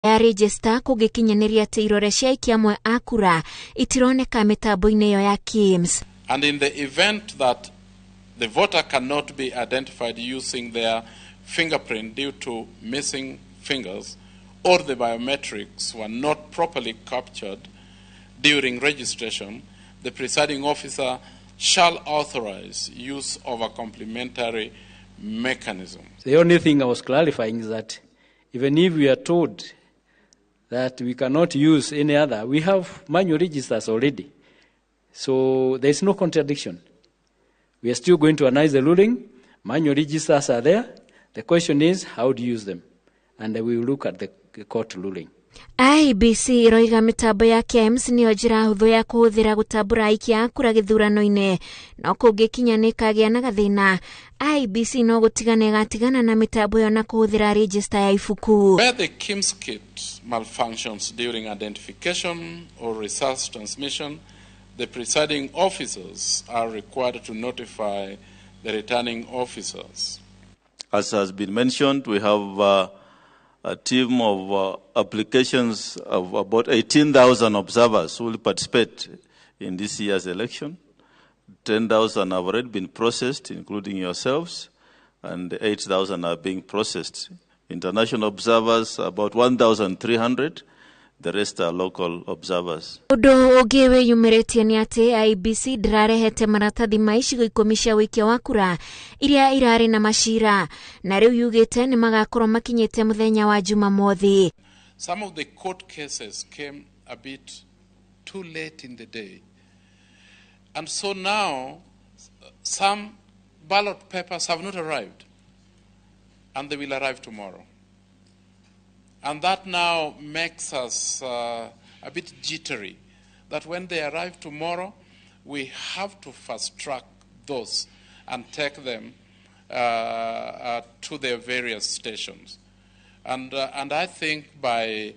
ya register kugikinyanĩria atĩ irore cia aikia amwe a kura itironeka mitambo-inĩ ĩyo ya KIMS. And in the event that the voter cannot be identified using their fingerprint due to missing fingers, or the biometrics were not properly captured during registration, the presiding officer shall authorize use of a complementary mechanism. The only thing I was clarifying is that even if we are told that we cannot use any other, we have manual registers already. So there is no contradiction. We are still going to analyze the ruling. Manual registers are there. The question is, how do you use them? And we will look at the court ruling. IBC iroiga mitambo ya KIMS niyo njira huthu ya kuhuthira gutambura aikia a kura githurano-ini, no kungikinya nikagĩa na gathina, IBC no gutigana gatigana na mitambo yo na kuhuthira register ya ifuku. Where the KIMS kit malfunctions during identification or results transmission, the presiding officers are required to notify the returning officers. As has been mentioned, we have a team of applications of about 18,000 observers who will participate in this year's election. 10,000 have already been processed, including yourselves, and 8,000 are being processed. International observers, about 1,300. The rest are local observers. Undu ungi wiyumiritie ni ati IBC ndirarehete maratathi ma icigo 10 cia wikia wa kura iria irari na macira, na riu yugite ni magakorwo makinyite muthenya wa Jumamothi. Some of the court cases came a bit too late in the day, and so now some ballot papers have not arrived, and they will arrive tomorrow. And that now makes us a bit jittery, that when they arrive tomorrow, we have to fast-track those and take them to their various stations. And I think by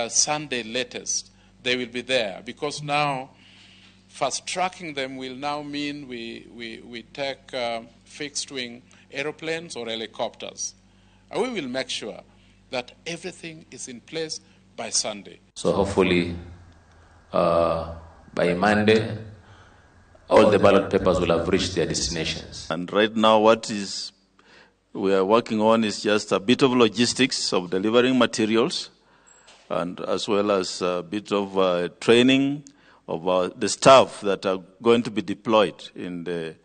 Sunday latest, they will be there, because now fast-tracking them will now mean we take fixed-wing aeroplanes or helicopters. And we will make sure that everything is in place by Sunday. So hopefully by Monday, all the ballot papers will have reached their destinations. And right now what we are working on is just a bit of logistics of delivering materials, and as well as a bit of training of the staff that are going to be deployed in the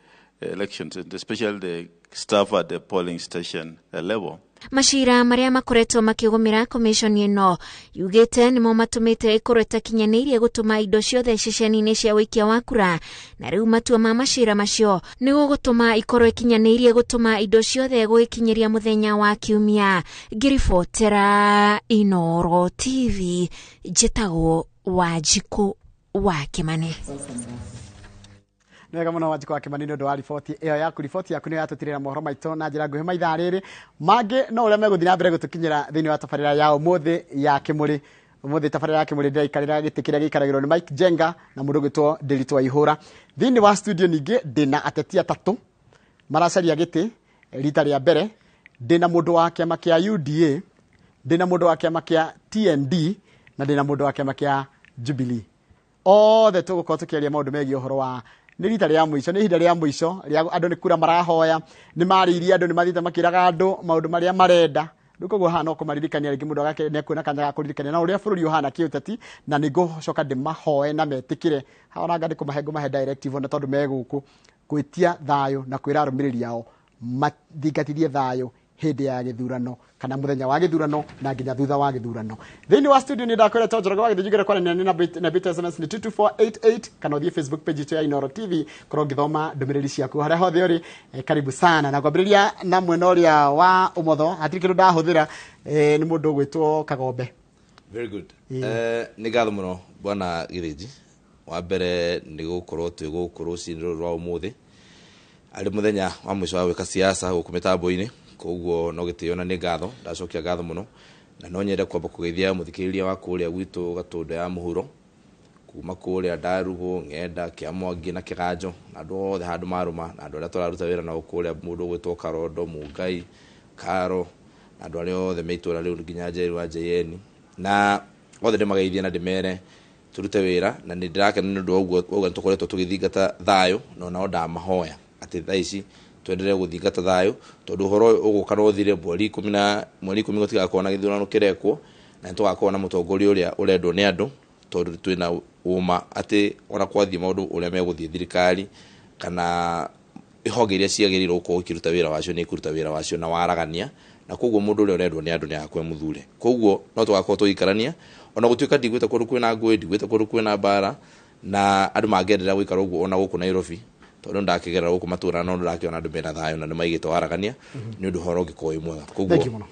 elections, and especially the staff at the polling station level. Mashira maria makoretwo makigumira commission ino yugite nimo matumite ikorwo itakinyanirie gutuma indo ciothe ceceni-ini cia wikia wa kura, na riu matua ma mashira macio ni gutuma ikorwo ikinyanirie gutuma indo ciothe guikinyiria muthenya wa Kiumia. Ngiribotera Inooro TV, njitagwo Wanjiku wa Kimani. Nega muno Wanjiku wa Kimani ndo wa riboti iyo yaku. Riboti yaku ni yatutirira mohoro maito na njira nguhi maitha riri mange no uria meguthi na mbere gutukinyira thiini wa tabarira ya umuthi ya Kimuri. Umuthi tabarira ya Kimuri ndaikarira giti kiria gikaragirwo ni Mike Jenga na mundu gwitwo Ndiritu wa Ihura. Thiini wa studio ningi ndina ateti atatu maracaria giti rita ria mbere. Ndina mundu wa kiama kia UDA, ndina mundu wa kiama kia TND, na ndina mundu wa kiama kia Jubilee. Othe tugukorwo tukiaria maundu megie uhoro wa ni rita ria mwisho, ni hinda ria mwisho ria andu ni kura marahoya, ni mariria andu, ni mathite makiraga andu maundu maria marenda. Nduko hana kumaririkania ringi mundu gake ne kuona kanya kuririkania na uria bururi uhana kiutati, na ni gucoka ndimahoe na metikire haona ngandi kumahengo mahe directive na tondu meguku gwitia thayo na kwira arumiriri yao mathingatithie thayo hindi ya githurano kana muthenya wa githurano na nginya thutha wa githurano. Thiini wa studio ni ndakwira tonjoroga wa githujigire kwa na bit SMS ni 22488 kana uthie Facebook page yetu ya Inooro TV korwo ngithoma ndumiriri ciaku haria hothe uri. Karibu sana na kwambiriria na mwena uria wa umotho hatiri kindu ndahuthira ni mundu gwitwo Kagombe. Very good. Ni gatho muno bwana Githiji. Wa mbere ni gukorwo twigukorwo ciniro rwa umuthi ari muthenya wa mwisho wa wika siasa guku mitambo-ini, koguo no gitio na ni gatho ndacokia gatho muno, na no nyende kwamba kugeithia muthikiriria wa kuria gwitu Gatunda ya Muhuro kuma kuria Ndarugu, Ng'enda, Kiamwangi na Kiganjo na andu othe handu maruma na andu aria turaruta wira na kuria mundu gwitwo Karondo, Mungai, Karo na andu aria othe meitura riu nginya Njeri wa JN na othe ndĩmageithie na ndĩmere turute wĩra na nĩ ndĩrakena nĩ ũndũ wa ũguo tũkoretwo tũgĩthingata thayũ na nao ndamahoya atĩ thaa ici twendelee gũthingata thayũ tondũ ũhoro ũgũka no ũthire mweri 10 gũtigakorwo na gĩthurano kĩrekwo na tũgakorwo na mũtongoria ũrĩa ũrendwo nĩ andũ tondũ twĩna ũma atĩ ona kwathiĩ maũndũ ũrĩa megũthiĩ thirikari kana ihonge iria ciagĩrĩirwo gũkorwo ikĩruta wĩra wacio nĩ ikũruta wĩra wacio na waragania na koguo mũndũ ũrĩa ũrendwo nĩ andũ nĩ agakwe mũthure koguo no tũgakorwo tũgĩikarania ona gũtuĩka ndigwĩte kũndũ kwĩna ngũĩ ndigwĩte kũndũ kwĩna mbara na andũ mangĩendelea gũikara ũguo ona gũkũ Nairobi tondũ ndakĩgerera gũkũ matũra no ndĩrakĩona andũ mena thayũ na nĩmaigĩte waragania nĩ ũndũ ũhoro ũngĩkorwo wĩ mwega koguo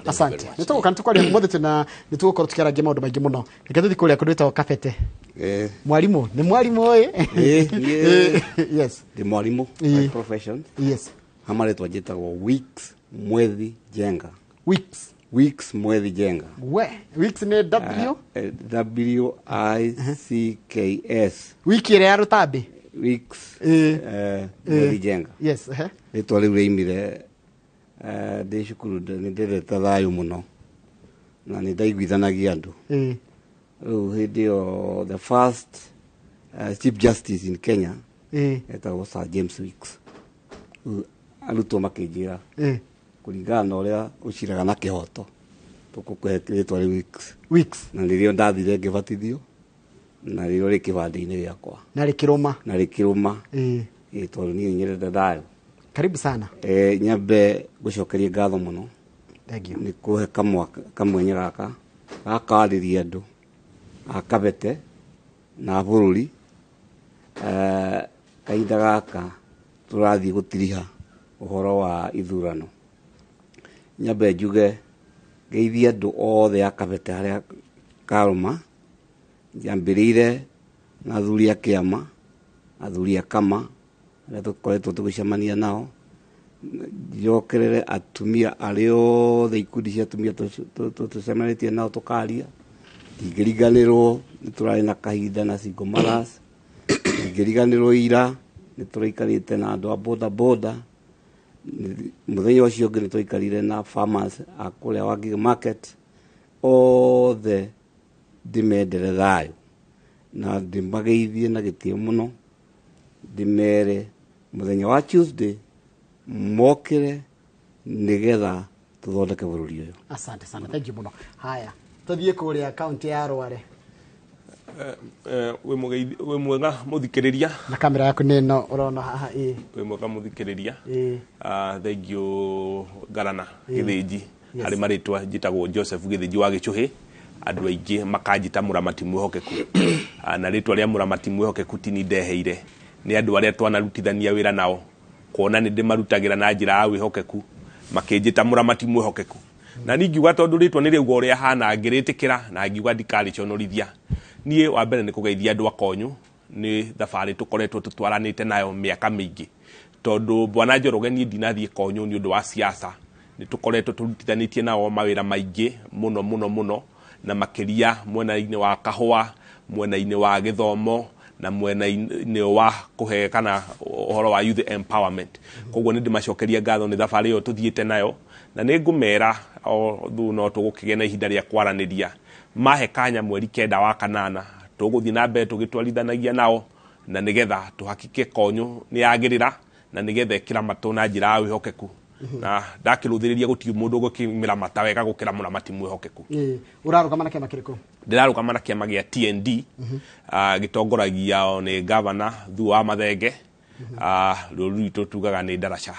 asante nĩtũgũka nĩtũkwaria mũthĩ tena nĩtũgũkorwo tukĩaragia maũndũ maingĩ mũno reke tũthiĩ kũrĩa kũndũ gwĩtagwo Kabete mwarimũ nĩ mwarimũ yes the mwarimũ by profession yes hamarĩtwa njĩtagwo Weeks Mwethi Jenga Weeks nĩ WICKS wiki ĩrĩa ya rũtambi Weeks Mwethi Jenga yes rĩtwa rĩu rĩaimire ndĩ cukuru nĩ ndĩrete thayũ mũno na nĩ ndaiguithanagia andũ rĩu hĩndĩ ĩyo the first Chief Justice in Kenya etagwo Sir James Weeks arutwo makĩnjĩra kũringana na ũrĩa ũciraga na kĩhoto tũkũkũhe rĩtwa rĩu Weeks na rĩrĩo ndathire ngĩbatithio na rĩrĩo rĩ kĩbandĩ-inĩ gĩakwa na rĩkĩrũma tondũ niĩ nyendete thayũ. Karibu sana. Nyambe gũcokeria ngatho mũno. Thank you. Nĩ kũhe kamwenya gaka gakarĩria andũ a Kabete na bũrũri kahinda gaka tũrathiĩ gũtiriha ũhoro wa ithurano. Nyambe njuge geithia andũ othe a Kabete harĩa karũma njambĩrĩire na athuri a kĩama athuri a kama arĩa tũkoretwo tũgĩcemania nao njokerere atumia arĩa othe ikundi cia atumia tũcemanĩtie nao tũkaria ndingĩriganĩrwo nĩ tũrarĩ na kahinda na single mothers ndingĩriganĩrwo ira nĩ tũraikarĩte na andũ a boda boda mũthenya ũcio ũngĩ nĩ twaikarire na farmers a kũrĩa Wangige market othe ndĩmendere thayũ na ndĩmageithie na gĩtĩo mũno ndĩmere mũthenya wa Tuesday mokire nĩgetha tũthondeke bũrũri ũyũ. Asante sana, thank you mũno. Haya tũthiĩ kũrĩa kaunti ya Rware. We mwega mũthikĩrĩria na kamera yaku nĩ no ũrona haha we mwega mũthikĩrĩria thank you Garana Gĩthĩnji harĩ marĩtwa njĩtagwo Joseph Gĩthĩnji wa Gĩchũhĩ andũ aingĩ makanjĩta mũramati mwĩhokeku na rĩtwa rĩa mũramati mwĩhokeku ti ni ndeheire nĩ andũ arĩa twanarutithania wĩra nao kuona nĩ ndĩmarutagĩra na njĩra ya wĩhokeku makĩnjĩta mũramati mwĩhokeku na ningiuga tondũ rĩtwa nĩ rĩuga ũrĩa hana ngĩrĩtĩkĩra na ngiuga ndikarĩconorithia niĩ wa mbere nĩ kũgeithia andũ akonyu nĩ thabarĩ tũkoretwo tũtwaranĩte nayo mĩaka mĩingĩ tondũ Bwana Njoroge niĩ ndinathiĩ konyu nĩ ũndũ wa siasa nĩ tũkoretwo tũrutithanĩtie nao mawĩra maingĩ mũno na makĩria mwena-inĩ wa kahũa mwena-inĩ wa gĩthomo na mwena-inĩ wa kũhe kana ũhoro wa youth empowerment koguo nĩ ndĩmacokeria ngatho nĩ thabarĩ ĩyo tũthiĩte nayo na nĩ ngũmera thu no tũgũkĩgĩa na ihinda rĩa kwaranĩria mahe kanya mweri 9 wa kanana tũgũthiĩ na mbere tũgĩtwarithanagia nao na nĩgetha tũhakike konyu nĩ yagĩrĩra na nĩgetha ĩkĩra matũ na njĩra ya wĩhokeku na ndakĩrũthĩrĩria gũtirĩ mũndũ ũgũkĩmĩra mata wega gũkĩra mũramati mwĩhokeku. Ũrarũgama na kĩama kĩrĩkũ? Ndĩrarũgama na kĩama gĩa TND gĩtongoragia nĩ gavana Thu wa Mathenge rũrũ rwitũ tugaga nĩ Ndaraca.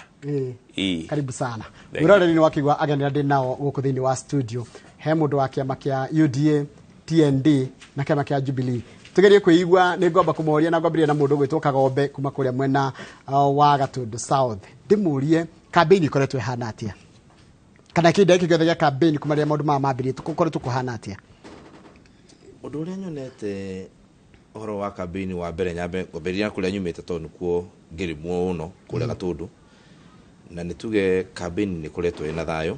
Karibu sana. Ũrarĩrĩ nĩ wakĩigua ageni ndĩ nao gũkũ thĩinĩ wa studio he mũndũ wa kĩama kĩa UDA TND na kĩama kĩa Jubilee tugerie kwĩigua nĩ ngomba kũmoria na ngwambĩrĩria na mũndũ gwĩtwo Kagombe kuma kũrĩa mwena wa Gatundu South ndĩmũrie campaign ikoretwo ihana atia kana kĩndĩ gĩkĩ gĩothe gĩa campaign kuma rĩrĩa maũndũ mambĩrĩrie tũkoretwo kũhana atia? Ũndũ ũrĩa nyonete ũhoro wa campaign wa mbere nyambe ngwambĩrĩria kũrĩa nyumĩte tondũ nĩkuo ngĩrĩmwo mũno kũrĩa Gatundu na nĩ tuge campaign nĩ koretwo ĩna thayũ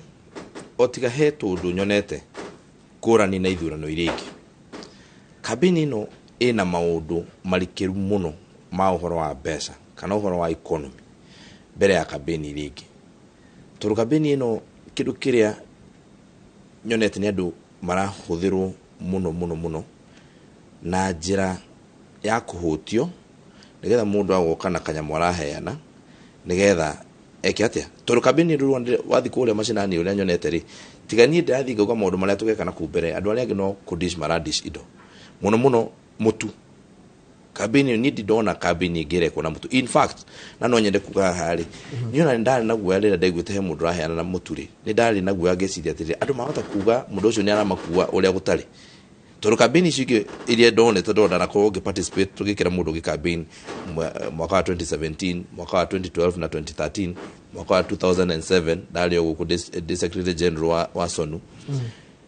o tiga he tũndũ nyonete kũrani na ithurano iria ingĩ. Campaign ĩno ĩna maũndũ marikĩru mũno ma ũhoro wa mbeca kana ũhoro wa economy mbere ya campaign iria ingĩ. Tondũ campaign ĩno kĩndũ kĩrĩa nyonete nĩ andũ marahuthirwo muno na njira ya kuhutio nigetha mundu agoka na kanyamũ araheana nigetha eke atia tondu kambini ndu wathi kuria macinani uria nyonete ri tigani ndathi ngauga maundu maria tugeka na kumbere andu aria angi no kudish maradish indo muno mutu kambini ni ndona kambini ngirekwo na mutu in fact na no nyende kuga hari niona ndari na guoya rira ndaiguite he mundu araheana na mutu ri ni ndari na guoya ngeciria atiri andu mahota kuga mundu ucio ni aramakua uria gutari tondu kambini cige iria ndonete ndona na korwo participate tugikira mundu gikambini mwaka wa 2017 mwaka wa 2012 na 2013 mwaka wa 2007 ndari guku secretary general wa Sonu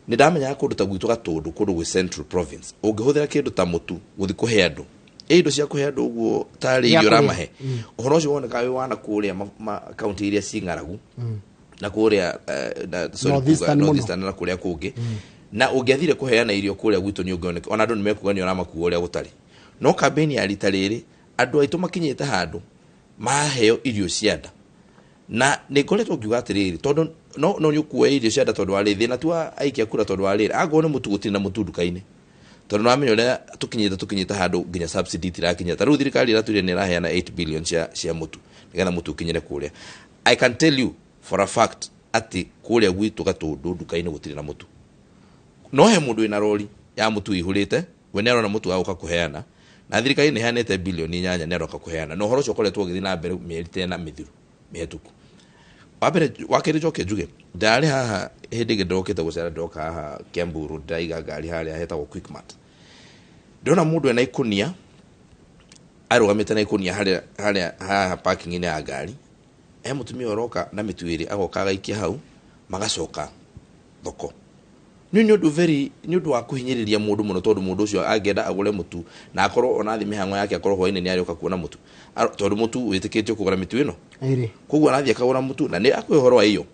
ni ndamenya kundu ta gwitu gatundu kundu gwi Central Province ungihuthira kindu ta mutu guthi kuhe andu indo cia kuhe andu uguo tari irio ramahe uhoro ucio woneka wi wana kuria county iria cingaragu na kuria Northeastern na kuria kungi na ungiathire kuheana irio kuria gwitu ni ungioneka ona andu nimekuga ni oramakuo uria gutari no campaign ya rita riri andu aitu makinyite handu maheo irio cianda na nikoretwo ngiuga atiriri tondu no nyukue irio cianda tondu wa rithi na tua aikia kura tondu wa riri ago ni mutu gutina mutu ndukaini tondu no amenyo uria tukinyite handu nginya subsidy tirakinya taru thirikari iraturia ni raheana 8 billion cia mutu nigetha mutu ukinyire kuria. I can tell you for a fact ati kuria gwitu gatundu ndukaini gutiri na mutu no he mundu ina roli ya mutu ihurite we nero na mutu aguka kuheana na thirikari ni hanete bilioni 8 nero ka kuheana no horo cokoretwo githi na mbere mierite na mithiru mihituku wabere wakiri joke juge ndari haha hindi gidokite gucera ndoka haha Kiamburu ndaiga ngari haria hetagwo Quickmart ndona mundu ena ikunia arugamite na ikunia haria haha parking ine ya ngari mutumia oroka na mituiri agoka gaikia hau magacoka thoko ni undu wa kuhinyiriria mundu muno tondu mundu ucio agenda agure mutu na akorwo ona thime hang'o yake akorwo hoine ni arioka kuona mutu tondu mutu witikitio kugura mitu ino koguo anathie akagura mutu na ni akwihoro iyo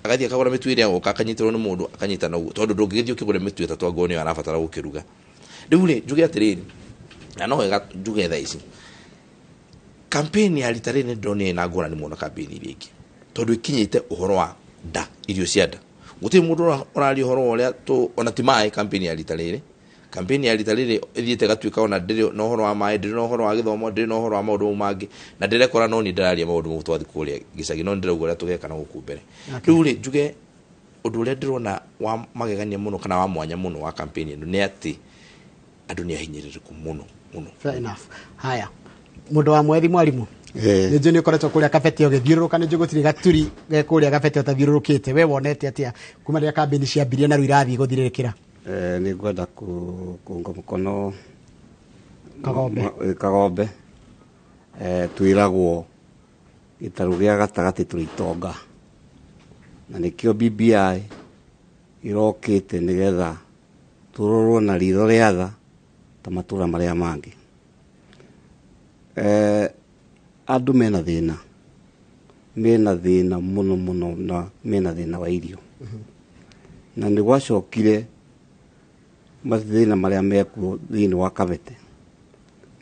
agathie akagura mitu iria agoka akanyitirwo ni mundu akanyita na tondu ndungigithio kigure mitu itatu agwo ni arabatara gukiruga riu ri njuge atiriri na no wega njuge tha ici campaign ya rita riri ndoni na ngora ni muno campaign iria ingi tondu ikinyite uhoro wa nda irio cia nda guti mundu orari horo uria tu ona timai campaign ya rita riri ithiite gatuika ona ndiri no horo wa mai ndiri no horo wa githomo ndiri no horo wa maundu mangi na ndirekora no ni ndiraria maundu mu twathi kuria gicagi no ndirauga uria tugeka na guku mbere riu ri njuge undu uria ndirona wa magegania muno kana wa mwanya muno wa campaign ino ni ati andu ni ahinyiririku muno fair enough haya mundu wa mwethi mwalimu nje ni ukoretwo kuria kabeti ogithiururuka ni njugutiri gaturi kuria kabeti otathiururukite we wonete atia kuma ria campaign cia mbiria na ruirathi guthirikira ni ngwenda kuunga mukono Kagombe twiragwo gitaru gia gatagati turitonga na nikio BBI irokite nigetha turorwo na ritho riatha ta matura maria mangi andu mena thina muno na mena thina wa irio na ni gwacokire mathina maria mekuo thiini wa Kabete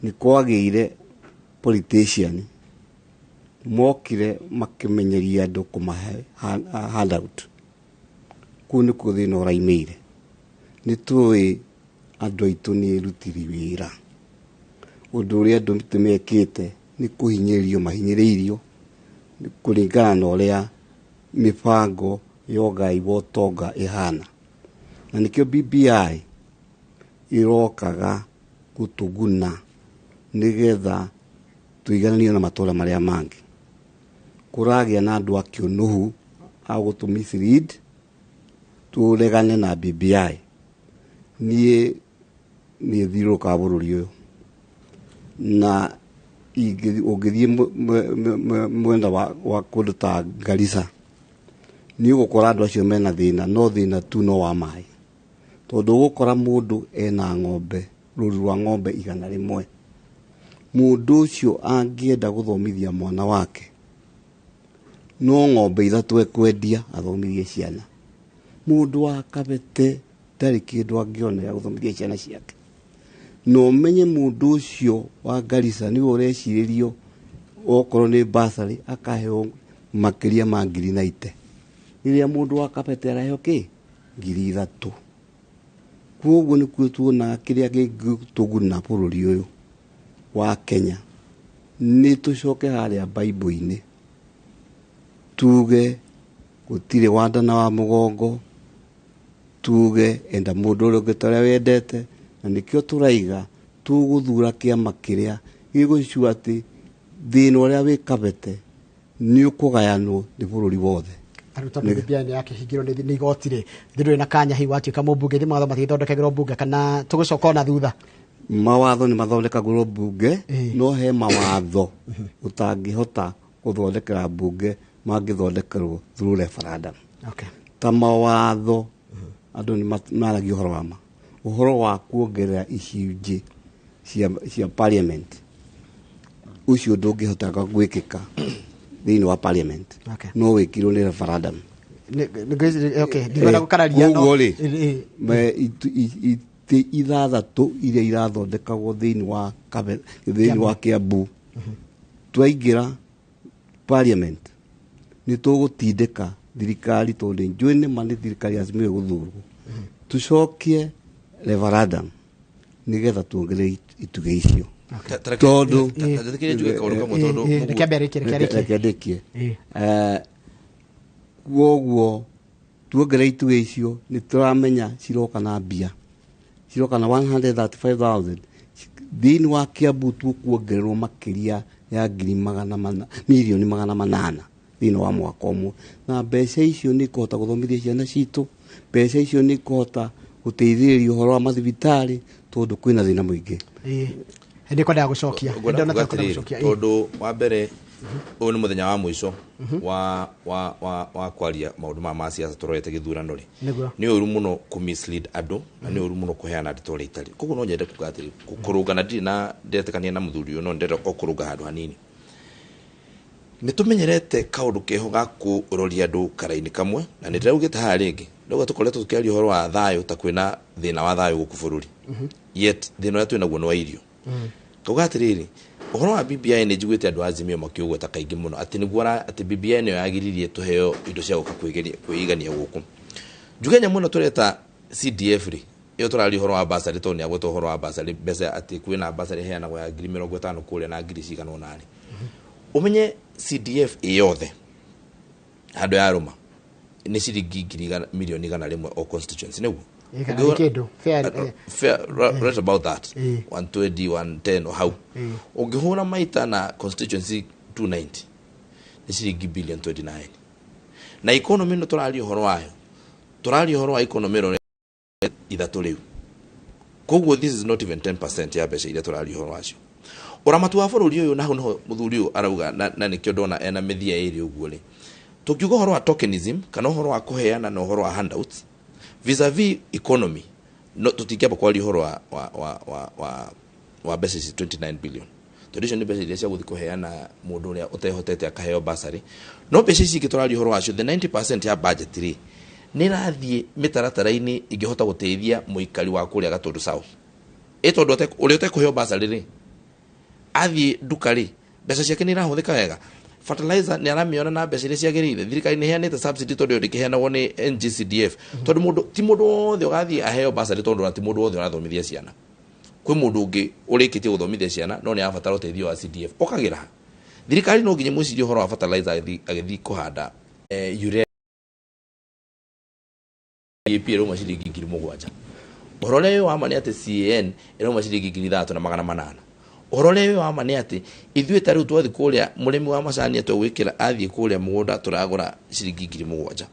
ni kwagire politician mokire makimenyeria andu kumahe handout kuni kuthina uraimire ni tuwi andu aitu ni rutiri wira undu uria andu mekite ni kuhinyiririo mahinyiririo kuringana na uria mipango yogai wotonga ihana na nikio BBI irokaga gutuguna nigetha tuigananio na matora maria mangi kuragia na andu akionuhu agutumislead turegane na BBI ni thiruka bururi uyu na ungithie mwenda wa kuruta Garissa ni ugukora andu acio mena thina no thina tu no wa mai tondu ugukora mundu ena ng'ombe ruru rwa ng'ombe 100 mundu ucio angienda guthomithia mwana wake no ng'ombe 3 ekwendia athomithie ciana mundu wa Kabete ndari kindu angiona guthomithia ciana ciake no menye mundu ucio wa Garissa ni ureciririo okorwo ni basari akaheo makiria ma 90 iria mundu wa Kabete araheo ki 3,000 koguo nä kuo tuonaga kä rä a gä tå guna bå rå ri å yå wa Kenya nä tå coke harä a Bible-inä tuge gå tirä wandana wa må gongo tuge enda må ndå å rä å ngä ta å rä a wendete na nä kä o tå raiga tå gå thura kä ama kä rä a gä gå cua atä thä na å rä a wä kabete nä å kå gayanwo nä bå rå ri wothe arutani BBI yake hingiro nä igoti-rä ndä na kanya hiu watuä ka må mbunge thä mawatho matigithondekagä rwo mbunge kana tå gå coka ona thutha mawatho nä mathondekagwo rwo mbunge no he mawatho å tangä hota gå thondekera mbunge mangä thondekerwo through referendum ta mawatho andå nä maragia å horo wama å horo wa kuongerera icunjä cia parliament å cio ndå ngä hotaga gwä kä ka thä inä wa parliament no wä kirwo nä referendum koguo rä itä 6 iria irathondekagwo thä inä wa Kiambu twaingä ra parliament nä tå gå tindä ka thirikari tondå njå nä ma nä thirikari acimä gå thurwo tå cokie referendum nä getha tuongerere itugä icio tondå guoguo tuongerere itugä icio nä tå ramenya ciroka na mbia ciroka na 135,000 thä inä wa Kiambu tukuongererwo makä ya milioni 800 thä inä wa mwaka ũmwe na mbeca icio nä ikåhota gå thomithia ciana citå mbeca icio nä ikåhota gå teithä rä ria å horo wa mathibitarä tondå kwä na thä na må ingä ndä kwendaga gå cokia tondå wa mbere å nä må thenya wa mwĩco wa kwaria maå ndå maya ma ciaca tå rorete gä thurano rä nä å ru må no kå mislead andå na nä å ru må no kå heana ndeto rä itarä koguo no nyende kuga atä kå rå ngana ndirä na ndetekania na må thuri å no ndenda o kå rå nga handå hanini nä tå menyerete kaå ndå keho ga kå roria andå karainä kamwe na nä ndäraugä te haha rä ngä ndauga tå koretwo tå kä aria å horo wa thayå ta kwä na thä na wa thayå gå kå bå rå ri yet thä na å rä a twä naguo nä wa irio kauga atä rä rä å horo wa BBI nä njiguä te andå azimio makä å gweta kaingä må no atä nä guo atä BBI nä yo yagiririe tå heo indo cia gå ka kwä igania gå kå njuge nyamå ä no tå reta CDF rä ä yo tå rari å horo wa basarä tondå nä agweta å horo wa basarä mbeca atä kwä na basarä heanagwo ya 50,000 kå rä a na 1,800 å menye CDF ä yothe handå ya rå ma nä ciringi milioni 100 o constituency nä guo right about that 120 110 or how ungihura maita na constituency 290 ni ciringi billion 29 na economy no turari horo wayo turari horo wa economy ro ithatu riu koguo this is not even 10% ya mbeca iria turari horo wacio uramatu wa bururi uyu naho no muthuri uyu arauga na nikio ndona ena mithia iri uguo ri tukiuga horo wa tokenism kana horo wa kuheana na horo wa handouts vis-a-vis economy no tutingiamba kwari horo wa mbeca 29 billion tondå nä mbeca iria cia gå thiä kå heana må ndå å rä a å tehotete akaheo basarä no mbeca ici ingä tå raria å horo wacio the 90% ya budget rä nä rathiä mä taratara-inä ingä hota gå teithia må ikari wa kå rä a Gatũndũ South ä tondå å rä a å tekå heo basarä rä athiä nduka rä mbeca ciake nä irahå thä ka wega fertilizer nä aramiona na mbeca iria ciagä rä ire thirikari nä heanä te subsidy tondå ndä kä heanagwo nä NGCDF tondå ti må ndå wothe å gathiä aheo basarä tondå ti må ndå wothe å rathomithia ciana kwä må ndå å ngä å rä kä tie gå thomithia ciana no nä arabatara å teithio wa CDF okagä ra thirikari no nginya mwä cirie å horo wa fertilizer agä thiä kå handa urea ä rauma ciringi 7,000 å horo å rä a wä wama nä atä CAN ä rauma ciringi 3,800 ũhoro ũrĩa wa ma nĩ atĩ ithuĩ ta rĩu twathi kũrĩa mũrĩmi wa macani atwĩkĩra athiĩ kũrĩa mũgũnda tũragũra ciringi 7,000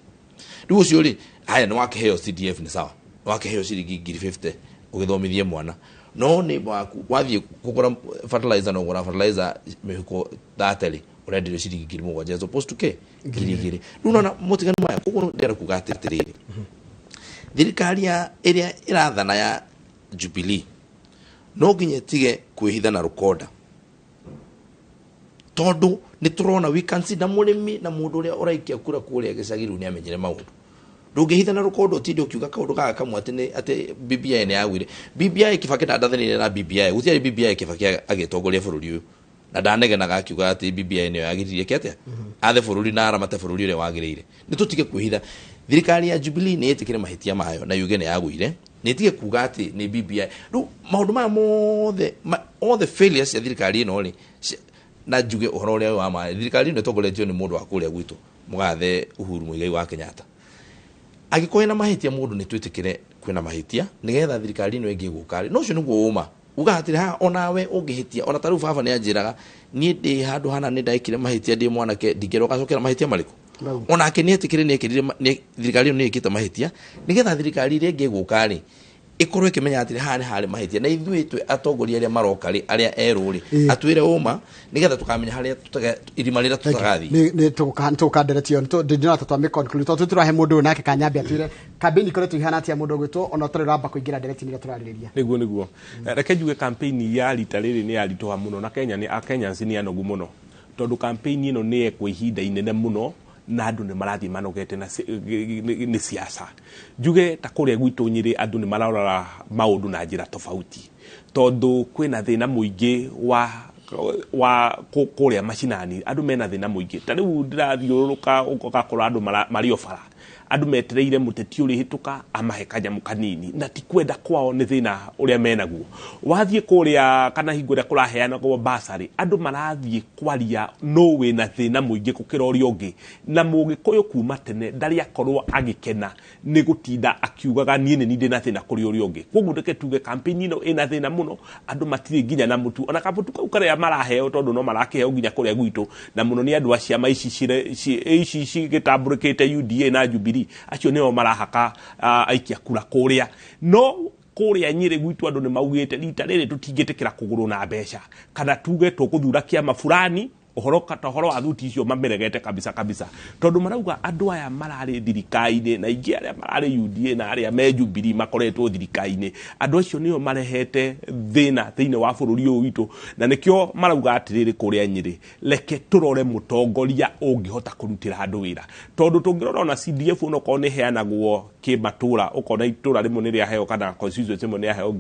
rĩu ũcio rĩ haya nĩ wakĩheo CDF nĩ sawa nĩ wakĩheo ciringi 50,000 ũgĩthomithie mwana no nĩ waku wathiĩ kũgũra fertilizer no gũra fertilizer mĩhuko 30 ũrenderio ciringi 7,000 as opposed to ke 2,000 rĩu nona mũtiganu maya koguo ndĩrenda kuga atĩrĩrĩ thirikari ĩrĩa ĩrathana ya Jubilee no nginya tige kwĩhitha na rukonda tondu ni turona we can see na murimi na mundu uria uraikia kura kuria gicagiru ni amenyere maundu ndungĩhitha na rukonda utinde ukiuga kaundu gaka kamwe ati BBI ni yagwire BBI Kibaki ndathanire na BBI gutiari BBI Kibaki agitongoria bururi uyu na ndanegenaga akiuga ati BBI ni yagiririe kete athe bururi na aramate bururi uria wagirire ni tutige kwĩhitha thirikari ya Jubilee nä ä mahitia mayo na yuge nä yagwire nä tige kuga atä nä BBI rä maå maya mothe all the failures ya thirikari ä no rä na njuge å horo å rä a wa maä thirikari ä no tongoretio nä må ndå wa kå rä a gwitå Mũgathe Uhuru Muigai wa Kenyatta agä korwo na mahitia må ndå nä twä tä kä re kwä na mahitia nä getha thirikari ä no ä ngä gå karä no å cio nä guo å ma uga atä ha onawe å ngä hä tia ona tarä u baba nä anjä raga niä ndä handå hana nä ndaä mahitia ndä mwanake ndingä gacokera mahitia marä kå onake nä etä kä rä thirikari ä no nä ä kä te mahitia nä getha thirikari ä rä ngä gå karä ikorwo ikimenya atä ha nä harä mahitia na ithuä twe atongoria arä a maroka rä arä a erå rä atwä re å ma nä getha tå kamenya harä a irima rä rä a tå tagathiä nä tå kanderetio ndinona tå twamä conclude tå tå rahe må ndå å nake kanyambe atwä re kambäini ikoretwo ihana atä a må ndå gwä two ona å tarä ramba kå ingä ra nderetini ä rä a tå rarä rä ria nä guo reke njuge kampeni ya rita rä rä nä yaritåha må no na Kenyans nä anogu må no tondå kampeni ä no nä ekwo ihinda inene må no na andu nä marathiä manogete nä siasa njuge ta kå rä a gwitå Nyeri andu nä mararora maå ndå na njä ra tofauti tondå kwä na thä na må ingä wa kå rä a macinani andu mena thä na må ingä ta rä u ndä rathiå rå ka ũgakora andå marä o bara andu metereire muteti uri hituka amahe kanyamu kanini na ti kwenda kwao ni thina uria menaguo wathie kuria kana hingo ria kuraheana go basari andu marathie kwaria no we na thina muingi gukira uria ungi na mugikuyu kuma tene ndari akorwo agikena ni gutinda akiugaga nie ni ndi na thina kuri uria ungi koguo ndeke tuge campaign ino ina thina muno andu matire nginya na mutu ona kabutu kau karia maraheo tondu no marakiheo nginya kuria gwitu na muno ni andu acia ici gitamburikite UDA na Jubilee acio neo marahaka aikia kura kuria no kuria Nyeri gwitu andu ni maugite rita riri tutingitikira kuguru na mbeca kana tuge tukuthura kiama fulani uhoro wa thuti icio mameregete kabisa tondu marauga andu aya marari thirikaine na ingi aria marari UDA na aria me Jubilee makoretwo thirikaine andu acio nio marehete thina thiine wa bururi uyu witu na nikio marauga atiriri kuria Nyeri leke turore mutongoria ungihota kurutira andu wira tondu tungirora na CDF no ko ni heanagwo kimatura ukona itura rimwe ni ria heo kana constituency rimwe ni heo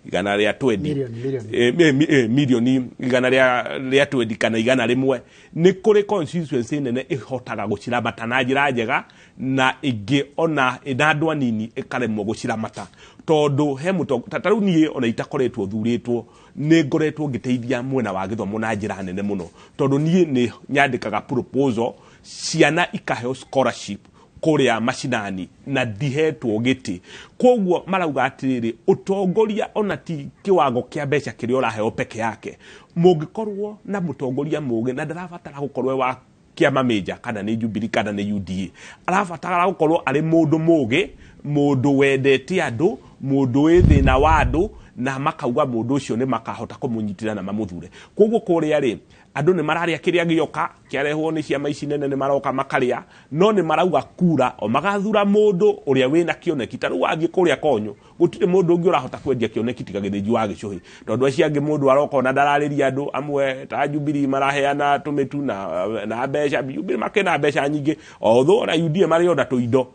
igana ria 20 milioni igana ria 20 kana igana rimwe ni kuri constituency nene ihotaga gucira mata na njira njega na ingi ona inandwa nini ikaremwo gucira mata tondu he tataru nie ona itakoretwo thuritwo ni ngoretwo ngiteithia mwena wa githomo na njira nene muno tondu nie ni nyandikaga proposal ciana ikaheo scholarship kuria macinani na dihetwo giti koguo marauga atiriri utongoria ona ti kiwango kia mbeca kiri uraheo peke yake mungikorwo na mutongoria muge na ndarabatara gukorwo wa kiama meja kana ni Jubilee kana ni UDA arabatara gukorwo ari mundu muge mundu wendete andu mundu ithina wa andu na makauga mundu ucio ni makahota kumunyitira na mamuthure koguo kuria ri andu ni mararia kiria gioka kiarehwo ni ciama ici nene ni maroka makaria no ni marauga kura o magathura mundu uria wina kioneki taru wathie kuria konyo gutire mundu ungi urahota kwendia kioneki tiga githiji wa gicuhi tondu acio angi mundu aroka na darariria andu amwe ta Jubilee maraheana tumitu na mbeca Jubilee makena mbeca nyingi although na UDA mari onda tuindo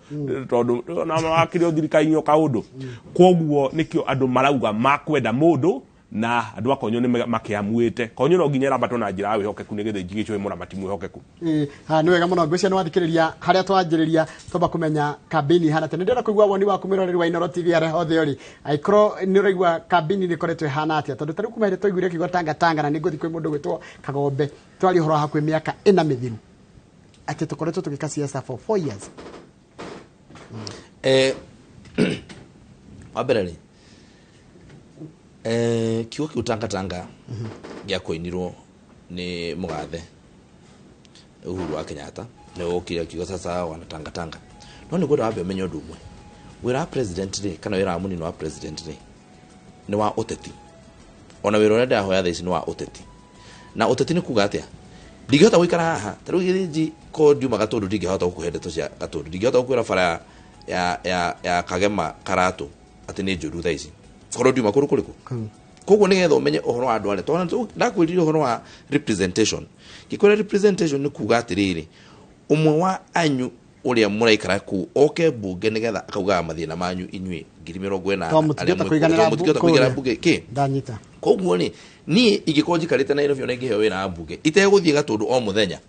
tondu na makiri thirikari kaundu koguo nikio andu marauga makwenda mundu na andu akonyo ni makiamuite konyo no nginya rabato na njira we hokeku ni githiji gicuhi mura matimu hokeku ni wega muno ngwiciria no wathikiriria haria twanjiriria toba kumenya campaign hana tene ndira kuigwa woni wa kumiroreri wa Inoro TV ara hothe ori aikro ni raigwa campaign ni koretwe hana atia tondu tari kuma hete toiguire kigo tanga na ni nguthi kwi mundu gwitwo Kagombe twari horo hakwe miaka ina mithiru ati tukoretwo tugika siasa for 4 years wabereri kiugo kiu tanga gya koinirwo ni Mũgathe Uhuru wa Kenyatta ni ukire kiugo sasa wana tanga no ni gwenda wambe menyo ndumwe wira president ri kana wira muni no wa president ri ni wa uteti ona wira ria ndahoya thaici ni wa uteti na uteti ni kuga atia ndigihota guikara haha taru githiji ko ndiuma gatundu ndigihota gukuhe ndeto cia gatundu ndigihota gukwira bara ya Kagema Karatu ati ni njuru thaici koro ndiuma kuru kuriku koguo ni getho menye uhoro wa andu aria tona ndakwirire uhoro wa representation gikwira representation ni kuga atiriri umwe wa anyu uria muraikara ku oke bunge ni getha akauga mathina manyu inyui 2040 aria mutikota kuigana bunge ki ndanyita koguo ni igikonji karite na Nairobi ona ingiheo wira bunge iteguthie gatundu o muthenya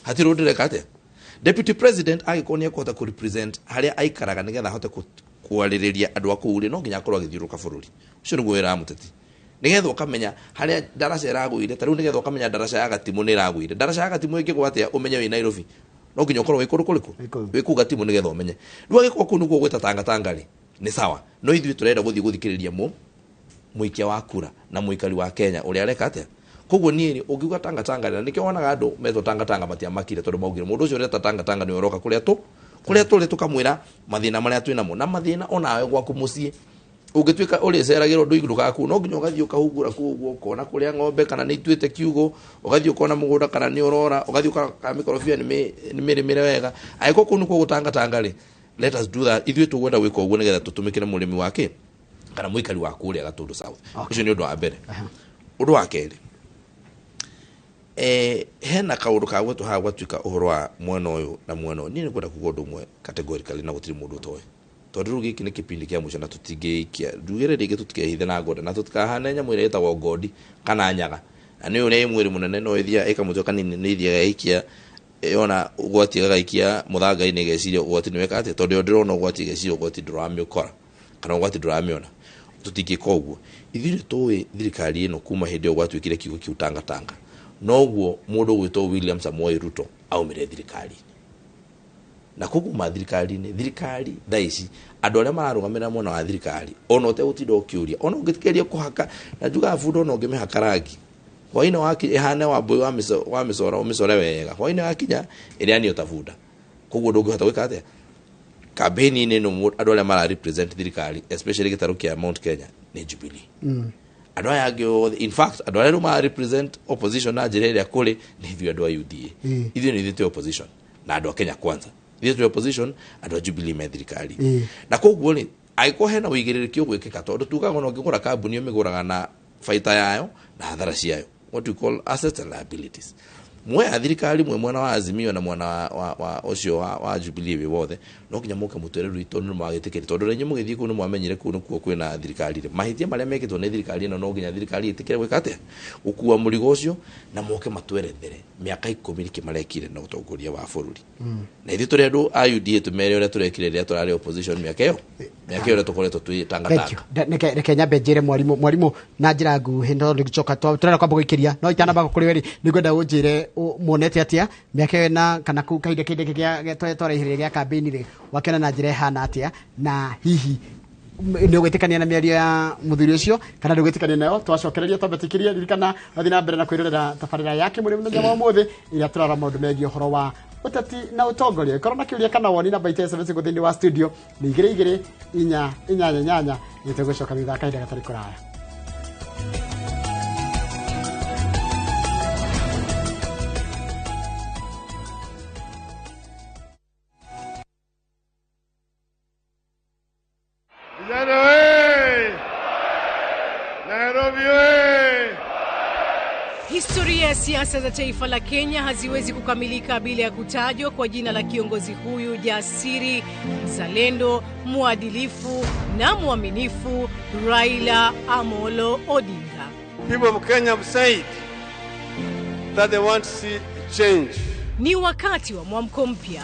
hatiru ndireka ate Deputy President agĩkorwo nĩ ekũhota kũ represent harĩa aikaraga nĩgetha ahote kwarĩrĩria andũ akũu no nginya akorwo agĩthiũrũka bũrũri. Ũcio nĩguo wĩra wa mũteti. Nĩgetha ũkamenya harĩa ndaraca ĩragũire, ta rĩu nĩgetha ũkamenya ndaraca ya Gatimũ nĩ ĩragũire. Ndaraca ya Gatimũ ĩngĩgwa atĩa ũmenye wĩ Nairobi. No nginya ũkorwo wĩ kũndũ kũrĩkũ? Wĩ kũu Gatimũ nĩgetha ũmenye. Rĩu agĩkorwo kũu nĩguo gwĩta Tanga rĩ, nĩ sawa. No ithuĩ tũrenda gũthiĩ gũthikĩrĩria mũikia wa kura na mũikari wa Kenya ũrĩa areka atĩa. Koguo niĩ ũngiuga Tanga na nĩkĩo wonaga andũ metwo Tanga matiamakire tondũ maugire mũndũ ũcio ũreta Tanga nĩ ũroka kũrĩa tũrĩ tũkamwĩra mathĩna marĩa twĩ namo na mathĩna onawe gwaku mũciĩ ũngĩtuĩka ũrĩceragĩrwo ndũigũrũkaga kuu no nginya ũgathiĩ ũkahungũra kuu ũguo ũkona kũrĩa ng'ombe kana nĩ ituĩte kiugũ ũgathiĩ ũkona mũgũnda kana nĩ ũrora ũgathiĩ ũkaka mĩkorobia nĩ mĩrĩmĩre wega agĩkorwo kũu nĩkuo Tanga rĩ let us do that ithuĩ tũkwenda gwĩka ũguo nĩgetha tũtũmĩkĩre mũrĩmi wake kana mũikari wa kũrĩa Gatũndũ South ũcio nĩ ũndũ wa mbere ũndũ wa kerĩ hena kaũndũ ka gwetwo haha gwatuĩka ũhoro wa mwena ũyũ na mwena ũyũ niĩ nĩ kwenda kuga ũndũ ũmwe categorically na gũtirĩ mũndũ ũtoĩ tondũ rĩu gĩkĩ nĩ kĩpindi kĩa mũico na tũtingĩikia ndugĩre rĩngĩ tũtikehithe na ngoda na tũtikahane nyamũ ĩrĩa ĩtagwo ngodi kana nyaga na nĩ ũrĩa mwĩrĩ mũnene no ĩthia ĩkamũtwo kanini nĩ ithiaga ikia yona ũgwati agaikia mũthanga-inĩ geciria ũgwati nĩ weka atĩ tondũ ndĩrona ũgwati geciria ũgwati ndũramĩũkora kana ũgwati ndũramĩona tũtingĩka ũguo ithuĩ nĩ tũĩ thirikari ĩno kuma hĩndĩ ĩyo gwatuĩkire kiugo kiu Tanga noguo mũndũ gwĩtwo William Samoei Ruto aumire thirikari na kuma thirikari thaici andũ arĩa mararũgamĩrĩra mwena wa thirikari ona ũtegũtinda ũkĩũria ona ũngĩtĩkĩria kũhaka na njugaga bunda ona ũngĩmĩhaka rangi hwainĩ wakinya ĩhane wa mbũi wa mĩcora ũmĩcore wega hwainĩ wakinya ĩrĩanio ta bunda koguo ndũngĩhota gwĩka atĩa campaign-inĩ ĩno andũ arĩa mara-represent thirikari especially gĩtarũ kĩa Mount Kenya nĩ Jubilee andũ aya angĩ in fact andũ arĩa mara-represent opposition na njĩra ĩrĩa kũrĩ nĩ ithuĩ andũ a UDA ithuĩ nĩ ithuĩ opposition na andũ a Kenya Kwanza ithuĩ opposition andũ a Jubilee me thirikari na koguo nĩ agĩkorwo hena ũigĩrĩrĩki ũgwĩkĩka tondũ tugaga ona ũngĩgũra kambuni ũmĩgũraga na baita yayo na hathara ciayo what we call assets and liabilities mwe a thirikari mwe mwena wa Azimio na mwena wa ucio wa Jubilee we wothe no nginya mũke mũtwĩre rwitũ nĩ mwagĩtĩkĩra tondũ rĩnyũ mũgĩthiĩ kũu nĩ mwamenyire kũu nĩkuo kwĩna thirikari mahĩtia marĩa mekĩtwo nĩ thirikari ĩno no nginya thirikari ĩtĩkĩre gwĩka atĩa gũkua mũrigo ũcio na moke matwerethere mĩaka 10 marekire na ũtongoria wa bũrũri na ithuĩ tũrĩ andũ a UDA tũmere ũrĩa tũrekire rĩrĩa tũrarĩ opposition mĩaka ĩyo ũrĩa tũkoretwo twĩ Tanga reke nyambe njĩre mwarimũ na njĩra nguhĩ no nĩgĩcoka tũrenda kwamba gũikĩria no itanamba kũrĩ weri nĩngwenda ũnjĩre muonete atia mĩaka ĩyo na kana kũu kahinda kĩndĩ twarehire gĩa kambĩini rĩ wakĩona na njĩra ĩhana atia na hihi nĩ ũgwĩtĩkania na mĩario ya mũthuri ũcio kana ndũgwĩtĩkania nayo twacokereria twambĩtĩkĩria ririkana athiĩ na mbere na kwĩrorera tabarĩra ya Kimuri mũthenya wa ũmũthĩ ĩrĩa tũrora maũndũ megiĩ ũhoro wa ũteti na ũtongoria korwo na kĩũria kana woni namba ite SMS thĩinĩ wa studio nĩ 22 nĩtũgũcoka thutha kahinda gatarĩ kũraya. Historia ya siasa za taifa la Kenya haziwezi kukamilika bila ya kutajwa kwa jina la kiongozi huyu jasiri, mzalendo, mwadilifu na mwaminifu Raila Amolo Odinga. People of Kenya have said that they want to see change. Ni wakati wa mwamko mpya,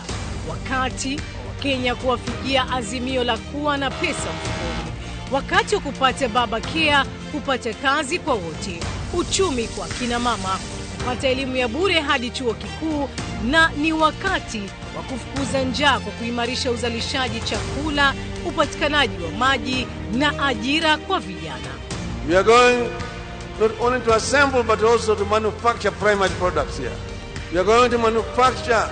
wakati wa Kenya kuwafikia azimio la kuwa na pesa mfukoni, wakati wa kupata baba care, kupata kazi kwa wote, uchumi kwa kina mama, kupata elimu ya bure hadi chuo kikuu, na ni wakati wa kufukuza njaa kwa kuimarisha uzalishaji chakula, upatikanaji wa maji na ajira kwa vijana. We are going not only to assemble but also to manufacture primary products here. We are going to manufacture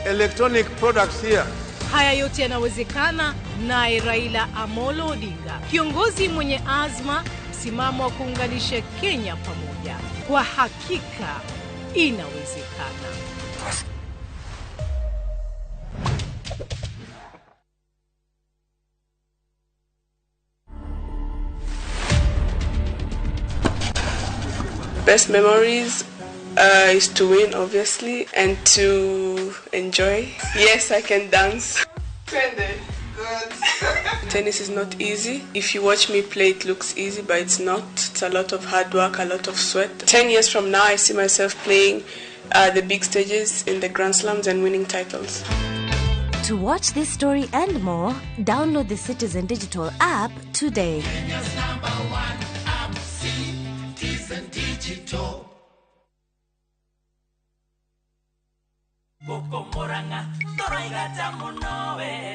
electronic products here. Haya yote yanawezekana naye Raila Amolo Odinga, kiongozi mwenye azma, msimamo wa kuunganisha Kenya pamoja. Kwa hakika inawezekana. Best memories is to win, obviously, and to enjoy. Yes, I can dance. Tennis is not easy. If you watch me play, it looks easy, but it's not. It's a lot of hard work, a lot of sweat. 10 years from now, I see myself playing the big stages in the Grand Slams and winning titles. To watch this story and more, download the Citizen Digital app today. Kenya's #1 app, Citizen Digital.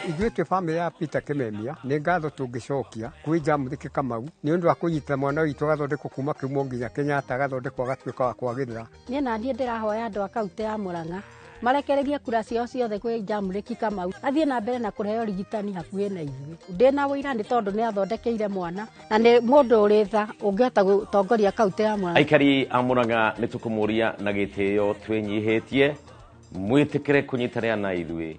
Ithuĩ twĩ bamĩrĩ ya Peter Kimemia nĩ ngatho tũngĩcokia kwĩ Njamũthĩ Kamau nĩ ũndũ wa kũnyitĩra mwana witũ agathondekwo kuma Kiumo nginya Kenyatta agathondekwo agatuĩka wa kwagĩrĩra. Niĩ na niĩ ndĩrahoya andũ a kaunti ya Murang'a marekererie kura ciao ciothe kwĩ Njamũthĩ Kamau athiĩ na mbere na kũheo ũrigitani hakuhĩ na ithuĩ. Ndĩna wĩira nĩ tondũ nĩ athondekeire mwana na nĩ mũndũ ũrĩ tha ũngĩhota gũtongoria kaunti ya Murang'a. Aikari a Murang'a nĩ tũkũmũria na gĩtĩo twĩnyihĩtie mwĩtĩkĩre kũnyitanĩra na ithuĩ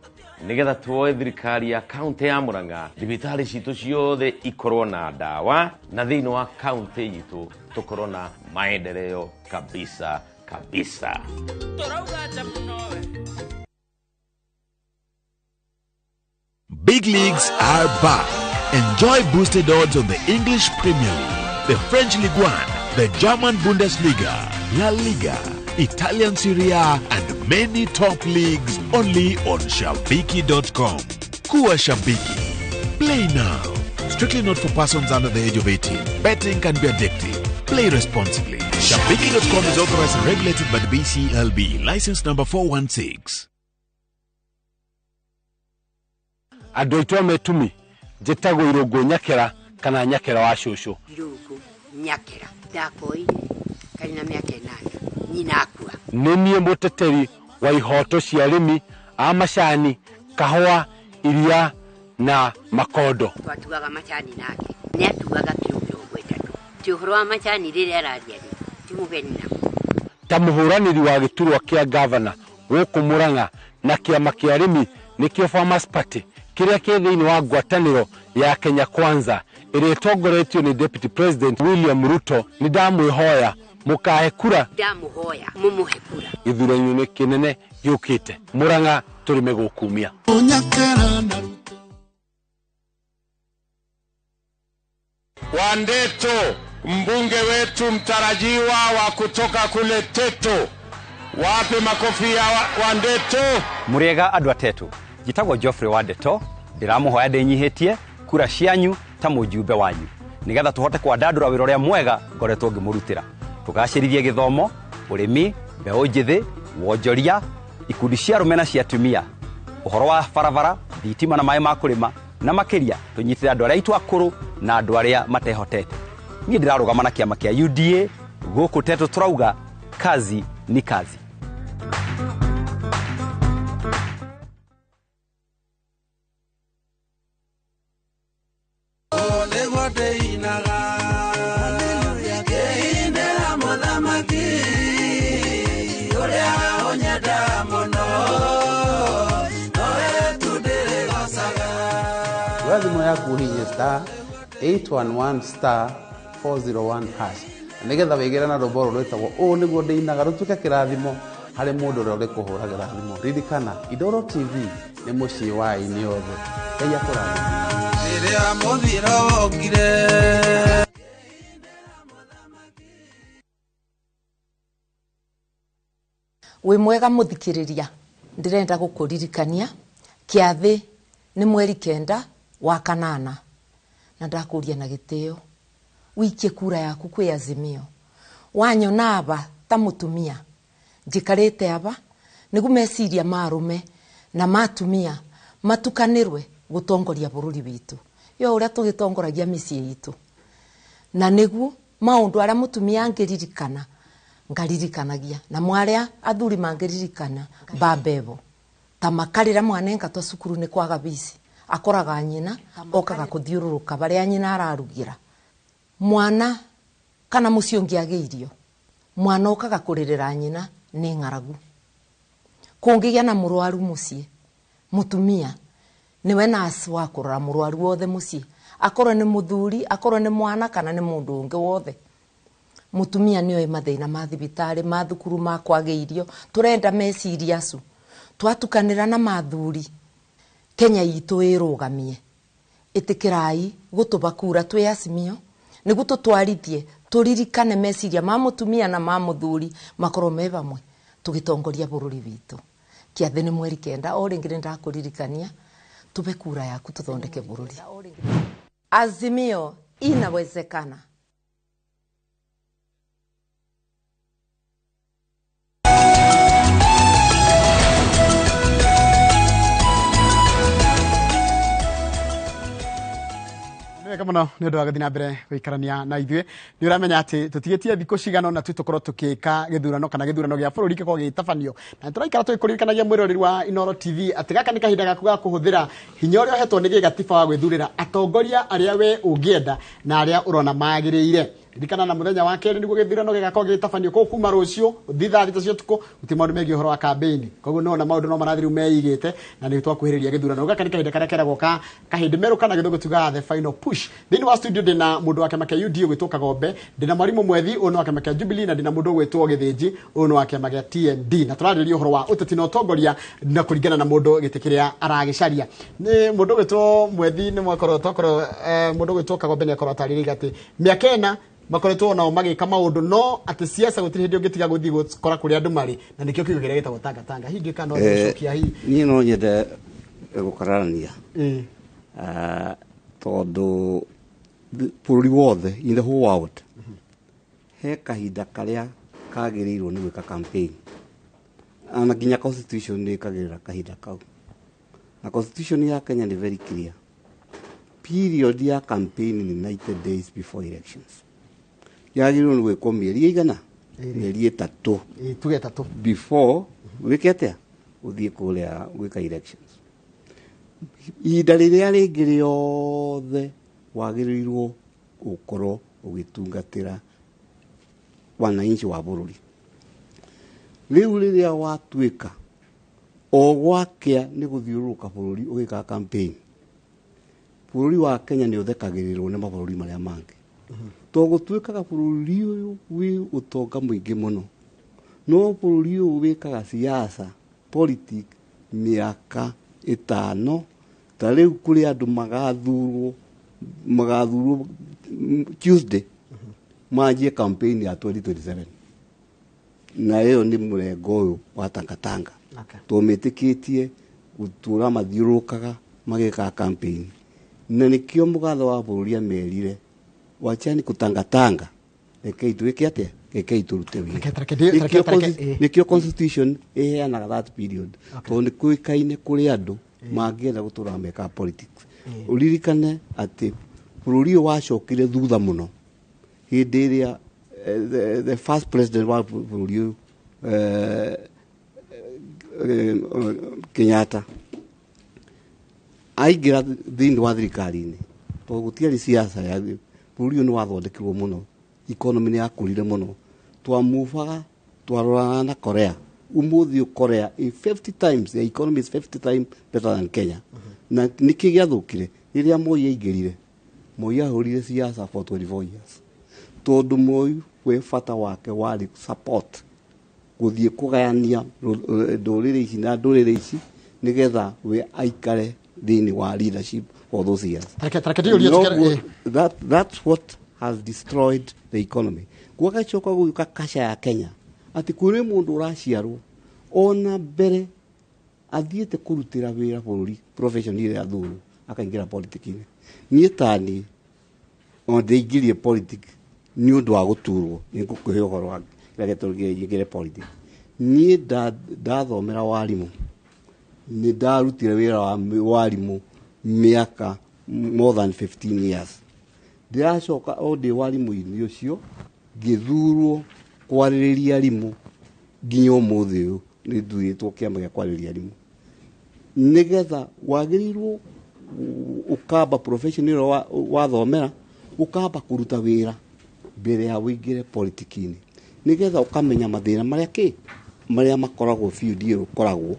nigetha tuoe thirikari ya kaunti ya Murang'a thibitarĩ citũ ciothe ikorwo na ndawa na thĩinĩ wa kaunti itũ tukorwo na maendeleo kabisa kabisa. Big leagues are back. Enjoy boosted odds on the English Premier League, the French Ligue 1, the German Bundesliga, La Liga, Italian Serie A, and many top leagues only on Shabiki.com. Kuwa Shabiki. Play now. Strictly not for persons under the age of 18. Betting can be addictive. Play responsibly. Shabiki.com is authorized and regulated by the BCLB. License number 416. Adoitwa metumi jetago irogo nyakera kana nyakera wa shosho. Irogo nyakera dakoi kana miaka 8 nyina akua. Nenie muteteri wa ihoto cia arimi a macani kahwa iria na makondo. Twatuaga macani nake ni atuaga kilo 30 tuhoro wa macani rire aradia timugeni na tamuhuraniri wa giturwa kia governor guku Murang'a na kiama kia arimi nikio Farmers Party kiria ki thiini wa ngwataniro ya Kenya Kwanza iri tongoretio ni Deputy President William Ruto. Ni ndamwihoya mukahe kura, ndamuhoya mumuhe kura githurano kinene yukite Murang'a turi megukumia. Wandeto, mbunge wetu mtarajiwa wa kutoka kule Teto, wape makofi ya Wandeto. Muriega andũ atetu jitagwo Geoffrey Wandeto, ndiramuhoya ndinyihitie kura cianyu ta mujumbe wanyu nigetha tuhote kwandandura wĩra ũrĩa mwega ngoretwo ngĩmũrutĩra, tugacĩrithie gĩthomo, ũrĩmi, mbeũ njĩthĩ, wonjoria, ikundi cia arũme na cia atumia, ũhoro wa barabara, thitima na maĩ ma kũrĩma na makĩria tunyitĩre andũ arĩa aitũ akũrũ na andũ arĩa matehotete. Niĩ ndirarũgama na kĩama kĩa UDA gũkũ Teto turauga kazi ni kazi. Thimo yaku hinya star 811 star 401 hash nigetha wigire na rũboro rwetagwo o niguo ndĩinaga rũtuĩke kĩrathimo harĩ mũndũ ũrĩa ũrĩkũhũragĩra thimo. Ririkana Idoro TV nĩ mũciĩ wa aini othe. Ngai akũrathime. Rĩrĩa mũthiro wokire we mwega muthikiriria ndirenda gukuririkania kiathi ni mweri 9 wa kanana na ndakuria na gitio wikie kura yaku kwi Azimio wanyona aba ta mutumia njikarite aba nigu meciria marume na matumia matukanirwe gutongoria bururi witu yo uria tugitongoragia micii itu na nigu maundu aria mutumia angiririkana ngaririkanagia na mwaria athuri mangiririkana babebo ta makarira mwanenga to cukuru ni kwaga bisi akoraga nyina okaga kuthiururuka baria nyina ararugira mwana kana mucio ngiageirio mwana okaga kuririra nyina ni ngaragu kungigia na murwaru mucie mutumia niwe nasu wa kurora murwaru wothe mucie akorwo ni muthuri akorwo ni mwana kana ni mundu ungi wothe mutumia niyo mathina ma thibitari ma thukuru ma kwageirio turenda meciria acu twatukanira na mathuri Kenya itu irugamie itikirai gutubakura twi Azimio niguo tutwarithie turirikane meciria ma mutumia na ma muthuri makorwo me bamwe tugitongoria bururi witu kiathi ni mweri kenda o ringi ndakuririkania tupe kura yaku tuthondeke bururi. Azimio inawezekana. Kama no nä å ndå wa gå thiä na mbere gå ikarania na ithuä nä å ramenya atä tå tigä thikå cigana na tå korwo tå kä ka gä thurano kana gä thurano gä a bå rå ri gä korwo gä tabanio na tå raikara tå gä kå ririkanagia mwä rori wa Inoro TV atä gaka nä kahinda gaku ga kå hå thä ra hinya å rä a å hetwo nä gä gatiba wa gwä thurä ra atongoria arä a we å ngä enda na arä a å rona magä rä ire. Ririkana na muthenya wa kerä niguo githurano gigakorwo gitabanio ko kuma rucio thitha thita cio tuko uti maundu megie uhoro wa campaign koguo no na maundu no marathiru meigite na ni twakuhiriria githurano gaka ni kahinda karia keragwo ka kahindi meru kana githugu tuga the final push. Thini wa studio ndina mundu wake make UD gwitwo Kagombe, ndina mwarimu Mwethi uno wake make Jubilee na ndina mundu gwitwo Githinji uno wake make TND na turariria uhoro wa uteti na utongoria na kuringana na mundu gitikiria aragicaria ni mundu gwitwo Mwethi ni mwakoro tokoro mundu gwitwo Kagombe ni akoro tariri gati miakena makoretwo nao magika maundu no ati siasa gutiri hindi ungitiga guthii gukora kuri andu mari na nikio kiugo giria gitagwo tanga hingi kana cokia hi ni no nyende gukararania tondu bururi wothe in the whole world he kahinda karia kagirirwo ni gwika campaign ana nginya constitution ni kagirira kahinda kau na constitution ya Kenya ni very clear. Period ya campaign ni 90 days before elections. Yagirwo ni gwikwo mieri igana mieri itatu tuge itatu before wikete uthie kuria gwika elections. Ihinda riria ringi riothe wagirirwo ukorwo ugitungatira wananchi wa bururi. Riu riria watuika o gwakia ni guthiuruka bururi ugika campaign, bururi wa Kenya ni uthekagirirwo ni mabururi maria mangi to gutuikaga bururi uyu wi utonga muingi muno no bururi uyu wikaga siasa politics miaka 5 ta riu kuri andu magathurwo Tuesday manjie campaign ya 2027 na iyo ni murengo uyu wa tangatanga to metikitie gutura mathiurukaga magika campaign na nikio mugatho wa bururi amerire wachani kutangatanga rekei tuweke atia rekei turute wira nikio constitution na that period to ni kuikaine kuri andu mangienda gutura meka politics uririkane ati bururi wacokire thutha muno hindi iria the first president wa bururi Kenyatta aigira thini wa thirikari-ini to gutiari siasa ya bururi ni wathondekirwo muno economy ni yakurire muno twamuvaga twarorana na Korea umuthi Korea 50 times the economy is 50 times better than Kenya na niki giathukire riria Moi aingirire Moi ahurire siasa for 24 years tondu Moi we fata wake wari support guthie kugayania ndurire ici na ndurire ici nigetha we aikare thini wa leadership for those years. That's what has destroyed the economy. Gwagacoka guka kasha ya Kenya ati kuri mundu uraciarwo ona mbere athiete kurutira wira bururi profession ile ya thuru akaingira politics ni tani on degirie politics ni undu wa guturwo ni gukuhe uhoro wa gire politics ni ndathomera warimu ni ndarutire wira wa warimu miaka more than 15 years. Ndiracoka o ndi warimu-ini ucio ngithurwo kwaririria arimu nginya umuthi uyu ni nduitwo kiama gia kwaririria arimu nigetha wagirirwo ukamba profession ile wathomera ukamba kuruta wira mbere ya wingire politics-ini nigetha ukamenya mathina maria makoragwo field ile ukoragwo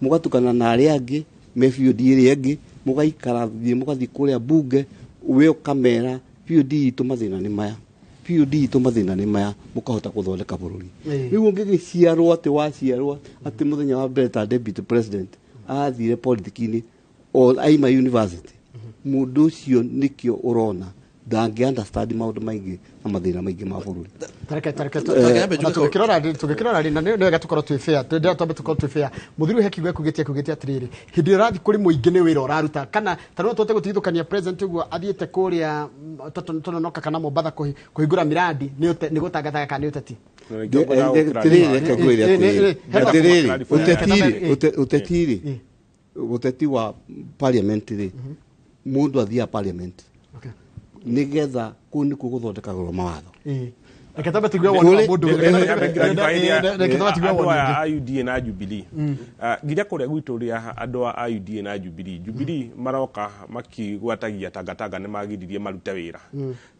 mugatukana na aria angi me field ile angi mugaikara mugathi kuria bunge we ukamera PUD itu mathina ni maya PUD itu mathina ni maya mukahota kuthondeka bururi riu ngigiciarwo ati waciarwo ati muthenya wa mbere ta deputy president athire politics-ini all aima university mundu ucio nikio urona ndangi understand maundu maingi na mathina maingi ma bururi tugikirora ri na ne gatukorwo twi fair twende twambe tukorwo twi fair muthiru hekigwe kugetia atiriri hindi irathi kuri muingi ni wira uraruta kana tarwa twote gutithukania president uguo athiete kuria tononoka kana Mombasa kuhingura miradi ni gutangathaga kana ni uteti uteti wa parliament ri mundu athia parliament nigetha kuni kuguthondekagwo mawatho Ekataba tigwa wona mundu a UDA na Jubilee nginya kuria gwitu ria andu a UDA na Jubilee maroka makigwatagia tangatanga ne magiririe marute wira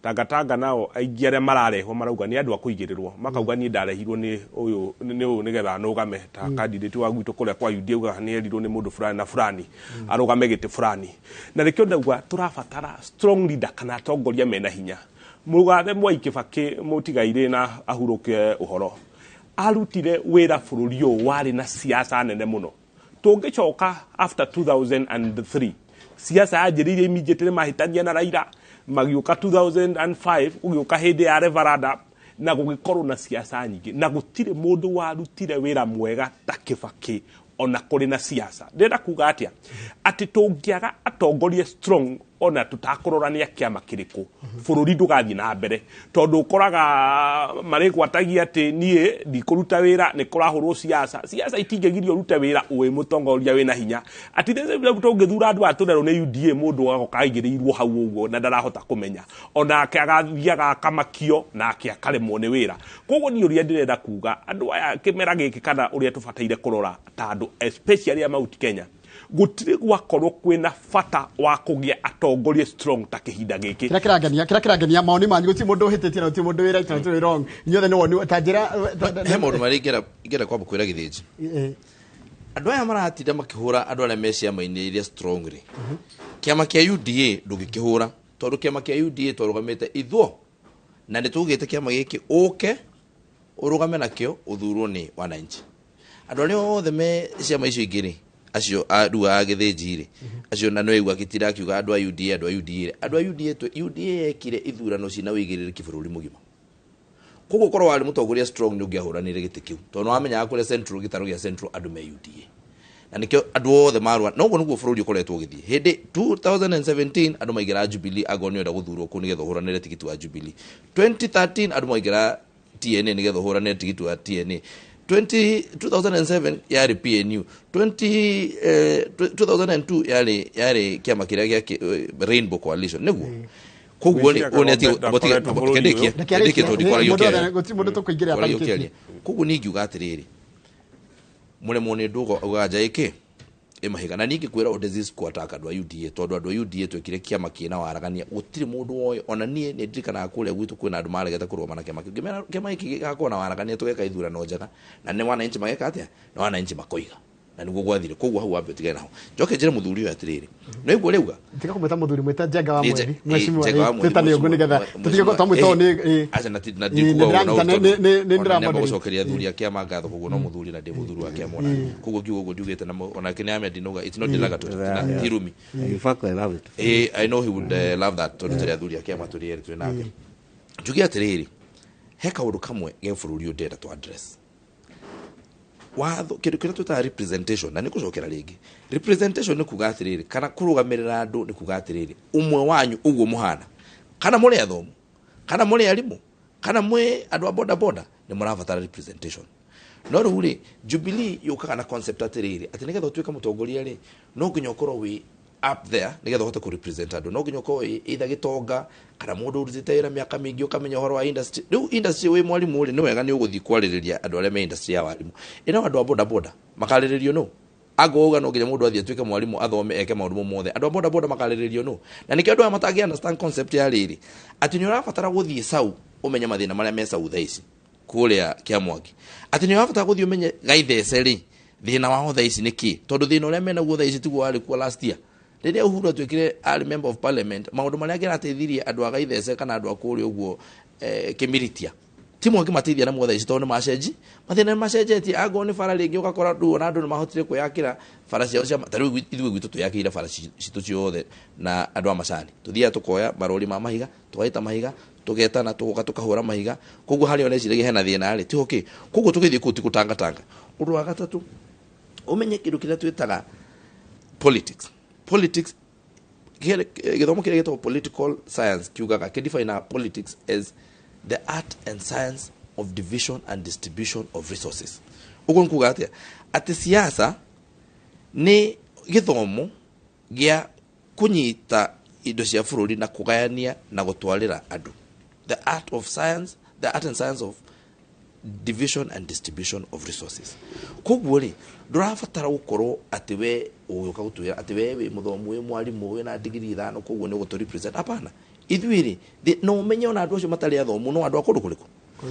tangatanga nao aingi aria marareho marauga ni andu a kuigirirwo makauga ni ndarehirwo ni uyu nigetha nugame ta candidate wa gwitu kuria kwa UDA uga ni erirwo ni mundu fulani na fulani arugame giti fulani na rikio ndauga turabatara strong leader kana atongoria mena hinya mugathe Mwai Kibaki mutigaire na ahuruke uhoro arutire wira bururi uyu wari na siasa nene muno tungicoka after 2003 siasa ajiririe immediately mahitania na Raila magiuka 2005 ugiuka hindi ya referendum na gugikorwo na siasa nyingi na gutire mundu warutire wira mwega ta Kibaki ona kuri na siasa ndenda kuga atia ati tungiaga atongorie strong ona tutakurorania kiama kiriku bururi ndugathi na mbere tondu ukoraga marigwatagia ati nie ndikuruta wira ni kurahurwo siasa itingegirio rute wira uwe mutongoria wina hinya ati tungithura andu aturero ni UDA mundu agokaigiriirwo hau uguo na ndarahota kumenya ona akagathiaga kamakio na akiakaremwo ni wira koguo ni uria ndirenda kuga andu aya kimera giki kana uria tubataire kurora ta andu especially amauti Kenya gutire gwakorwo kwina fata wa kugia atongorie strong ta kihinda giki kira kirangenia maoni manyu guti mundu hititie na guti mundu wira ita tuli wrong inyothe ni woni tanjira he maundu mari igera kwamba kwira githiji andu aya maratinda makihura andu aria mecia maini iria strong ri kiama kia UDA ndugikihura tondu kiama kia UDA twarugamite ithuo na nitugite kiama giki uke urugame nakio uthurwo ni wananchi andu aria othe me ciama icio igiri acio andu a githiji acio na no igwa gitira kiuga andu a UDA ekire ithurano cina wigiririki bururi mugima koguo korwo wari mutongoria strong ni ungiahuranire giti kiu tondu wamenya kure central gitaro gia central andu me UDA na nikio andu othe marwa no guo niguo bururi ukoretwo githii hindi 2017 andu maigira Jubilee agonio da guthurwo ku nigetha huranire tikiti wa Jubilee 2013 andu maigira TNA nigetha huranire tikiti wa TNA 2007 yari PNU 2002 yari kiama kiria gia Rainbow Coalition niguo koguo ni oneti botikendekie to dikora koguo ni ngiuga atiriri muremo ni ndugo ugaja iki imahiga na ningi kwira disease kwataka andu a UDA tondu andu a UDA twekire kiama kina waragania gutire mundu oyo ona nie ni ndirikana kule gwitu kwina andu maregete kuruma na kiama kiama iki gakona waragania tugeka ithurano njega na ni wananchi mageka atia na wananchi makoiga na niguo gwathire koguo hau ambe tigena ho njoke njire muthuri uyu atiriri no iguo reuga tika kumeta muthuri mweta jenga wa mweri mweshimwa tetani ugu nigetha tutige ko tamwita ni acha na ndikuga ni ndiramo gucokeria thuri akiama ngatho koguo no muthuri na ndi muthuri wake amona koguo kiugo ugu njugite na ona kini ame ndinoga it's not delaga na hirumi in fact I love it I know he would love that to tell thuri akiama turi eri twinake njugia atiriri heka undu kamwe ge bururi udenda to address watho kitu tuta representation na nikucokera ringi representation ni kuga atiriri kana kurugamirira andu ni kuga atiriri umwe wanyu uguo muhana kana muri athomu kana muri arimu kana mwe andu a boda ni murabatara representation no ruri Jubilee yukaga na concept atiriri ati nigetha tuika mutongoria ri no nginya ukorwo wi up there nigetha hote ku represent andu no nginya ukorwo either gitonga kana mundu urutite wira miaka mingi ukamenya horo wa industry riu industry wi mwalimu ri ni wega ni uguthi kwariria andu aria me industry ya walimu ina andu a boda makaliririo no agoga no nginya mundu athie tuike mwalimu athome eke maundu mothe andu a boda makaliririo no na nikio andu amatangi understand concept ya riri ati ni urabatara guthie sau umenya mathina maria me sau thaici kuria kiamwaki ati ni urabatara guthie umenye gaithece ri thina wa thaici niki tondu thina uria mena guo thaici tiguo ari ku last year riria Uhuru atwikire ari member of parliament maundu maria ngirateithirie andu agaithece kana andu akuri uguo kimiritia timu ngimateithia na mothe ici tondu macenji mathina macenjetie ago ni bara ringi ugakora ndu na andu ni mahotire kwiyakira bara ciao cia taru ithuĩ gwitũ twiyakire bara citũ ciothe na andu a macani tuthia tukoya marori ma mahiga tugaita mahiga tugetana tugoka tukahura mahiga koguo hari ona icirege hena thina ri ti okay koguo tugithie kuti gutanga undu wa gatatu umenye kindu kiria twitaga politics githomo kiria gitagwo political science kiugaga kidefine politics as the art and science of division and distribution of resources. Ugo nkuga atia ati siasa ni githomo gia kunyita indo cia bururi na kugayania na gutwarira andu. The art and science of division and distribution of resources. Koguo ri ndurabatara gukorwo ati we uguka gutwira ati we wi muthomu wi mwarimu wi na degree 5 koguo ni gutu represent apana. Ithuiri no menye ona andu acio matari athomu no andu akundu kuriku.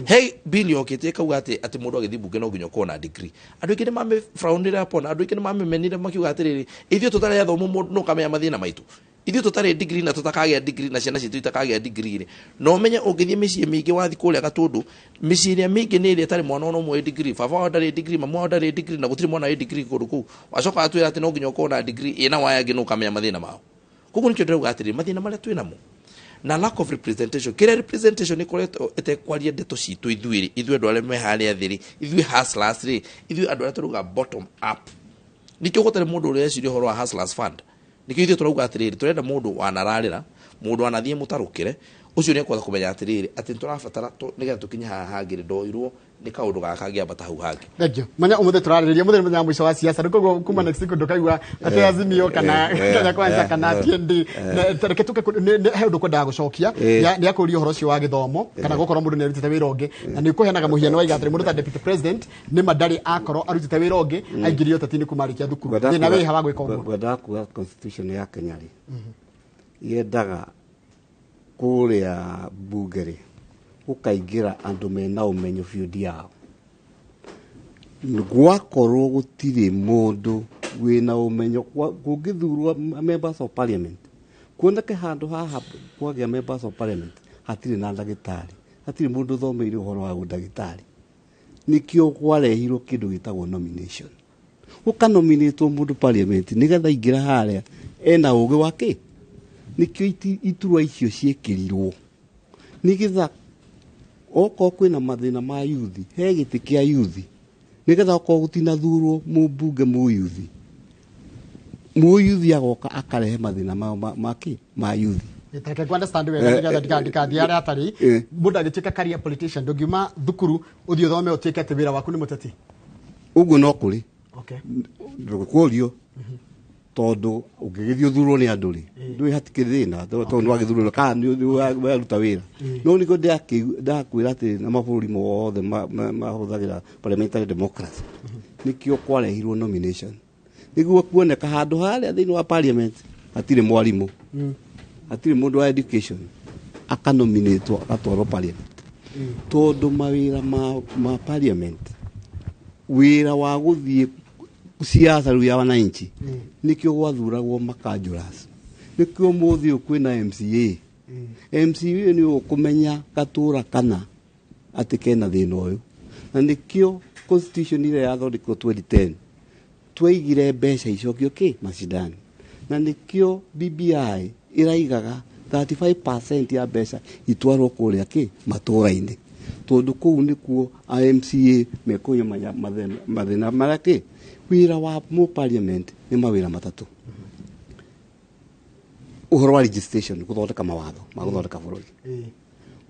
Hey bill yokete kauga ati mundu agithi bunge no nginya uko na degree. Andu ikene mame frownire upon andu ikene mame menire makiuga atiriri ithio tutari athomu mundu no kamenya mathina maitu. Ithio tutari degree na tutakagia degree na ciana citu itakagia degree ri. No menye ungithie micii mingi wathi kuria gatundu micii iria mingi ni iria tari mwana no mwe degree baba wa ndari degree mama wa ndari degree na gutiri mwana degree kundu ku. Wacoka atwira ati no nginya uko na degree ina waya ngi no kamenya mathina mao. Koguo nikyo ndauga atiriri mathina maria twina mo na lack of representation kire representation ni koreto etekwaria ndeto citu ithuiri ithu andu arĩa me harĩa thiri ithu hustlers ri ithu andu arĩa turuga bottom up nikyo gutare mundu ũrĩa eciria horo wa hustlers fund nikyo ithu turauga atiriri turenda mundu wanararira mundu anathie mutarukire ucio ni ekwaga kumenya atiriri ati turabatara nigetha tukinye haha hangire ndoirwo ni kaundu gaka ngiambata hau hangi. Thank you. Manya umuthe turarĩrĩria mũthenya mũthenya mwisho wa siasa rĩkoguo kuma next week ndũkaigua ati Azimio kana Kenya Kwanza kana TND tereke tuke he ũndũ kwendaga gũcokia nĩ akũria ũhoro ũcio wa gĩthomo kana gũkorwo mũndũ nĩ arutĩte wĩra ũngĩ na nĩ kũheanaga mũhiano wa igatĩ mũndũ ta deputy president nĩ mandari akorwo arutĩte wĩra ũngĩ aingĩrio ũteti-inĩ kumarĩkia thukuru thĩna wĩ ha wa gwĩka ũguo. Ngwendaga kuga constitution ya Kenya rĩ yendaga kũrĩa bunge rĩ ukaingira andu mena umenyo biudi yao gwakorwo gutire mundu wina umenyo kungithurwo members of parliament kuoneke handu haha kwagia members of parliament hatire na ndagitari hatire mundu thomeire uhoro wa ndagitari nikio kwarehirwo kindu gitagwo nomination ukanominatwo mundu parliament nigetha ingira haria ena ugi wake nikio iturwa icio ciekirirwo nigetha oko kwina mathina ma yuthi he giti kia yuthi nigetha oko gutinathurwo mubunge muyuthi agoka akarehe mathina ma yuthi Nitake ku understand wega nigetha ndikathi aria atari mundu agituika career politician ndungiuma thukuru uthio thome utuike ati wira waku ni muteti uguo no kuri okay ndukurio tondu ungigithio thurwo ni andu ri ndui hatikithina tondu wagithurwo ka ni waruta wira no niko ndakwira ati na mabũrũri mothe mahũthagĩra parliamentary democracy nikio kwarehirwo nomination niguo kuoneka handu haria thĩinĩ wa parliament hatire mwarimu hatire mundu wa education akanominatwo agatwarwo parliament tondu mawira ma parliament wira wa guthie siasa riu ya wananchi nikio gwathuragwo makanjuras nikio muthi kwina MCA MCA ni ukumenya gatura kana ati kena thina uyu na nikio constitution ile yathondekwo 2010 twaigire mbeca icokio macindani na nikio BBI iraigaga 35% ya mbeca itwarwo kuria matura-ini tondu kuu nikuo MCA mekunya mathina maria wira wa mu parliament ni mawira matatu uhoro wa registration guthondeka mawatho ma guthondeka bururi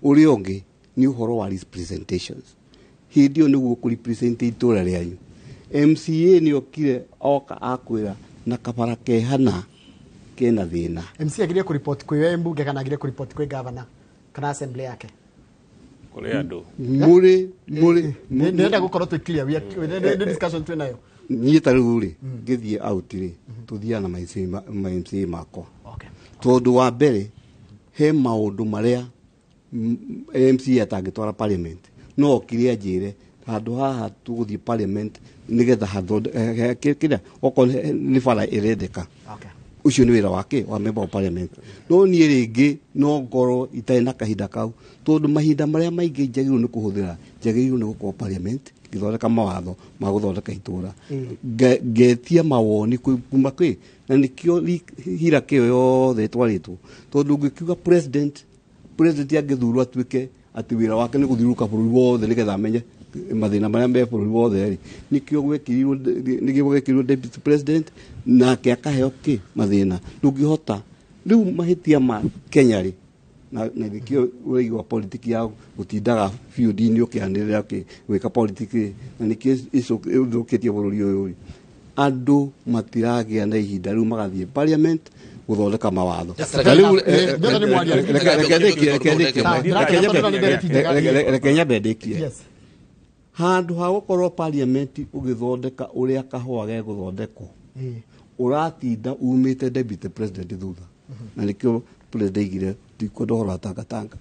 uri ungi ni uhoro wa representations hindio niguo ku represent itura rianyu MCA ni okire oka akwira na kabara kehana kena thina MCA agirie ku report kwi mbunge kana agirie ku report kwi governor kana assembly yake kuri andu muri nenda gukorwo twi clear we discussion twinayo niĩ tarĩu rĩ ngĩthiĩ out rĩ tũthiaga na MCA makwa tondu wa mbere he maũndũ marĩa MCA atangĩtwara parliament no okire anjĩre handũ haha tũgũthiĩ parliament nigetha kĩrĩa okorwo nĩ bara ĩrendeka ucio ni wira wake wa member of parliament no ni ringi no ngoro itai na kahinda kau tondu mahinda maria maingi njagirwo ni kuhuthira njagirwo ni gukorwo parliament githondeka mawatho ma guthondeka itura ngetia mawoni kuma kwi na nikio hira kio yothe twaritwo tondu ngikiuga president angithurwo atuike ati wira wake ni guthiuruka bururi wothe nigetha amenye mathina maria me bururi wothe nikio gwekirwo deputy president na ke akaheo ki mathina ndungihota riu mahitia ma Kenya ri na nikio weigwa politiki ya gutindaga field-ini ukianirira ki weka politiki na nikio icoketie bururi uyu andu matiragia na ihinda riu magathie parliament guthondeka mawatho Kenya bendekie handu ha gukorwo parliament ugithondeka uria kahua ge guthondekwo uratinda umite deputy president thutha na nikio president igire tiko dohora tangatanga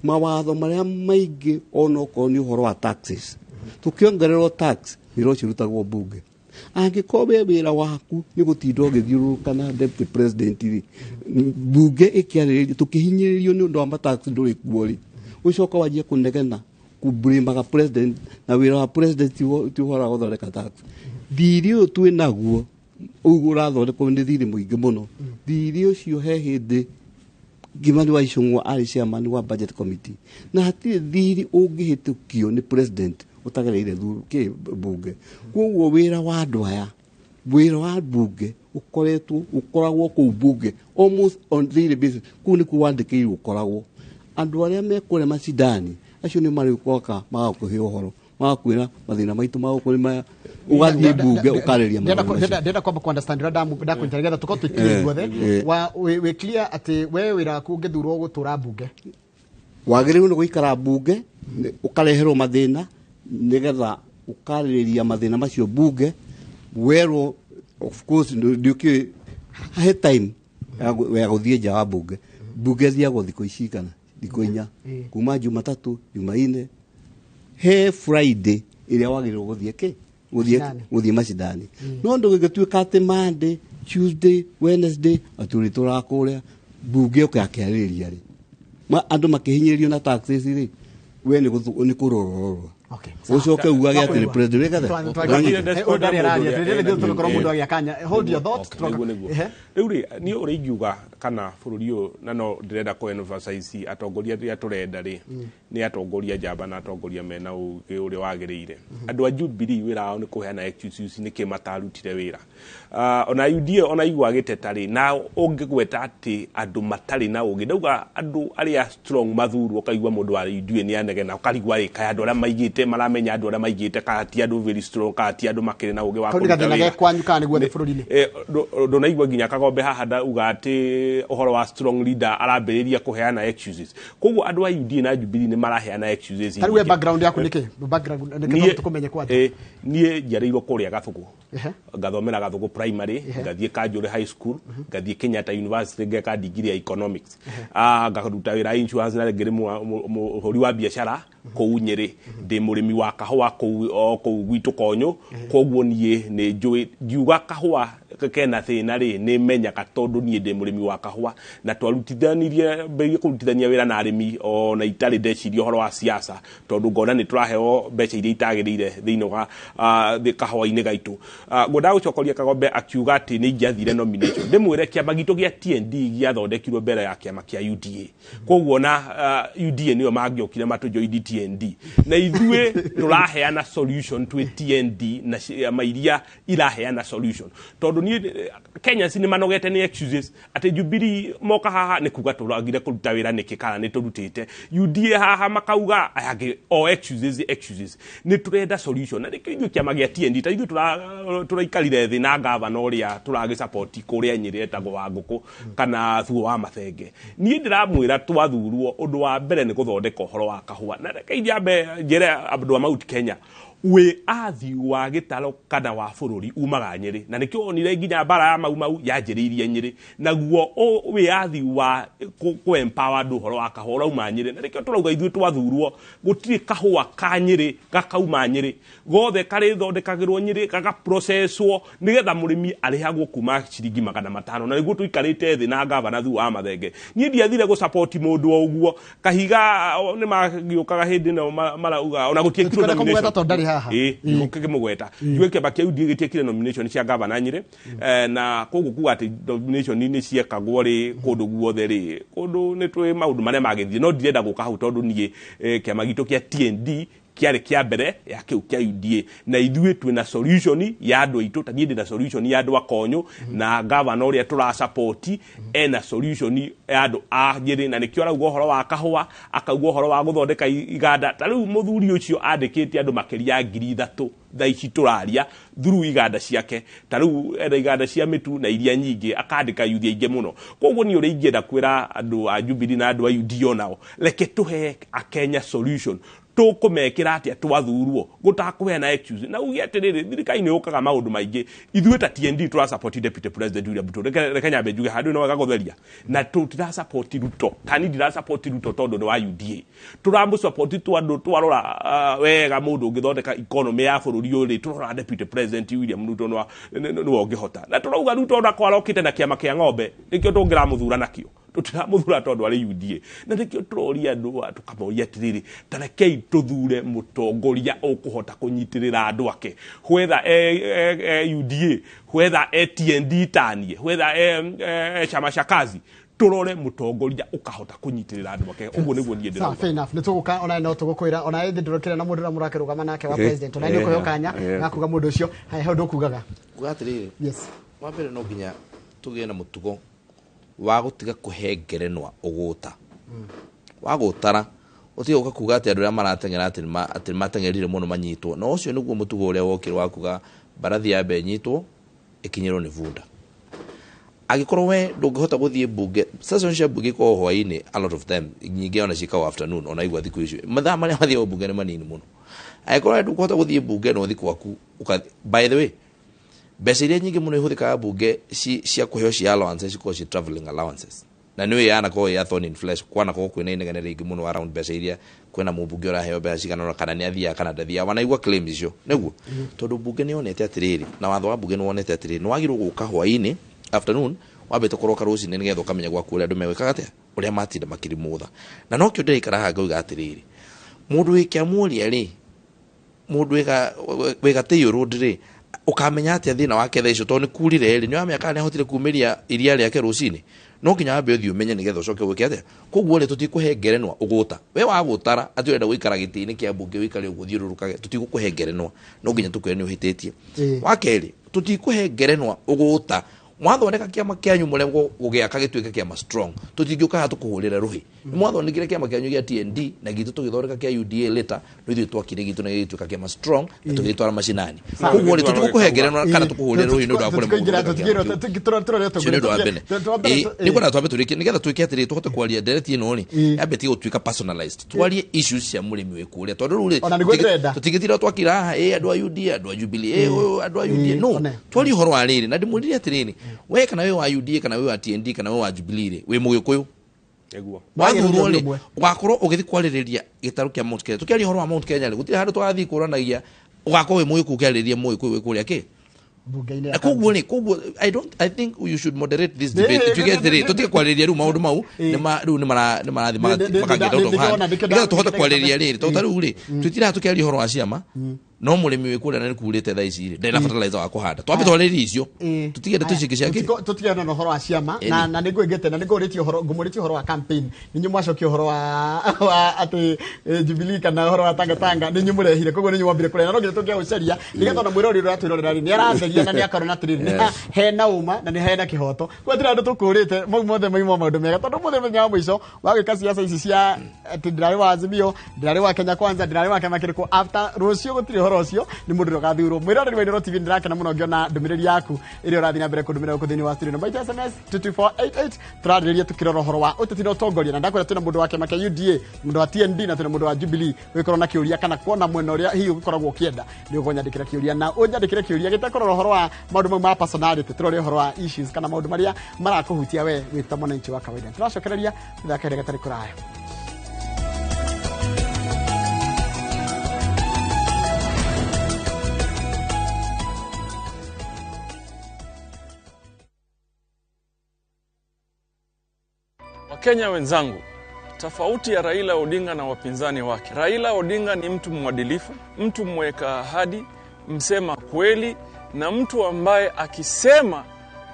mawatho maria maingi onoko ni uhoro wa taxes tukiongererwo tax wiro cirutagwo bunge angikobe wira waku ni gutinda ugithiuruka na deputy president ri bunge ikiariririo tukihinyiririo ni undu wa matax nduri kuori ucoka wajie kunegena kubrimaga president na wira wa president ti uhora guthondeka tax thirio twinaguo ugura thondekwo ni thiri muingi muno thiri ucio he hindi Kimani wa Icung'wa ari chairman wa budget committee na hatire thiri ungihitukio ni president utagereire ki bunge koguo wira wa andu aya wira wa bunge ukoragwo ku bunge almost on daily basis kuni kuwandikirwo ukoragwo andu aria mekure macindani acio ni mari ukoka magakuhe uhoro magakwira mathina maitu magukuri ugathie bunge ukariria ndenda kwamba ku understand ndakunjarigetha tuko twikiguothe wa we clear ati we wira ku ngithurwo gutura bunge wagiriru ni guikara bunge ukareherwo mathina nigetha ukariria mathina macio bunge wero of course nduki he time ya guthie nja wa bunge thiagwo thikũ icigana thikũ 4 kuma Jumatatu Jumaine he Friday iria wagiriru guthie guthie macindani no ndugigituika ati Monday Tuesday Wednesday aturi turakuria bunge ukakiaririria ri andu makihinyiririo na taxes ri we ni kurororwa ucoke uage ati ni president hold your thoughts riu ri ni uri ingiuga kana bururi uyu na no ndirenda ku emphasize atongoria ria turenda ri ni atongoria njamba na atongoria mena uri wagiriire andu a Jubilee wira wao ni kuheana excuses ni kimatarutire wira ona UDA ona igwa gitetari na ungigweta ati andu matari na ugi ndauga andu aria strong mathuru ukaigwa mundu wa UDA ni anegena ukarigwa ri kaya andu aria maigite maramenya andu aria maigite kati andu very strong kati andu makire na ugi wa kuruta kwanyuka ni gwethe bururi ndona igwa ginya Kagombe haha uga ati uhoro wa strong leader arambiriria kuheana excuses koguo andu a UDA na Jubilee ni maraheana excuses tari we background yaku niki background niki tukumenye kwa nie njareirwo kuria Gathugu ngathomera Gathugu primary ngathie Kanjuri high school ngathie Kenyatta University ngeka degree ya economics ngaruta wira insurance na ngiri muhuri wa biashara kou Nyeri ndi murimi wa kahua kou gwitu konyo koguo nie ni njui ngiuga kahua kena thina ri ni menyaga tondu nie ndi murimi wa kahua na twarutithanirie mbere kurutithania wira na arimi ona itari ndeciria horo wa siasa tondu ngona ni turaheo mbeca iria itagirire thiini wa kahua-ini gaitu ngoda gucokoria Kagombe akiuga ati ni ingiathire nomination ndimwire kiama gitu gia TND giathondekirwo mbere ya kiama kia UDA koguo na UDA niyo mangiokire matujoidi TND na ithue turaheana solution to TND na mairia iraheana solution tondu ni Kenya sini manogete ni excuses ati Jubilee moka haha ni kuga turagire kuruta wira niki kana ni turutite UDA haha makauga ayage o excuses ni turenda solution na nikio kiama gia TND ta ithu turaikarire thi na governor uria turagi support kuria Nyeri etagwo wa nguku kana thuo wa mathenge ni ndiramwira twathurwo undu wa mbere ni guthondeka uhoro wa kahua na reke iambe njere andu a Mount Kenya we athi wa gitaro kana wa bururi umaga Nyeri na nikio onire nginya bara ya mau yanjiriirie Nyeri naguo we athi wa ku empower andu horo akahora uma Nyeri na nikio turauga ithuĩ twathurwo gutiri kahua ka Nyeri gakauma Nyeri gothe kari thondekagirwo Nyeri gaga processwo nigetha murimi arihagwo kuma ciringi 500 na niguo tuikarite thi na gavana thu wa Mathenge nie ndiathire go support mundu o uguo kahiga ni magiukaga hindi no marauga ona gutie kiro mugweta jueke bakia udigitie kire nomination cia gavana Nyeri na koguo kuga ati nomination ni ciekagwo ri kundu guothe ri kundu ni twi maundu maria magithie no ndirenda guka hau tondu nie kiama gitu kia TND kiari kia mbere ya kiu kia UDA na ithuĩ twina solution ya andu aitu ta nie ndina solution ya andu akonyo na gavana uria tura support ena solution ya andu a Nyeri na nikio rauga horo wa kahua akauga horo wa guthondeka iganda ta riu muthuri ucio andikite andu makiria 3,000 tha ici turaria through iganda ciake ta riu enda iganda cia mitu na iria nyingi akandika yuthi inge muno koguo ni uri ingienda kwira andu a Jubilee na andu a UDA nao leke tuhe a Kenya solution tukumekira atia twathurwo gutakwena excuse na ugie atiriri thirikari-ini ukaga maundu maingi ithuĩ ta TND tura support deputy president William Ruto reke nyambe njuge handu no gagotheria na tutira support Ruto tani ndira support Ruto tondu ni wa UDA turamu support twandu twarora wega mundu ngithondeka economy ya bururi uri turora deputy president William Ruto no ongihota na turauga Ruto ona kwarokite na kiama kia ng'ombe nikio tungira muthura nakio tutiramuthura tondu ari UDA na nikio turoria andu tukamoria atiriri tarekei tuthure mutongoria ukuhota kunyitirira andu ake whether UDA whether TND tanie whether chama cha kazi turore mutongoria ukahota kunyitirira andu ake uguo niguo nie ndira fair enough nituguka ona no tugukwira ona indi ndurokira na mundu ra murakerugama nake wa president ona ni kuhokanya gakuga mundu ucio he ndu kugaga kugatiriri yes wa mbere no nginya tugie na mutugo wa gutiga kuhengerenwa uguta wa gutara utige ukakuga ati andu aria maratengera ati matengerire muno manyitwo no ucio niguo mutugo uria wokire wa kuga barathi ya be nyitwo ikinyirwo ni vunda agikorwo we ndungihota guthie bunge session cia bunge ko hwaini a lot of them nyingi ona cika afternoon ona igwa thiku icio mathaa maria mathie bunge ni manini muno agikorwo ndungihota guthie bunge no thiku waku by the way mbeca iria nyingi muno ihũthĩkaga bunge cia kũheo cia allowances cikoragwo ci travelling allowances na nĩ yana ko ya thorn in flesh kwana ko kwĩna inegene rĩngĩ muno around mbeca iria kwĩna mũmbunge ũraheo mbeca cigana kana nĩ athiaga kana ndathiaga wanaigua claims icio nĩguo tondũ bunge nĩ yonete atĩrĩrĩ na watho wa bunge nĩ wonete atĩrĩrĩ nĩ wagĩrĩirwo gũka hwaĩ-inĩ afternoon wambĩte kũroka rũcinĩ nĩgetha ũkamenya gwaku ũrĩa andũ megwĩkaga atĩa ũrĩa matinda makirimũtha na no kĩo ndĩraikara haha ngauga atĩrĩrĩ mũndũ wĩkĩamuoria rĩ mũndũ wĩgatĩio road rĩ ukamenya ati thina wake tha icio to ni kurire ri ni wamenya kana hotire kumiria iria riake rucini no kinya ambe uthi umenye nigetha ucoke gwike atia koguo ri tutikuhengerenwa uguta we wagutara ati wenda guikara giti-ini kia bunge wikare uguthiururukage tutikuhengerenwa no nginya tukwire ni uhititie wakeri tutikuhengerenwa uguta mwathondeka kiama kianyu mulemgo gugiaka gituike kiama strong tutingiuka ha tukuhurira ruhi mwathondekire kiama kianyu gia TND na gitu tugithondeka kia UDA later no ithu twakire gitu na gituika kiama strong na tugitwara macinani koguo tukuhengerenwa kana tukuhurira ruhi no ndakure ni kuna twambe turiki nigetha twike atiri tuhote kwaria direct ino ni ambe tigo twika personalized twarie issues cia murimi we kuria tondu ruri tutigitira twakira andu a UDA andu a Jubilee andu a UDA no twari horo wa riri na ndimuriria atiriri we kana we wa UDA kana we wa TND kana we wa Jubilee we mugikuyu eguo wathurwo ri ugakorwo ugithi kwaririria gitaru kia Mount Kenya tukiaria horo wa Mount Kenya ri gutiri handu twathi kuranagia ugakorwo we mugiku kiariria mugiku we kuria ki bunge-ini koguo I think you should moderate this debate if you get the tutige kwariria ru maundu mau ni marathi makagenda uto hana nginya tuhota kwariria riri to taru ri tutira tukiaria horo wa ciama no murimi we kuria na kurite tha ici ri ndena fertilizer wa kuhanda twambe twarĩrie icio tutigende tucike ciake tutigende no horo wa ciama na nĩguo ngete na nĩguo rĩtio horo ngumũrĩtio horo wa campaign ninyi mwacokio horo wa ati Jubilee kana horo wa Tanga ninyi mũrehire koguo ninyi wambire kũrena no ngire tũngĩaũcaria nĩgetha na mwĩrori ũrĩa atwĩrorera rĩ nĩ aratheria na nĩ akarona atĩrĩrĩ hena uma na nĩ hena kĩhoto kwa tira andũ tũkũrĩte mau mothe maimo maũndũ mega tondũ mũthenya mũthenya wa mũico wa gwĩka siasa ici cia ati ndirarĩ wa Azimio ndirarĩ wa Kenya Kwanza ndirarĩ wa kĩama kĩrĩkũ after rũcio gũtirĩ horo ucio ni mundu rogathurwo mwira ni Wainoro TV ndirakena muno ngiona ndumiriri yaku iri urathi na mbere kundumira ku thini wa studio number SMS 22488 turariria tukirora horo wa ututino utongoria na ndakwira tuna mundu wake make UDA mundu wa TND na tuna mundu wa Jubilee wikorwo na kiuria kana kuona mwena uria hihi ugikoragwo kienda ni ugonyandikira kiuria na unyandikire kiuria gitakorwo horo wa maundu ma personality turore horo wa issues kana maundu maria marakuhutia we wita mwananchi wa kawaida turacokereria thakere gatari kuraya. Wakenya wenzangu, tofauti ya Raila Odinga na wapinzani wake. Raila Odinga ni mtu mwadilifu, mtu mweka ahadi, msema kweli na mtu ambaye akisema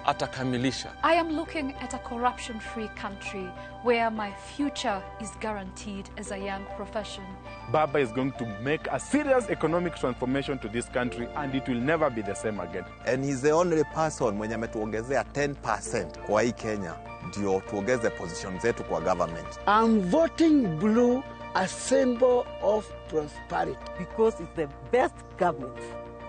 atakamilisha. I am looking at a corruption-free country where my future is guaranteed as a young profession. Baba is going to make a serious economic transformation to this country and it will never be the same again. And he's the only person mwenye ametuongezea 10% kwa hii Kenya ndio tuongeze position zetu kwa government. I'm voting blue, a symbol of prosperity. Because it's the best government.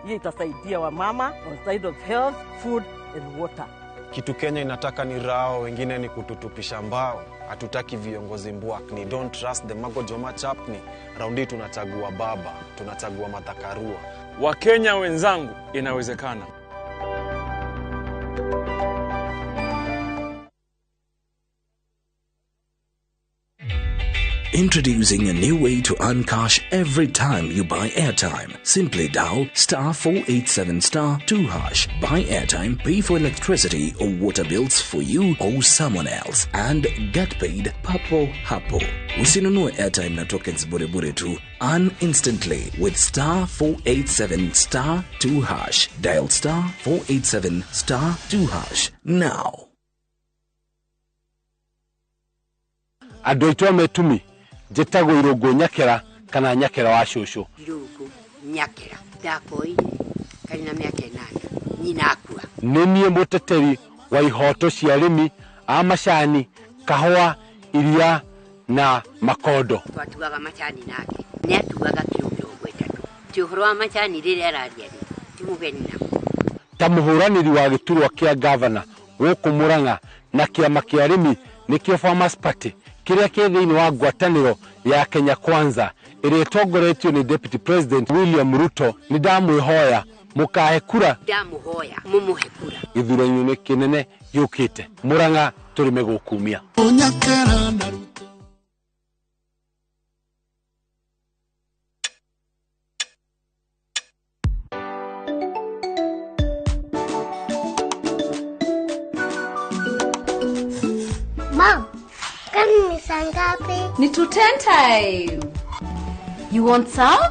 Hii itasaidia wamama on side of health, food and water. Kitu Kenya inataka ni rao, wengine ni kututupisha mbao. Hatutaki viongozi mbwakni. Don't trust the Mago Joma Chapni. Raundi tunachagua baba, tunachagua Martha Karua. Wakenya wenzangu, inawezekana. Introducing a new way to earn cash every time you buy airtime. Simply dial *487*2#. Buy airtime, pay for electricity or water bills for you or someone else, and get paid papo hapo. Usinunue airtime na tokens bure tu. Earn instantly with *487*2#. Dial *487*2#. Now. Adoitwa metumi. Jetago irogo nyakera kana nyakera wa shosho. Irogo nyakera dakoi kana miaka 8 nyinakua. Nenie muteteri wa ihoto cia arimi a macani, kahwa, iria na makondo. Twatuaga macani nake. Ni atuaga kilo 30. Tihoro wa macani rire araria ri. Timugeni na. Ta muhuraniri wa giturwa kia governor guku Murang'a na kiama kia arimi nikio Farmers Party kiria kithiini wa ngwataniro ya Kenya Kwanza iri tongoretio ni Deputy President William Ruto ni ndamwihoya mukahe kura ndamuhoya mumuhe kura githurano kinene yukite Murang'a turi megukumia Mom, can you sangapi? Ni 2:10 time. You want some?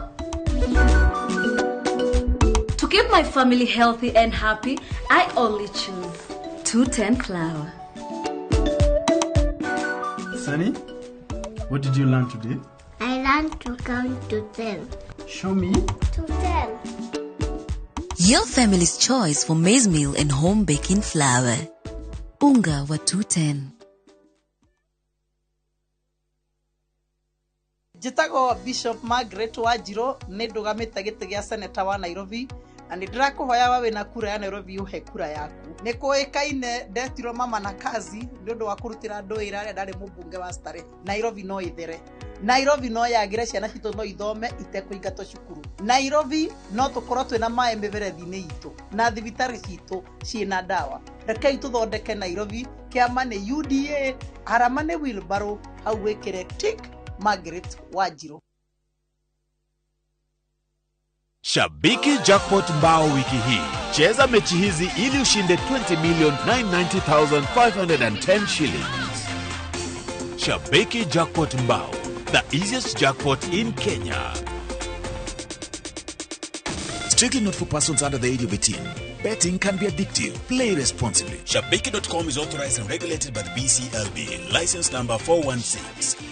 To keep my family healthy and happy, I only choose 210 flour. Sunny, what did you learn today? I learned to count to 10. Show me. To 10. Your family's choice for maize meal and home baking flour. Unga wa 210. Jitago Bishop Margaret Wajiro nĩndugamĩte gĩtĩ gĩa seneta wa Nairobi na nĩndĩrakũhoya wawe na kura ya Nairobi uhe kura yaku. Nĩkũĩkaine ndetirwo mama na kazi nĩũndũ wa kũrutĩra andũ wĩra arĩa ndarĩ mũmbunge wa Starehe. Nairobi no ithere. Nairobi no yagĩre ciana citũ no ithome itekũingatwo cukuru. Nairobi no tũkorwo twĩna maĩ mĩberethi-inĩ itũ na thibitarĩ citũ ciĩna ndawa. Rekei tũthondeke Nairobi, kĩama nĩ UDA, arama nĩ wheelbarrow, hau wĩkĩre tick Margaret Wajiro. Shabiki Jackpot Mbao wiki hii. Cheza mechi hizi ili ushinde 20,990,510 shillings. Shabiki Jackpot Mbao, the easiest jackpot in Kenya. Strictly not for persons under the age of 18. Betting can be addictive. Play responsibly. Shabiki.com is authorized and regulated by the BCLB. License number 416.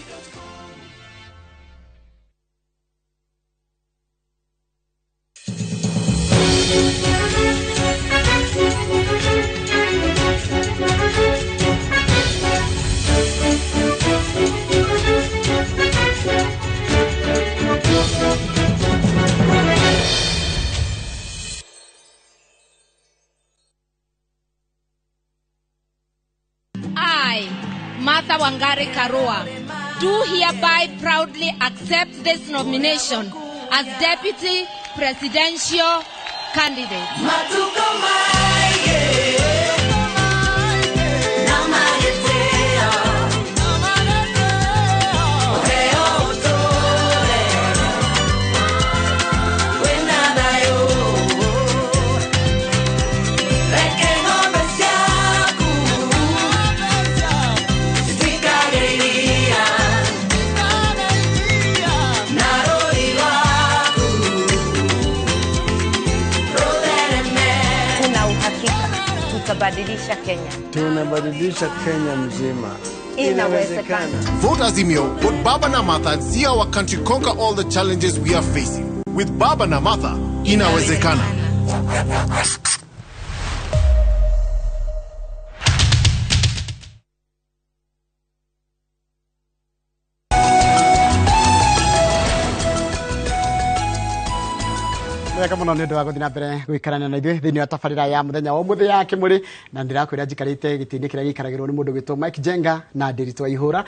Wangari Karua, do hereby proudly accept this nomination as Deputy Presidential Candidate. Tutabadilisha Kenya. Tunabadilisha Kenya mzima. Inawezekana. Vote Azimio, vote Baba na Martha and see our country conquer all the challenges we are facing. With Baba na Martha, inawezekana. Wega muno ni ndu wa guthina mbere gwikarania na ithuĩ thĩinĩ wa tabarĩra ya mũthenya wa ũmũthĩ ya Kimuri, na ndĩrakwĩra njikarĩte gĩtĩ-inĩ kĩrĩa gĩikaragĩrwo nĩ mũndũ gwĩtwo Mike Jenga na Ndĩritũ wa Ihũra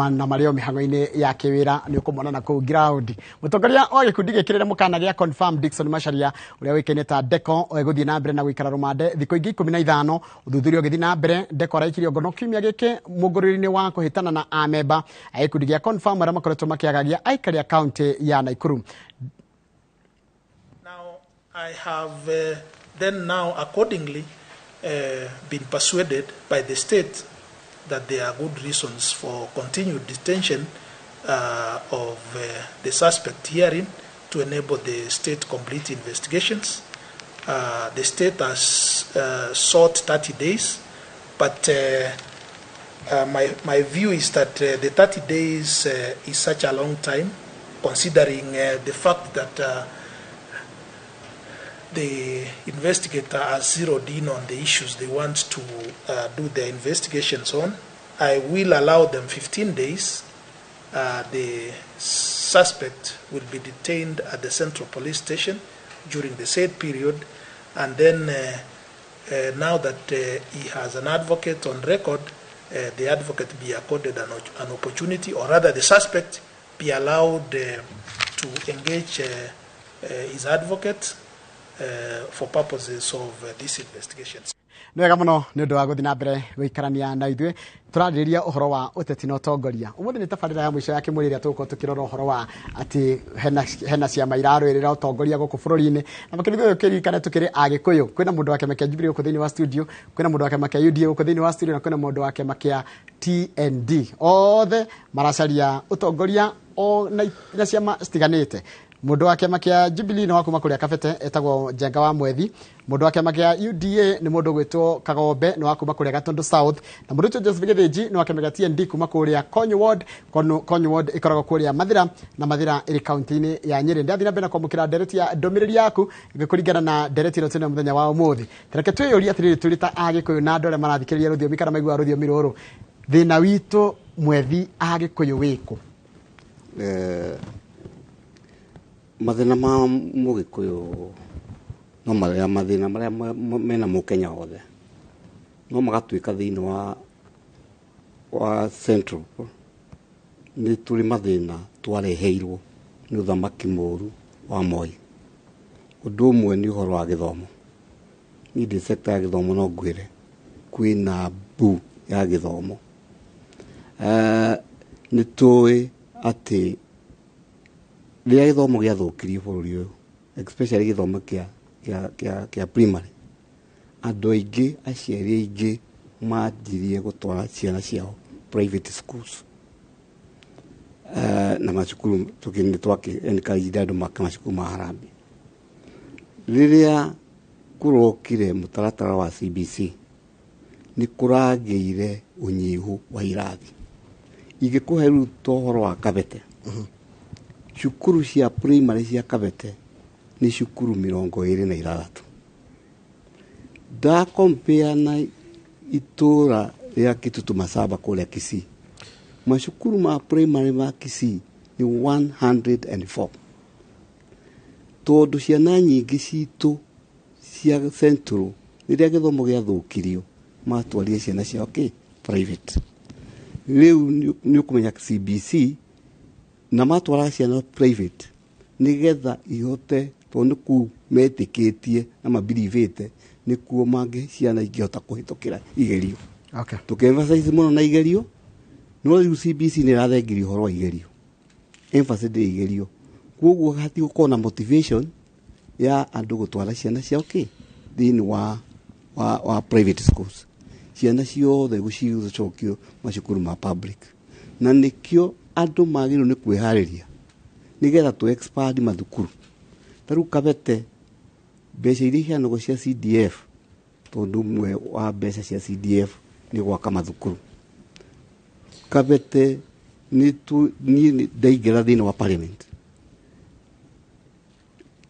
na marĩo mĩhang'o-inĩ ya kĩwĩra nĩ ũkũmona na kũu ground. Mũtongoria wa gĩkundi gĩkĩ rĩrĩa mũkana gĩa Confirm Dickson Macharia ũrĩa wĩkaine ta Deco gũthiĩ na mbere na gũikara rũmande thikũ ingĩ 15 ũthuthuria ũgĩthiĩ na mbere. Deco araikirio ngono kiumia gĩkĩ mũngũrĩri-inĩ wa kũhĩtana na amemba a gĩkundi gĩa Confirm arĩa makoretwo makĩagagia aikari a kaunti ya Naikuru. I have then now accordingly been persuaded by the state that there are good reasons for continued detention of the suspect herein to enable the state complete investigations. The state has sought 30 days, but my view is that the 30 days is such a long time, considering the fact that the investigator has zeroed in on the issues they want to do their investigations on. I will allow them 15 days. The suspect will be detained at the Central Police Station during the said period, and then now that he has an advocate on record, the advocate be accorded an opportunity, or rather the suspect be allowed to engage his advocate for purposes of these investigations. Nĩ wega mũno nĩ ũndũ wa gũthiĩ na mbere gũikarania na ithuĩ tũrarĩrĩria ũhoro wa ũteti na ũtongoria. Ũmũthĩ nĩ tabarĩra ya mũico ya Kimuri ĩrĩa tũgũkorwo tũkĩrora ũhoro wa atĩ hena ciama irarũĩrĩra ũtongoria gũkũ bũrũri-inĩ, na makĩria ũyũ kĩririkane tũkĩrĩ Agĩkũyũ. Kwĩna mũndũ wa kĩama kĩa Jubilee gũkũ thĩinĩ wa studio, kwĩna mũndũ wa kĩama kĩa UDA gũkũ thĩinĩ wa studio, na kwĩna mũndũ wa kĩama kĩa TND. Othe maracaria ũtongoria na ciama citiganĩte. Mũndũ wa kĩama kĩa Jubilee no wakuma kũrĩa Kabete etagwo Jenga wa Mwethi. Mũndũ wa kĩama kĩa UDA nĩ mũndũ gwĩtwo Kagombe no wakuma kũrĩa Gatundu South, na mũndũ ũcio Joseph Gĩthĩnji no wa kĩama kĩa TND kuma kũrĩa Konyo Ward. Konyo Ward ĩkoragwo kũrĩa Mathira, na Mathira ĩrĩ kaunti-inĩ ya Nyeri. Ndathina mbere na kwamũkĩra ndereti ya ndũmĩrĩri yaku ĩgĩkũringana na ndereti ĩno tene mũthenya wa ũmũthĩ. Tereke twĩyũrie atĩrĩrĩ tũrĩ ta Agĩkũyũ na andũ arĩa marathikĩrĩria rũthiomi kana maigua rũthiomi rũrũ, thĩna witũ Mwethi Agĩkũyũ wĩkũ? Mathina ma Mũgĩkũyũ no marĩa mathina marĩa mena Mũkenya wothe no magatuĩka thĩinĩ wa Central nĩ tũrĩ mathĩna twareheirwo nĩ ũthamaki mũũru wa Moi. Ũndũ ũmwe nĩ ũhoro wa gĩthomo. Niĩ ndĩ sector ya gĩthomo no ngwĩre kwĩna mbu ya gĩthomo. Nĩ tũĩ atĩ rĩrĩa gĩthomo gĩathũkirie bũrũri ũyũ, especially gĩthomo kĩa primary, andũ aingĩ aciari aingĩ manjirie gũtwara ciana ciao private schools, na macukuru tũkĩnĩ twakĩ-encourage andũ maka macukuru ma harambĩ. Rĩrĩa kũrokire mũtaratara wa CBC nĩ kũragĩire ũnyihu wa irathi. Ingĩkũhe rĩu tohoro wa Kabete, cukuru cia primary cia Kabete ni cukuru 26. Da compare na itura ya Kitutu Masaba kule Kisii. Mashukuru ma primary ma Kisii ni 104. Tondu ciana nyingi citu cia Central rĩrĩa gĩthomo gĩathũkirio matwarire ciana ciao private. riu ni ukumenya CBC na matwara ciana private nigetha ihote tondu ku metikitie na mabilivete ni kuo mange ciana ingihota kuhitukira igerio. Okay. Tukemphasize muno na igerio no riu CBC ni rathengirio horo wa igerio. Emphasis de igerio. Koguo hati gukorwo na motivation ya andu gutwara ciana ciao thini wa private schools. Ciana ciothe gucicokio macukuru ma public. Na nikio andu magirwo ni kwihariria nigetha tu expand mathukuru. Taru Kabete mbeca iria iheanagwo cia CDF tondu mwe wa mbeca cia CDF ni gwaka mathukuru. Kabete ni ndaingĩra thĩinĩ wa parliament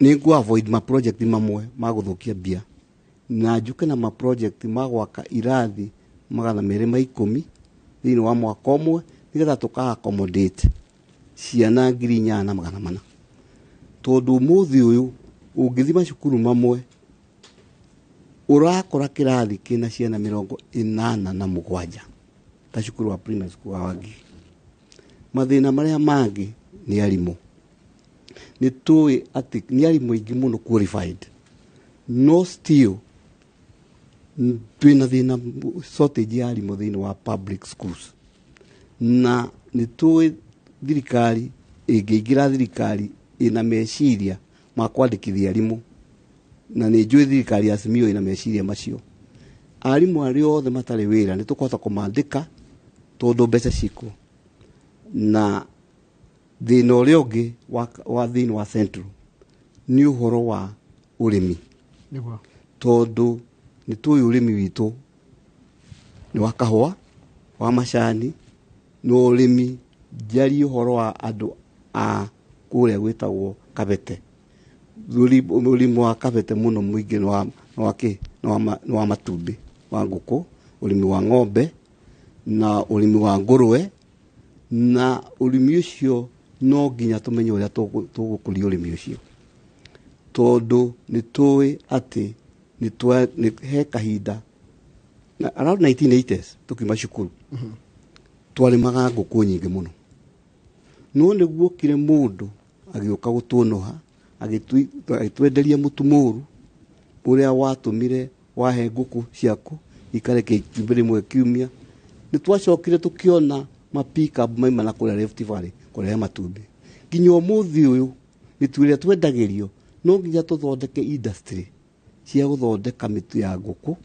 ni ngũ avoid ma project mamwe ma gũthũkia mbia na njuke na ma project ma gwaka irathi 210 thĩinĩ wa mwaka ũmwe nigetha tuka accommodate ciana 4,400 tondu muthi uyu ungithima cukuru mamwe urakora kirathi kina ciana 87 ta cukuru wa primary school Wagi. Mathina maria mangi ni arimu ni tuwe ati ni arimu ingi muno qualified no still twina thina shortage ya arimu thini wa public schools na ni tuwe thirikari ingiingira thirikari ina meciria ma kwandikithia arimu na ni njui thirikari ya Simio ina meciria macio. Arimu ari othe matari wira ni tukohota kumandika tondu mbeca ciko na thina uria ungi wa thini wa central ni uhoro wa urimi niguo tondu ni tuyu urimi witu ni wa kahua wa macani no urimi jari uhoro wa andu a kuria gwitagwo Kabete. Urimi wa Kabete muno muingi no wa matumbi wa nguku, urimi wa ng'ombe na urimi wa ngurwe na urimi ucio no nginya tumenye uria tugukuria urimi ucio tondu ni tuwi ati ni he kahinda around 1980s tukima cukuru twarimaga nguku nyingi muno no niguo kire mundu agioka gutunoha agitwenderia mutumuru uria watumire wahe nguku ciaku ikareke kimbiri mwe kiumia ni twacokire tukiona mapika maima na kule Rift Valley kule matumbi nginya umuthi uyu ni twire twendagirio no nginya tuthondeke industry cia guthondeka mitu ya nguku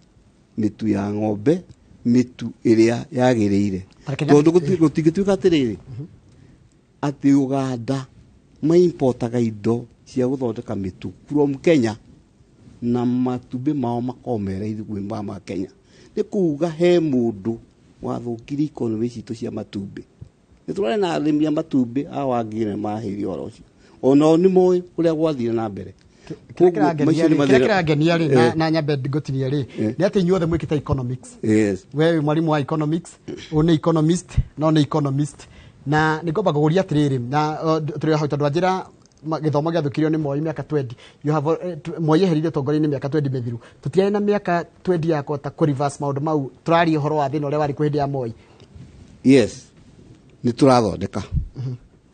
mitu ya ng'ombe mitu iria yagiriire tondu gutigituika atiriri ati Uganda maimportaga indo cia guthondeka mitu from Kenya na matumbi mao makomere ithugwe ma Kenya ni kuuga he mundu wathukiri economy citu cia matumbi ni turare na arimi ya matumbi awagire mahiri orocio ono ni moy uria gwathire na mbere kira ngenia ri na nyambe ngotinia ri ni ati inyuothe mwikita economics we mwalimu wa economics one economist no ne economist na nigomba kuguria atiriri na turi hau tondu njira githomo gya thukirio ni Moi miaka 20 you have Moi herire tongori ni miaka 20 methiru tutiaye na miaka 20 ya kota ku reverse maundu mau turari horo wa thina ule wari kwindi ya Moi. Yes ni turathondeka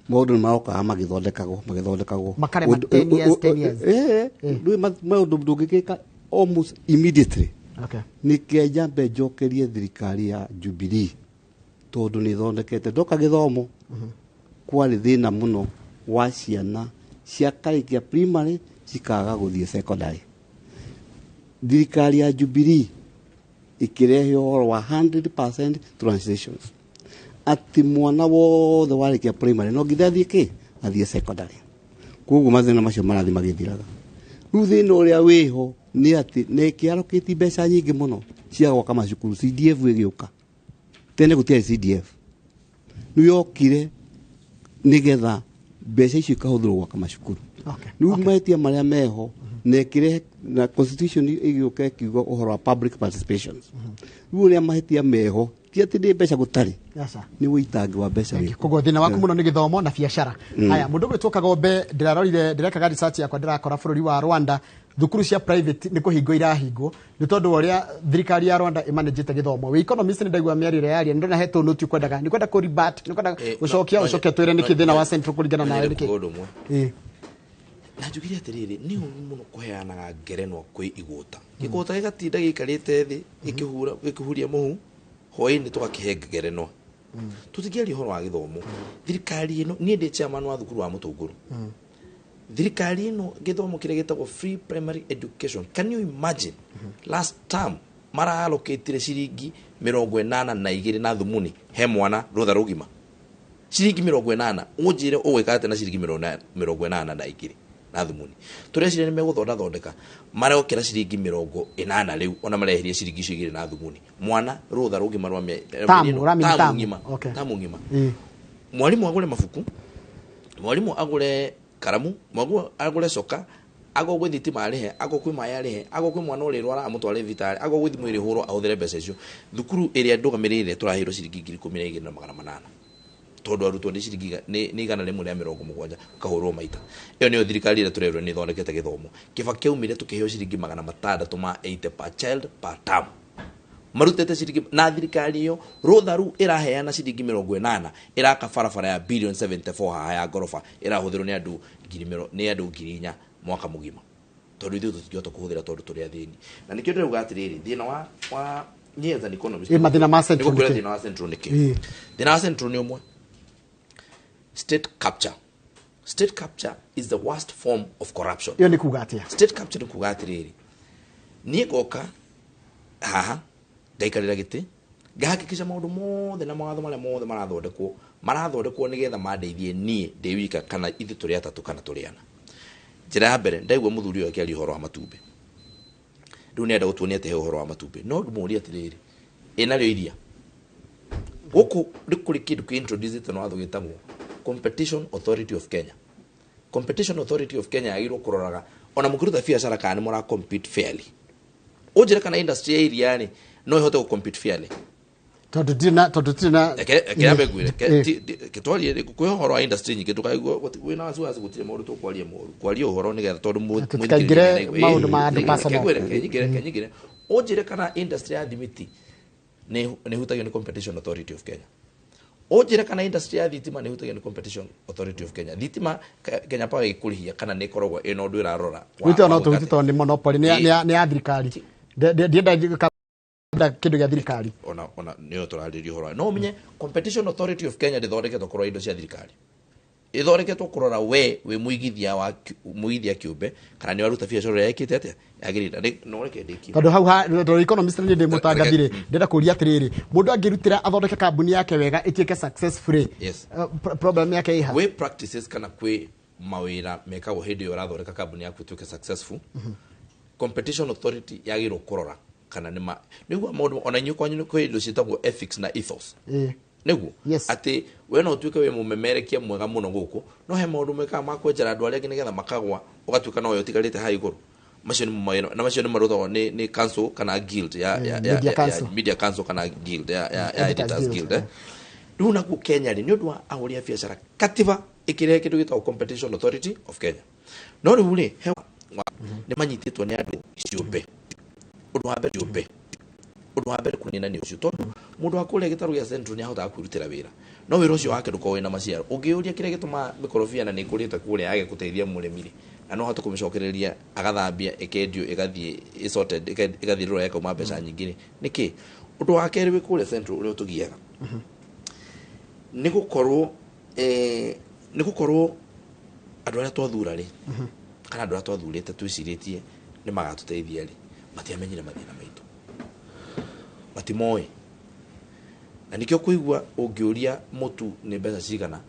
maundu maoka magithondekagwo makare 10 years ndu maundu ndungikika almost immediately. Okay. Ni keja mbe jokerie thirikari ya Jubilee tondu ni thondekete ndoka githomo kwari thina muno wa ciana cia karikia primary cikaga guthie secondary. Thirikari ya Jubilee ikirehe uhoro wa 100% transitions ati mwana wothe warikia primary no nginya athie secondary. Koguo mathina macio marathi magithiraga riu thina uria wiho ni ati ne kiaroketi mbeca nyingi muno cia gwaka macukuru CDF igiuka tene gutiari CDF ni yokire nigetha mbeca icio ikahuthirwo gwaka macukuru. Riu mahitia maria meho nekire na constitution igiuka kiugo uhoro wa public participations riu uria mahitia meho ti ati ndi mbeca gutari ni witangi wa mbeca wi koguo thina waku muno ni githomo na biashara. Haya mundu gwitwo Kagombe ndirarorire ndirekaga research yakwa ndirakora bururi wa Rwanda thukuru cia private nä kå hingwo irahingwo nä tondå wa å rä a thirikari ya Rwanda imanajite githomo wä economist nä ndaigua mĩarĩre yaria nä ndona hetwo noti kwendaga nä kwenda kå ribat nä kwenda gå cokia å cokia twä re nä kä thä na wa central kå ringana nawe nä kä na njugire atiriri ni muno kuheanaga ngerenwa kwi igota igota gigatinda gikarite thi gikihuria muhu hoi-ini tugakihe ngerenwa tutigiaria horo wa githomo thirikari ino ni ndi chairman wa thukuru wa Mutunguru thirikari ino githomo kire gitagwo free primary education. Can you imagine last term mara allocate ciringi 82 na thumuni he mwana rutha rugima ciringi 80 unjire ugwikate na ciringi 82 na igiri na thumuni turecire ni megũthondeka mareokera ciringi 80 riu ona mareheria ciringi 2 na thumuni mwana rutha rugima rwa tamu ngima mwalimu agure mabuku mwalimu agure karamu mwagu agure coka ago gwe thitima arihe ago kwi maya arihe ago kwi mwana uri rwara amutware thitari ago gwe thimu iri huro ahuthere mbeca icio thukuru iria ndugamirire turahiro ciringi 12,800 tondu arutwo ni ciringi ni igana rimwe ria 70 kahurwo maita iyo niyo thirikari ira turerwo ni thondekete githomo kiba kiumire tukiheo ciringi 680 per child per term marutete ciringi na thirikari iyo rutharu iraheana ciringi 80 iraka barabara ya billion 74 haha ya gorofa irahuthirwo ni andu 4,000 mwaka mugima tondu ithu tutingihota kuhuthira tondu turi athini na nikio ndĩrauga atiriri thina wa nyeza ni economy mathina ma central thina wa central niki thina wa central ni umwe state capture. State capture is the worst form of corruption. Iyo ni kuga atia? State capture ni kuga atiriri. Ni goka haha ngaikarira giti ngahakikisha maundu mothe na mawatho maria mothe marathondekwo nigetha mandeithie nie ndi wika kana ithi turi atatu kana turiana. Njira ya mbere ndaigua muthuri uyu akiaria uhoro wa matumbi. Riu ni enda gutuonia ate uhoro wa matumbi. No ndumuria atiriri. Ina rio iria. Guku ndikuri kindu ki introduce it no watho gitagwo Competition Authority of Kenya. Competition Authority of Kenya agirwo kuroraga ona mukiruta biacara kana mura compete fairly. Ujira kana industry ya iria ni no ihote ku compete fairly. Tondu tina kiambe gwire kitwari ku horo wa industry nyingi tukaigwa wina wasiwasi gutire maundu tukwaria kwaria uhoro nigetha tondu muthikire maundu ma andu personal kenyigire ujira kana industry ya thimiti ne hutagio ni Competition Authority of Kenya. Ojira kana industry ya thitima ne hutagio ni Competition Authority of Kenya. Thitima Kenya Power ikurihia kana ne korogwo ino ndu irarora. Wito no tuti ni monopoly ni ya thirikari. Ndienda kindu gya thirikari. Ona niyo turaririo horo. No menye Competition Authority of Kenya ndithondeketwo kurora indo cia thirikari. Ithondeketwo kurora we muigithia kiumbe kana ni waruta biacara ya ikite atia agirira no reke ndiki tondu hau economist ni ndi mutangathire ndenda kuria atiriri mundu angirutira athondeke kambuni yake wega itieke successful problem yake iha we practices kana kwi mawira mekagwo hindi yo rathondeka kambuni yaku itueke successful Competition Authority yagirwo kurora kana nima niguo maundu ona nyuko kwi indo citagwo ethics na ethos niguo ati we no tuike we mumemerekia mwega muno guku no he maundu meka makwenjera andu aria nigetha makagwa ugatuika no yo tigarite ha iguru macio ni mawira na macio ni marutho ni council kana guild ya media council kana guild ya editors guild duna ku Kenya ni ndu wa ahuria biacara katiba ikire kindu gitwa Competition Authority of Kenya no rule he ni manyititwo ni andu ciumbe undu wa mbere undu wa mbere kunina ni ucio tondu mundu akule gitaru ya central ni ahota kurutira wira no wira ucio wake nduko wina maciaro ungiuria kire gituma mikorofia na ni kurite kule yage kuteithia muremire na no hata kumicokereria agathambia ekendio igathie isorted igathie roro yake uma mbeca nyingine niki undu wa kere kule central uri utugiaga ni gukorwo andu aria twathura ri kana andu aria twathurite twiciritie ni magatuteithia ri matiamenyire mathina maitu matimoe na nikio kuigwa ungiuria mutu ni mbeca cigana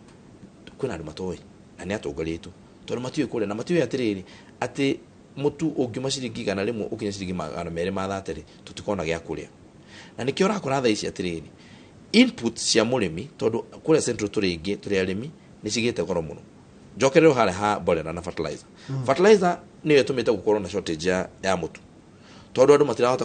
kwina andu matoi na ni atongoretu tondu matiwe kule na matiwe atiriri ati mutu ungiuma ciringi gana rimwe ukinya ciringi magana meri ma 30 tutikona gya kuria na nikio rakora tha ici atiriri input cia murimi tondu kule central turingi turi arimi ni cigite goro muno njokerero hare ha mborera na fertilizer fertilizer ni yetumite gukorwo na shortage ya mutu tondu andu matirahota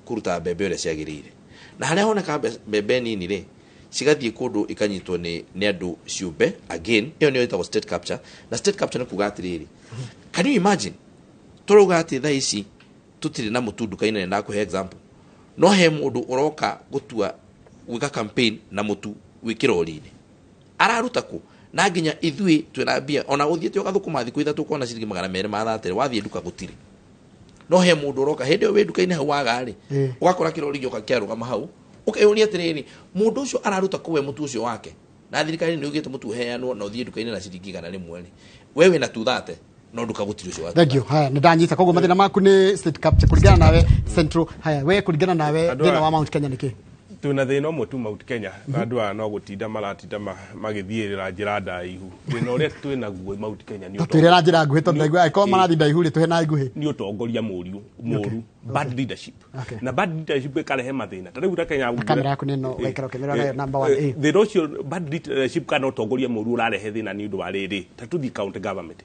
kuruta mbembe uria ciagirire na haria honeka mbembe nini ri cigathie kundu ikanyitwo ni andu ciumbe again iyo niyo itagwo state capture na state capture ni kuga atiriri can you imagine turuga ati tha ici tutire na mutu nduka-inĩ na kuhe example no he mundu uroka gutua gwika campaign na mutu wikirori-inĩ araruta ku na nginya ithui twina mbia ona uthiete ugathukuma thiku ithatu kuona ciringi 200 mathatere wathie nduka gutire no he mundu uroka hindi we nduka-inĩ hau wagari ugakora kirori gioka kiarugama hau ukeyuria atiriri mundu ucio araruta kuwe mutu ucio wake na thirikari ni ugite mutu heanwo na uthie nduka-inĩ na ciringi 100 wewe na tuthate no nduka gutire ucio wake. Thank you. Haya ndanyita koguo mathina maku ni state capture kuringana nawe Central. Haya we kuringana nawe thina wa Mount Kenya niki tuna thina umwe tu Mount Kenya andu no gutinda maratinda magithiirira njira ndaihu thina uria twina guo Mount Kenya ni twirira njira nguhi tondu ndaigua ko marathi ndaihu ri tuhe na nguhi ni utongoria moru bad leadership na bad leadership ikarehe mathina tariu ta Kenya kamera yaku nino wekero kamera number 1 the social bad leadership kana utongoria moru urarehe thina ni undu wa riri tatuthi county government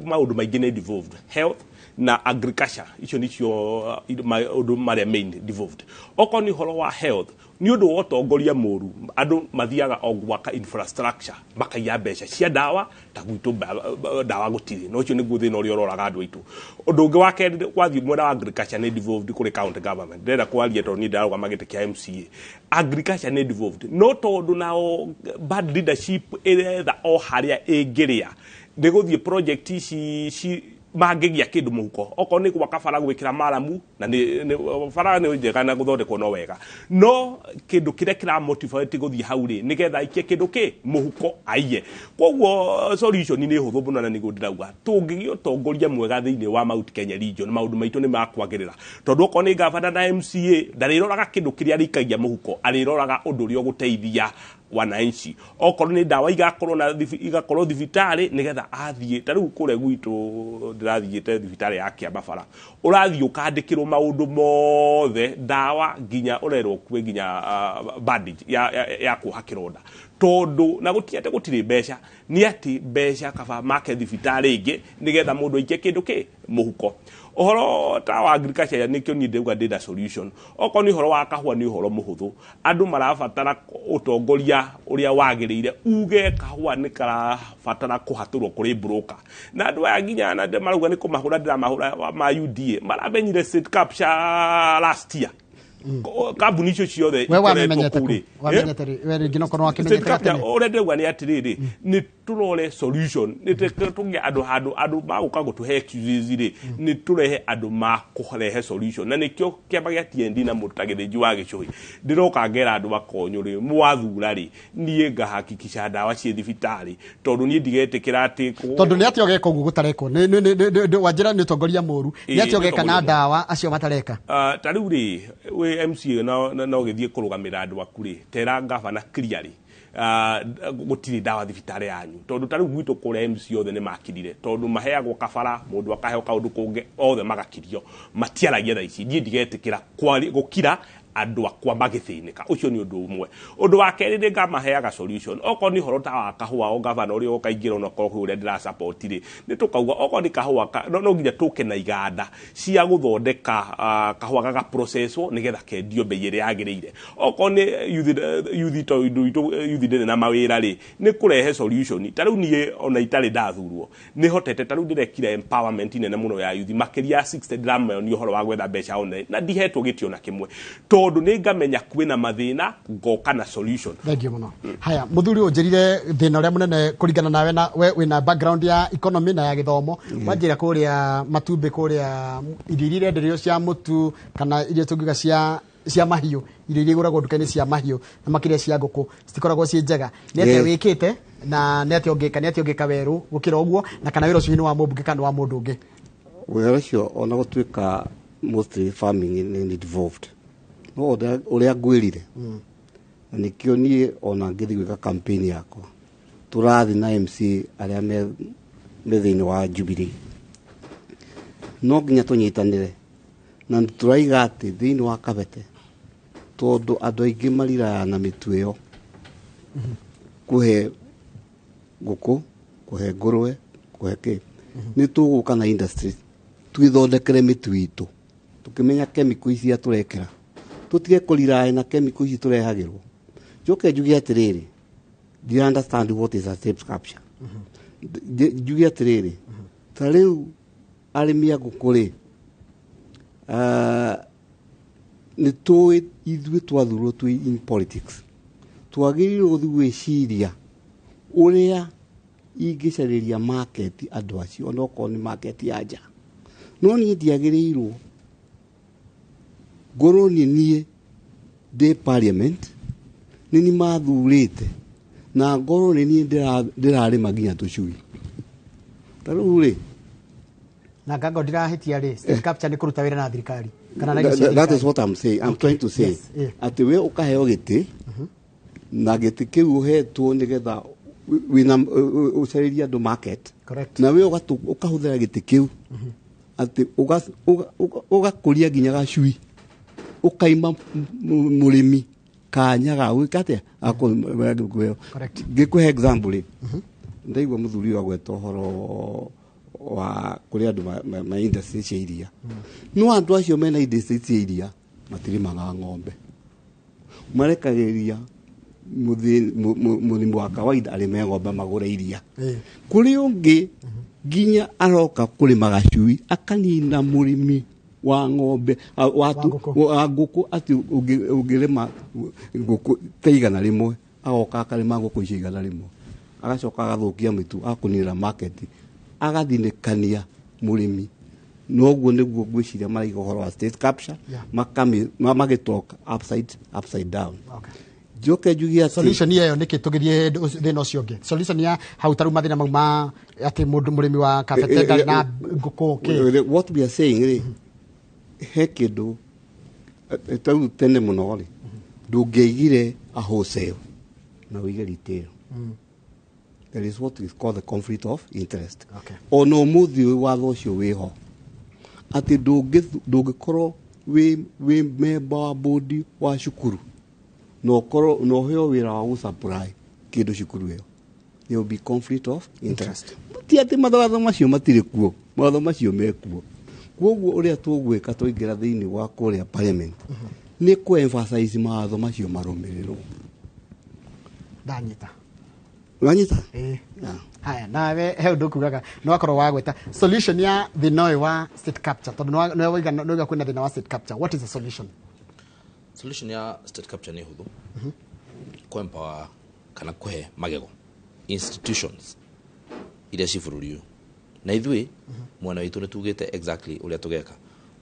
maundu maingi ni devolved health na agriculture icio nicio maundu maria main devolved oko ni horo wa health ni undu wa utongoria moru andu mathiaga ogwaka infrastructure makaiya mbeca cia dawa ta gwitu dawa gutiri no icio niguo thina uria uroraga andu aitu undu ungi wa keri wathi mwena wa agriculture ni devolved kuri county government ndenda kwaria to ni ndaruga magite kia MCA agriculture ni devolved no tondu nao bad leadership iretha o haria ingiria ndiguthie project ici magigia kindu muhuko oko ni gwaka bara gwikira maramu na ni bara ni njega na guthondekwo no wega no kindu kiria kira motivate guthie hau ri nigetha ikie kindu ki muhuko aiye koguo solution ni huthu muno na nigo ndirauga tungigio tongoria mwega thiini wa Mount Kenya region maundu maitu ni makwagirira tondu oko ni gavana na MCA ndariroraga kindu kiria rikagia muhuko ariroraga undu rio guteithia wananchi okorwo ni dawa igakorwo thibitari nigetha athie tariu kure gwitu ndirathiite thibitari ya Kiambabara urathie ukandikirwo maundu mothe dawa nginya urerwo kwe nginya bandage ya kuha kironda tondu na gutiate gutire mbeca ni ati mbeca kaba make thibitari ingi nigetha mundu aikie kindu ki muhuko ohoro ta wa agriculture nikyo ni ndeuga data solution oko ni horo wa kahua ni horo muhuthu andu marabatara utongoria uria wagirire uge kahua ni karabatara kuhaturwo kuri broker na andu aya nginya na maruga ni kumahura ndira mahura ma UDA maramenyire state capture last year kabuni icio ciothe wamenyete we ngino kono wakimenyete atene ore ndeuga ni atiriri ni turore solution ni tuge andu maguka gutuhe excuses ri ni turehe andu makurehe solution na nikyo kiamba gia TND na mutagithiji wa gicuhi ndiroka ngera andu bakonyu ri mwathura ri nie ngahakikisha dawa cie thibitari tondu nie ndigetikira ati tondu ni ati ogeka ugu gutareko ni wajira ni tongoria moru ni ati ogeka na dawa acio matareka tariu ri we MCA no githie kurugamira andu akuri tera gavana clearly gutiri dawa thibitari yanyu tondu tariu gwitu kure MC othe ni makirire tondu maheagwo kabara mundu akaheo kaundu kunge othe magakirio matiaragia tha ici ndie ndigetikira gukira andu akwa magithinika ucio ni undu umwe undu wa keri ni ngamaheaga solution oko ni horota wa kahua o governor uri okaingira no ko uri ndira support ri ni tukauga oko ni kahua no nginya tuke na iganda cia guthondeka kahua gaga processwo nigetha kendio bei iri yagirire oko ni youth na mawira ri ni kurehe solution tariu ni ona itari ndathurwo ni hotete tariu ndirekire empowerment nene muno ya youth makiria 60 dram ni horo wa gwetha mbeca one na ndihetwo gitio na kimwe tondu ni ngamenya kwina mathina ngoka na solution. Thank you muno. Haya muthuri unjirire thina uria munene kuringana nawe na we wina background ya economy na ya githomo wanjira kuria matumbi kuria irio nderio cia mutu kana irio tungiga cia mahiu irio iguragwo nduka-ini cia mahiu na makiria cia nguku citikoragwo ci njega ni ati wikite na ni ati ongeka weru gukira uguo na kana wira ucio ni wa mubunge kana wa mundu ungi wira ucio ona gutwika mostly farming in involved no uria ngwirire nikio nie ona ngithi gwika campaign yakwa turathi na MC aria me thiini wa Jubilee no nginya tunyitanire na turaiga ati thiini wa Kabete tondu andu aingi marira na mitu iyo kuhe nguku kuhe ngurwe kuhe ki ni tuguka na industry twithondekere mitu itu tukimenya chemical ici turekera tutige kulira na chemical ici turehagirwo joke njugi atiriri do you understand what is a state capture njugi atiriri tariu arimi agukuri ni tuwe ithuĩ twathurwo twi in politics twagĩrĩirwo gwĩciria ũrĩa ingĩcarĩria market andũ acio onokorwo nĩ market ya nja no niĩ ndiagĩrĩirwo ngorwo niĩ ndĩ parliament nĩ mathurĩte na ngorwo niĩ ndĩrarĩma nginya tũcui tarĩu rĩ na nganga ndirahitia rĩ state capture nĩ kũruta wĩra na thirikari kana na that is what I'm saying. I'm trying to say ati we ukaheo giti na giti kiu uhetwo nigetha wina ucariria andu market na we ukahuthira giti kiu ati ugakuria nginya gacui ukaima murimi kanya ga gwikatia ngikuhe example ndaigua muthuri wa gweta horo wa kuri andu ma industry cia iria no andu acio mena industry cia iria matirimaga ng'ombe marekagĩria mũthimi wa kawaida arĩme ng'ombe magũre iria kuri ũngĩ nginya aroka kũrĩma gacui akanina mũrĩmi wa ng'ombe wa ngũkũ ati ũngĩrĩma ngũkũ taigana rĩmwe agoka akarĩma ngũkũ icio igana rĩmwe agacoka agathukia mitu akunira market agathinekania murimi noguo niguo gwiciria maraiga horo wa state capture magitoka upside down joke jugia solution iyo niki tugithie thina ucio ngi solution ya hau taru mathina mauma ati mundu murimi wa kafetega na nguko what we are saying he kindu tau tene muno ri ndungeigire a wholesale na wige retail. There is what is called the conflict of interest. Ono muthi watho ucio wiho ati ndungikorwo wi member wa board wa shukuru no heo wira wa supply kindu shukuru hiyo. There will be conflict of interest. Ti ati matho macio matire kuo matho macio mekuo kwoguo uria tugwika tuingira thiini wa kuria parliament ni ku emphasize matho macio marumirirwo ndanyita wanyita haya nawe he undu kugaga no akorwo wa gweta solution ya thina wa state capture tondu no wiga kwina thina wa state capture. What is the solution? Solution ya state capture ni huthu empower kana kuhe magego institutions iria cibũrũri na ithuĩ mwana witũ nĩtugĩte exactly uria tugeka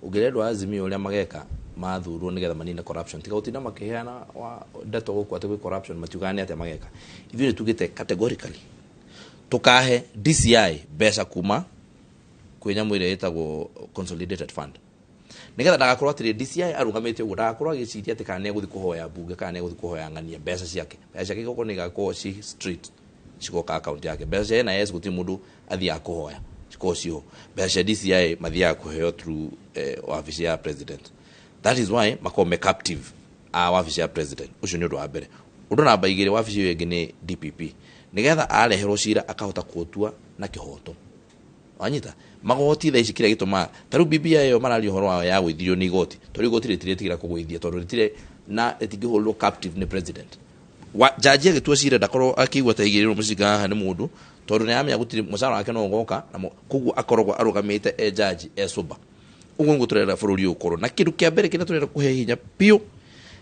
ũngĩrendwo azimio uria mageka mathurwo nigetha manine corruption tiga utinda makiheana wa ndeto gũkũ atĩ gwĩ corruption matiugane atĩ mageka ithuĩ nĩtugĩte categorically tukahe DCI mbeca kuma kwĩ nyamũ ĩrĩa ĩtagwo consolidated fund nigetha ndagakorwo atĩ DCI arũgamĩte ũguo ndagakorwo agĩciria atĩ kana nĩegũthiĩ kũhoya bunge kana nĩegũthiĩ kũhoya ng'ania mbeca ciake gũkũ nĩ igakorwo ci street cikoka account yake mbeca ya NIS gũtirĩ mũndũ athiaga kũhoya cikoka cio mbeca DCI mathiaga kũheo through wabici ya president. That is why makome captive wabici ya president ucio nĩ ũndũ wa mbere. Ũndũ namba igĩrĩ wabici ĩyo ĩngĩ nĩ DPP nigetha areherwo cira akahota kuotua na kihoto wanyita magoti thaa ici kĩrĩa gĩtũma tarĩu BBI ĩyo mararia ũhoro wayo ya gũithirio nĩ igoti tondũ igoti rĩtiretigĩra kũgũithia tondũ rĩtire na rĩtingĩhũrwo captive nĩ president jaji agĩtua cira ndakorwo akĩigua ta igĩrĩrwo mũcinga haha nĩ mũndũ tondũ nĩamenya gũtirĩ mũcara wake no ũgoka na koguo akoragwo arũgamĩte jaji sober. Ũguo nĩguo tũrenda bũrũri ũyũ ũkorwo na kĩndũ kĩa mbere kĩrĩa tũrenda kũhe hinya piũ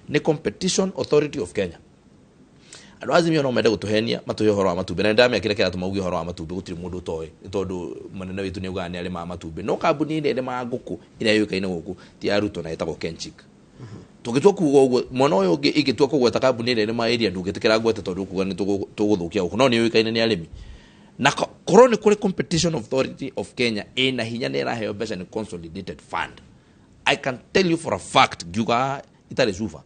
nĩ Competition Authority of Kenya. Andũ azimio no mende gũtũhenia matũhe ũhoro wa matumbĩ na ndamĩakĩra kĩrĩa tũmauge ũhoro wa matumbĩ gũtirĩ mũndũ ũtoĩ nĩ tondũ mũnene witũ nĩ ugaga nĩ arĩ ma matumbĩ no kambuni ĩrĩa ma ngũkũ ĩrĩa yũĩkaine gũkũ ti arutwo na ĩtagwo Kenchik. Tũgĩtua kuuga ũguo mwana ũyũ ũngĩ ingĩtua kũgweta kambuni ĩrĩa ma area ndũngĩtĩkĩra gwete tondũ kuuga nĩ tũgũthũkia gũkũ no nĩ yũĩkaine nĩ arĩmi na korwo nĩ kũrĩ Competition Authority of Kenya ĩna hinya nĩ ĩraheo mbeca nĩ consolidated fund. I can tell you for a fact ngiuga itarĩ cuba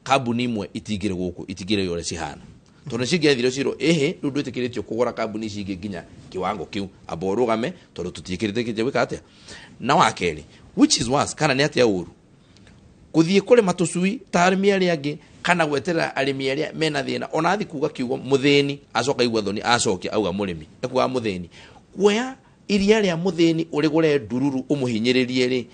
kambuni imwe itingĩrĩ gũkũ itingĩrĩ yore cihana tondũ cingĩathire ciro rĩu ndwĩtĩkĩrĩtio kũgũra kambuni ici ingĩ nginya kiwango kiu amba ũrũgame tondũ tũtiĩkĩrĩte gwĩka atĩa na wakerĩ which is worse kana nĩ atĩa ũru gũthiĩ kũrĩma tũcui ta arĩmi arĩa angĩ kana gweterera arĩmi arĩa mena thĩna ona athi kuga kiugo mũthĩni acoka igua thoni acokia auga mũrĩmi ekuga mũthĩni kuoya iria rĩa mũthĩni ũrĩgũre ndururu ũmũhinyĩrĩrie rĩ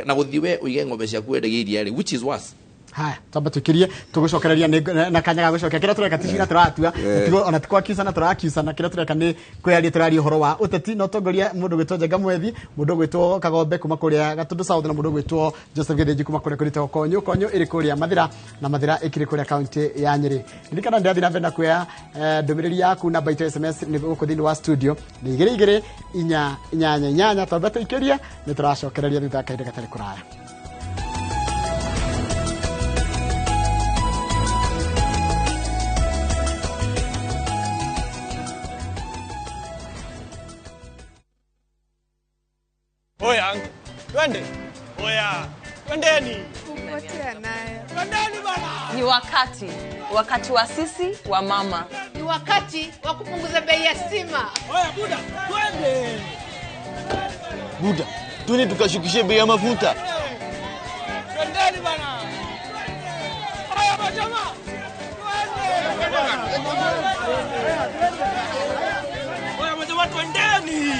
na gũthiĩ we ũige ng'ombe ciaku wendagie iria rĩ which is worse Haya, twamba tukirie tugucokereria na kanya gagucokia kira tureka ticina turatua tigo ona tikwa kiusana turakiusana kira tureka ni kwearia turari uhoro wa uteti no tongoria mundu gwitwo Njenga Mwethi, mundu gwitwo Kagombe kuma kuria Gatundu South na mundu gwitwo Joseph Githinji kuma kuria kurita konyo iri kuria Mathira na Mathira ikiri kuria county ya Nyeri. Ndikana ndathi na venda kuya ndumiriri yaku na baito SMS ni guko thini wa studio ni igiri inya twamba tuikiria ni turacokereria thutha kainde gatari kuraya. Oya, twende. Oya, twendeni. Kupotea naye. Twendeni bana. Ni wakati wa sisi wa mama. Ni wakati wa kupunguza bei ya stima. Oya buda, twende. Buda, twende tukashukishe bei ya mafuta. Twendeni bana. Oya majamaa. Twende. Oya majamaa twendeni.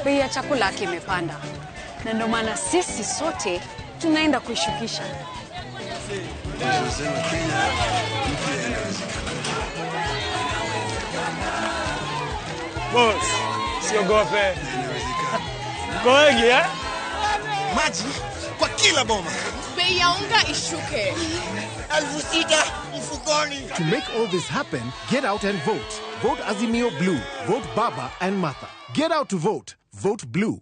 Bei ya chakula kimepanda. Na ndio maana sisi sote tunaenda kuishukisha. Boss, siogope. Koegi Maji kwa kila boma. Bei ya unga ishuke. 6,000 mfukoni. To make all this happen, get out and vote. Vote Azimio Blue. Vote Baba and Martha. Get out to vote. Vote Blue.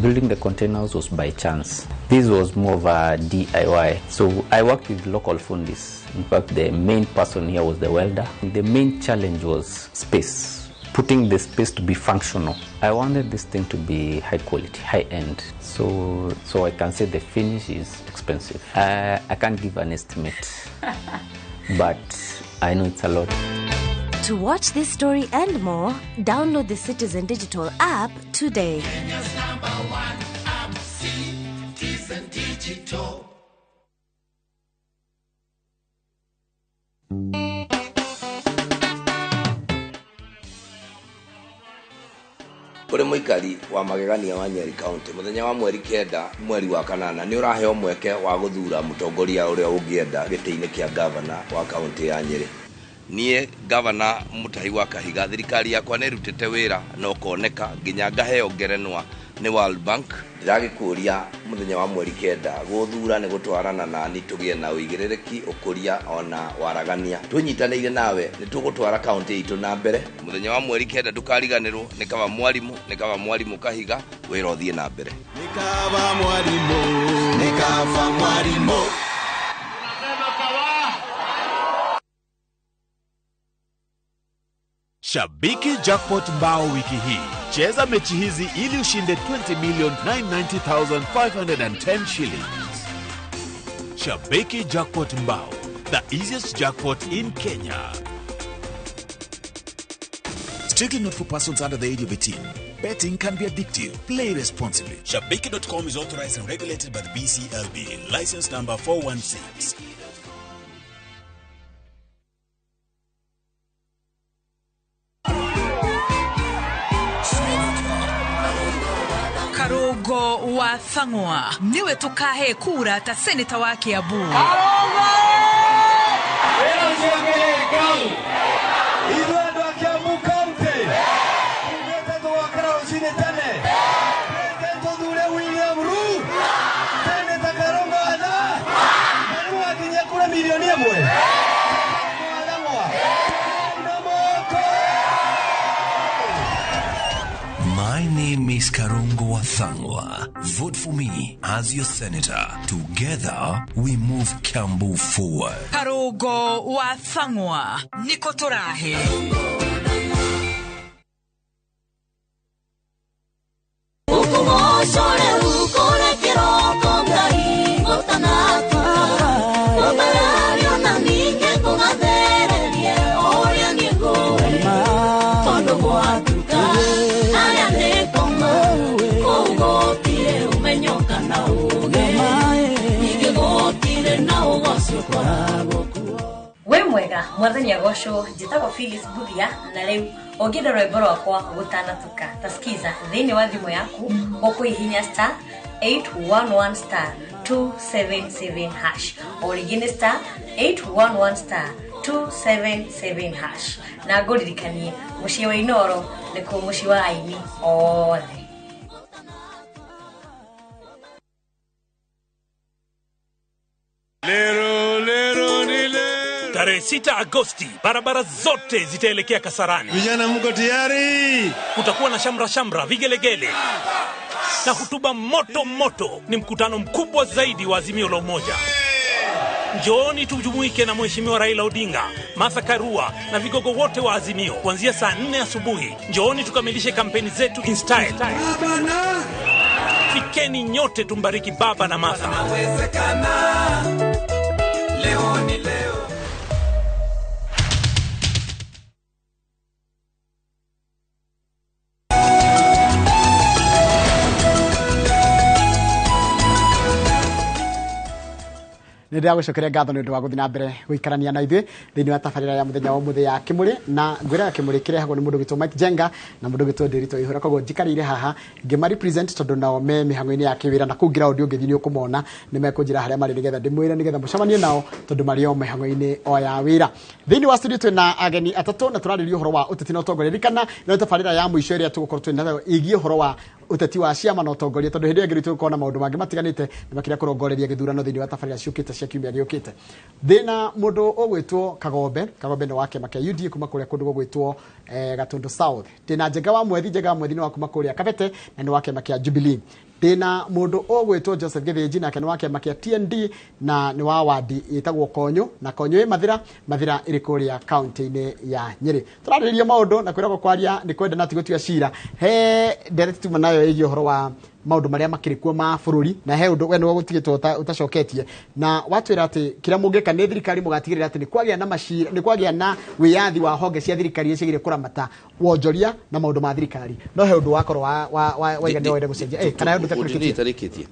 Building the containers was by chance. This was more of a DIY. So I worked with local fundis. In fact, the main person here was the welder. The main challenge was space. Putting the space to be functional. I wanted this thing to be high quality, high end. So I can say the finish is expensive. I can't give an estimate, but I know it's a lot. To watch this story and more, download the Citizen Digital app today. Kenya's #1 app, Citizen Digital. Kuri muikari wa magegania wa Nyeri County muthenya wa mweri 9 mweri wa kanana ni uraheo mweke wa guthura mutongoria uria ungienda gitiini kia governor wa county ya Nyeri. Nie governor Mutahi wa Kahiga thirikari yakwa ne rutete wira no koneka nginya ngaheo ngerenwa ni World Bank. Ndiragikuria muthenya wa mweri 9 guthura ni gutwarana na ni tugie na uigirereki ukuria ona waragania tunyitanire nawe ni tugutwara county itu na mbere. Muthenya wa mweri 9 ndukariganirwo ni kaba mwalimu Kahiga wira uthie na mbere. Nikaba mwalimu Shabiki Jackpot Mbao wiki hii. Cheza mechi hizi ili ushinde 20,990,510 shillings. Shabiki Jackpot Mbao, the easiest jackpot in Kenya. Strictly not for persons under the age of 18. Betting can be addictive. Play responsibly. Shabiki.com is authorized and regulated by the BCLB. License number 416. Karogo wa Thang'wa niwe tukahe kura ta seneta wa Kiambu. My name is Karongo wa Thang'wa. Vote for me as your senator. Together, we move Kiambu forward. Karogo wa Thang'wa niko turahe. We mwega mwathani agocwo njitagwo Phyllis Buthia na leo ogida rwimbo rwakwa gutanatuka tasikiza thini wa thimu yaku ukuihinya star 811 star 277 hash origin star 811 star 277 hash na ngoririkanie muciĩ wa Inoro nĩkuo muciĩ wa aini othe. Tarehe 6 Agosti barabara zote zitaelekea Kasarani. Vijana mko tayari? Kutakuwa na shamra vigelegele na hutuba moto. Ni mkutano mkubwa zaidi wa Azimio la Umoja. Njooni tujumuike na Mheshimiwa Raila Odinga, Martha Karua na vigogo wote wa Azimio kuanzia saa 4 asubuhi. Njooni tukamilishe kampeni zetu in style. Fikeni nyote tumbariki baba na Martha. Leo ni leo. Ndio gucokeria ngatho ni undu wa guthina mbere guikarania na ithuĩ thĩinĩ wa tabarĩra ya muthenya wa mũthĩ ya Kimuri na ngwĩra Kimuri kirehagwo nĩ mũndũ gĩtwo Mike Jenga na mũndũ gĩtwo Ndĩrito Ihũra koguo njikarĩire haha ngĩma represent tondũ nao me mĩhang'o-inĩ ya kĩwĩra na kũu ground ũngĩthiĩ nĩ ũkũmona nĩ mekũnjĩra harĩa marĩ nĩgetha ndĩmwĩre nĩgetha mũcemanie nao tondũ marĩ o mĩhang'o-inĩ o ya wĩra. Thĩinĩ wa studio twĩna ageni atatũ na tũrarĩrĩria ũhoro wa ũteti na ũtongoria. Ririkana nĩ tabarĩra ya mũico ĩrĩa tũgũkorwo twĩnayo ĩgiĩ ũhoro wa uteti wa ciama na ũtongoria tondũ hĩndĩ ĩyo ngĩrĩtwo gũkorwo na maũndũ mangĩ matiganĩte na makĩria kũrongoreria gĩthurano thĩinĩ wa tabarĩra ciũkĩte cia kiumia gĩũkĩte. Thĩna mũndũ ũgwĩtwo Kagombe nĩ wa kĩama kĩa UDA kuma kũrĩa kũndũ gũgwĩtwo Gatundu South. Ndĩna Njega wa Mwethi nĩ wa kuma kũrĩa Kabete na nĩ wa kĩama kĩa Jubilee. Ndĩna mũndũ ũgwĩtwo Joseph Gĩthĩnji nake nĩ wa kĩama kĩa TND na nĩ wa wadi ĩtagwo Konyo na Konyo ĩ Mathira ĩrĩ kũrĩa kaunti-inĩ ya Nyĩrĩ. Tũrarĩrĩria maũndũ na kwĩragwo kwaria nĩ kwenda na tigũtua cira he ndereti tuma nayo ĩgiĩ ũhoro wa maũndũ marĩa makĩrĩ kuo ma bũrũri na he ũndũ we nĩ gũtigĩtwo utacoketie na watwĩra atĩ kĩrĩa mũngĩka nĩ thirikari mũgatigĩrĩra atĩ nĩ kwagĩa na wĩyathi wa honge cia thirikari iria cigĩrĩ kũramata wonjoria na maũndũ ma thirikari. No he ũndũ wakorwo waigana wende gũcenjia kana he ũndũ ũtarĩkĩtie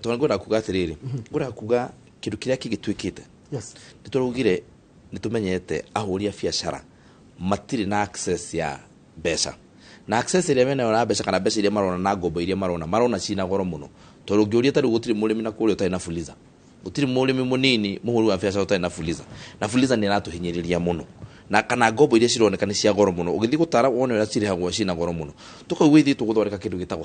tũngĩenda kuga atĩrĩrĩ ngũra kuga kĩndũ kĩrĩa kĩgĩtuĩkĩte nĩ tũraugire nĩ tũmenyete ahũri a biacara matirĩ na access ya mbeca na access iria mena na mbeca kana mbeca iria marona na ngombo iria marona cina goro muno tondũ ngĩũria tarĩ gũtirĩ mũrĩmi na kũrĩa ũtarĩ na fuliza gũtirĩ mũrĩmi mũnini mũhũri wa biacara ũtarĩ na fuliza nĩ ĩratũhinyĩrĩria muno na kana ngombo iria cironeka nĩ cia goro muno ũgĩthiĩ gũtara wone ũrĩa cirĩhagwo cina goro muno tũkauga ithiĩ tũgũthondeka kĩndũ gĩtagwo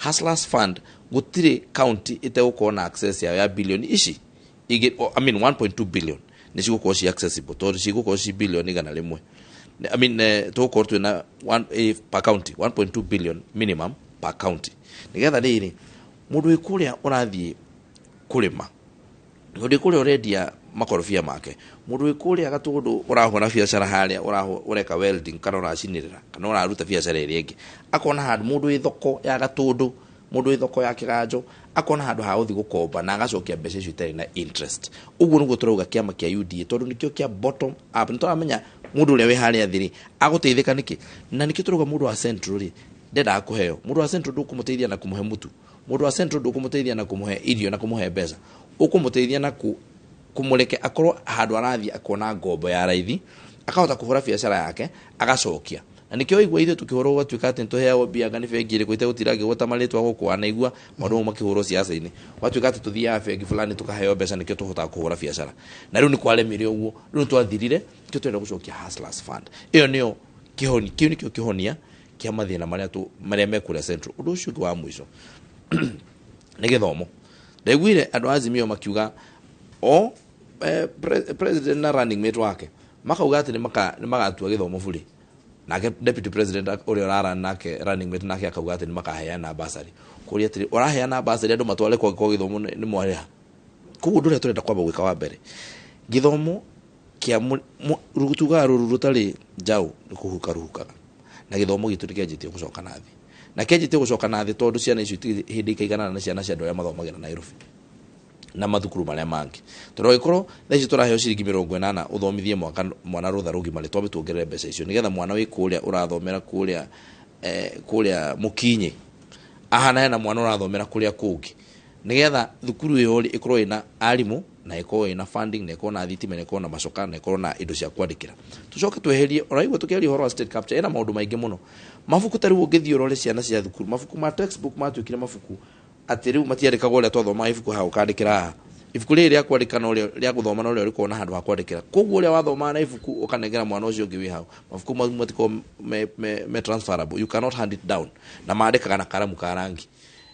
Hustlers Fund gũtirĩ county ĩtegũkorwo na access ya billion ici 1.2 billion nĩ cigũkorwo ci accessible tondũ cigũkorwo ci billion igana rĩmwe tũgũkorwo twĩna per county 1.2 billion minimum per county nĩgetha rĩrĩ mũndũ wĩkũrĩa ũrathiĩ kũrĩma mũndũ wĩkũrĩa ũrendia makorobia make mũndũ wĩkũrĩa Gatũndũ ũrahũra biacara harĩa ũreka welding kana ũracinĩrĩra kana ũraruta biacara ĩrĩa ĩngĩ akona handũ mũndũ wĩ thoko ya Gatũndũ mũndũ wĩ thoko ya Kĩganjo akona handũ ha gũthiĩ gũkomba na agacokia mbeca icio itarĩ na interest. Ũguo nĩguo tũrauga kĩama kĩa UDA tondũ nĩkĩo kĩa bottom up nĩ tũramenya mũndũ ũrĩa wĩ harĩa thĩ agũteithĩka nĩkĩ na nĩkĩo tũrauga mũndũ wa central rĩ ndendaga kũheo mũndũ wa central ndũkũmũteithia na kũmũhe mũtu mũndũ wa central ndũkũmũteithia na kũmũhe irio na kũmũhe mbeca ũkũmũteithia na kũmũreke akorwo handũ arathiĩ akona ngombo ya raithi akahota kũhũra biacara yake agacokia na nĩkĩo igua ithuĩ tũkĩhũrwo gũtuĩka atĩ nĩtũheagwo mbia ngani bengi ĩrĩkũ itegũtiragĩgwo ta marĩtwa gũkũ anaigua maũndũ makĩhũrwo ciaca-inĩ gwatuĩka atĩ tũthiaga bengi fulani tũkaheo mbeca nĩkĩo tũhotaga kũhũra biacara na rĩu nĩ kwaremire ũguo rĩu twathirire nĩkĩo twenda gũcokia Hustlers Fund ĩyo nĩyo kĩhoni kĩu nĩkĩo kĩhonia kĩa mathĩna marĩa mekũrĩa central. Ũndũ ũcio ũngĩ wa mũico nĩ gĩthomo. Ndaiguire andũ a Azimio makiuga president na running mate wake makauga atĩ nĩ magatua gĩthomo bure nake deputy president ũrĩa ũrara nake running mate nake akauga atĩ nĩ makaheana basari kũrĩa atĩ ũraheana basari andũ matware kwa gĩthomo nĩ mwarĩha. Koguo ndũrĩa tũrenda kwamba gwĩka wa mbere gĩthomo kĩa rutuga rũrũ rũtarĩ njaũ nĩ kũhukaga na gĩthomo gitũ nĩkĩanjĩtie gũcoka na thĩ na kĩanjĩtie gũcoka na thĩ tondũ ciana icio hĩndĩ ikaigana na ciana cia andũ arĩa mathomagĩra Nairobi na mathukuru marĩa mangĩ tondũ gĩkorwo thaa ici tũraheo ciringi 80 ũthomithie mwana rũtha rũgima rĩ twambe tuongerere mbeca icio nĩgetha mwana wĩ kũrĩa ũrathomera kũrĩa Mũkinyi ahana hena mwana ũrathomera kũrĩa kũngĩ nĩgetha thukuru ĩyo ĩkorwo ĩna arimũ na iko ina funding na iko na thitima na iko na macoka na iko na indo cia kwandikira tucoke tweherie oraigwa tukiaria horo wa state capture ena maundu maingi muno mabuku tari ungithi urore ciana cia thukuru mabuku ma textbook matukire mabuku ati riu matiandikaga uria twathoma ibuku ha ukandikira ibuku riri ria kwandika no ria guthoma no ria riko na handu ha kwandikira koguo uria wathoma na ibuku ukanengera mwana ucio ungi wi hau mabuku matiko me transferable you cannot hand it down na maandikaga na karamu ka rangi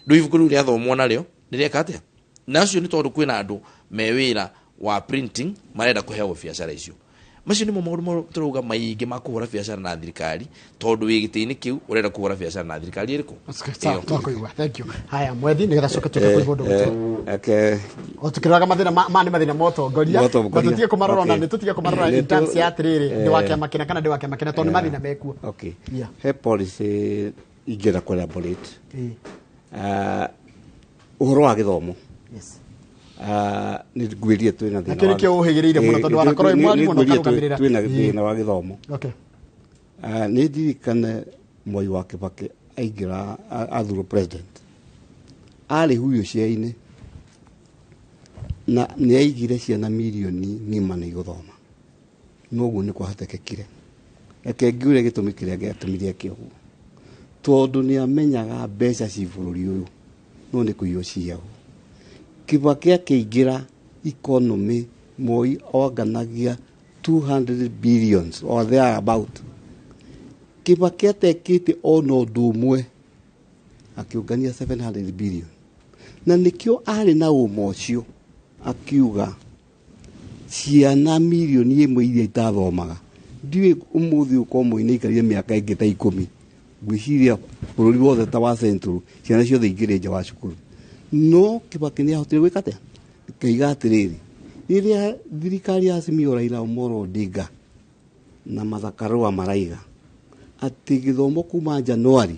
ndu ibuku riu ria thomwo nario nirieka atia nacio ni tondu kwina andu mewira wa printing marenda kuheo biacara icio macio nimo maundu turuga maingi ma kuhura biacara na thirikari tondu wigitini kiu urenda kuhura biacara na thirikari iriku thank you haya mwethi ni getha coke tuke kuibo ndu okay otukiraga mathina mani mathina moto ngoria tutige kumarora na tutige kumarora instance ya atiriri ndi wake makina kana ndi wake makina tondu mathina mekuo okay he policy igera collaborate uhoro wa githomo yes ni ngwirie twina thina akiri ke uhigireire muno tondu arakorwo imwari muno karugamirira twina thina wa githomo okay ni ndirikane Moi wa Kibaki aingira athuro president ari huyo ciaine na ni aigire ciana milioni ngima ni guthoma noguo ni kwahatekekire eke ngiure gitumi kiria giatumirie kio tondu ni amenyaga mbeca ci bururi uyu no ni kuiyo ciao Kibaki akiingira economy Moi organagia 200 billions or there about Kibaki atekite ono ndumwe akiungania 700 billion na nikio ari na umocio akiuga ciana milioni imwe iria itathomaga ndiwe umuthi ukomo inaikarire miaka ingi ta 10 gwiciria bururi wothe ta wa central ciana ciothe ingire nja wa cukuru no Kibaki ni ahotire gwika atia kaiga atiriri iria thirikari ya Azimio Raila Omolo Odinga na mathakarua maraiga ati githomo kuma January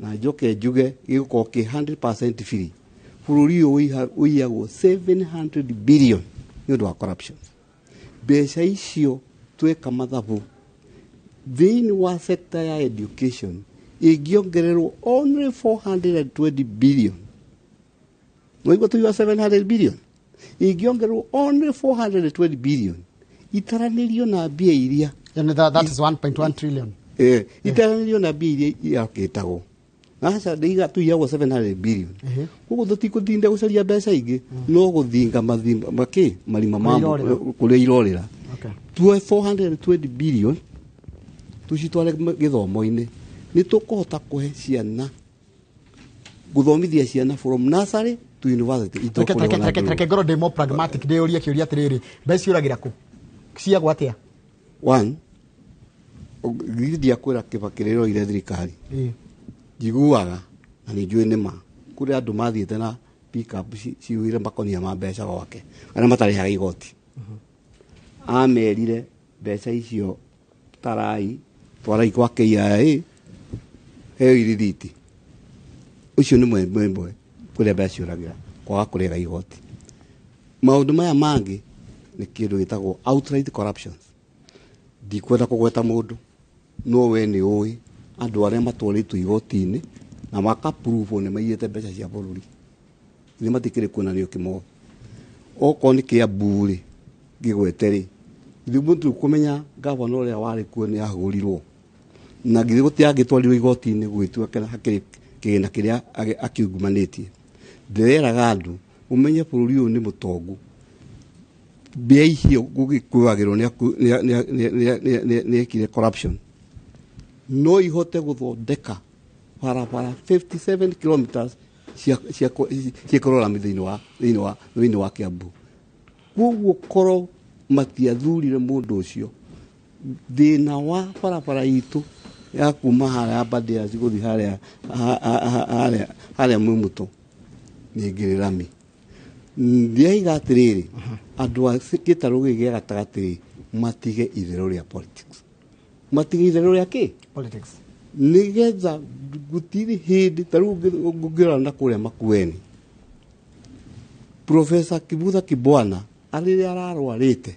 na njoke njuge giguko ki 100% free bururi uiyagwo 700 billion ni undu wa corruption mbeca icio tweka mathabu thiini wa sector ya education ingiongererwo only 420 billion Noigo tu 700 billion ingiongerwo only 420 billion itaranirio na mbia iria yani that is 1.1 trillion itaranirio na mbia iria yakitagwo acha ndiga tu yago 700 billion kuko tutikutinda gucaria mbeca ingi no guthinga mathimba maki marima mambo kuria irorira tuwe 420 billion tucitware githomo-ini ni tukuhota kuhe ciana guthomithia ciana from nursery to university Treke ngoro ndi more pragmatic ndi uria kiuria atiriri mbeca uragira ku ciagwo atia one ngiria kwira Kibaki rero ile thirikari jiguaga na ni njui nima kuri andu mathiete na pick up ciuire makonia ma mbeca gwake ana matarihaga igoti amerire mbeca icio tarai twarai kwa KIA heo irithiti ucio ni mwembe kuria mbeca uragira kwaga kurega igoti maundu maya mangi ni kindu gitagwo outright corruptions ndikwenda kugweta mundu no we ni ui andu aria matwaritwo igoti-ini na makaprove ni maiyete mbeca cia bururi ni matikire kuonanio kimo oko ni kia buri gigweteri thimuntu kumenya gavana uria wari kuo ni ahurirwo na githe gutiangitwarirwo igoti-ini gwitua kana hakiri kigina kiria akiungumanitie ndireraga andu umenye bururi uyu ni mutongu mbia icio gugikuagirwo ni kire corruption no ihote guthondeka barabara 57 kilometers cia kurora thini wa Kiambu koguo koro matiathurire mundu ucio thina wa barabara itu ya kuma haria Badia guthi haria Mumuto ni ngirami ndiaiga atiriri andu a gitaru gigi gatagati matige itherero ria politics matige itherero ria ki politics nigetha gutiri hindi taru ngira na kuria Makueni Professor Kibutha Kibwana arire ararwarite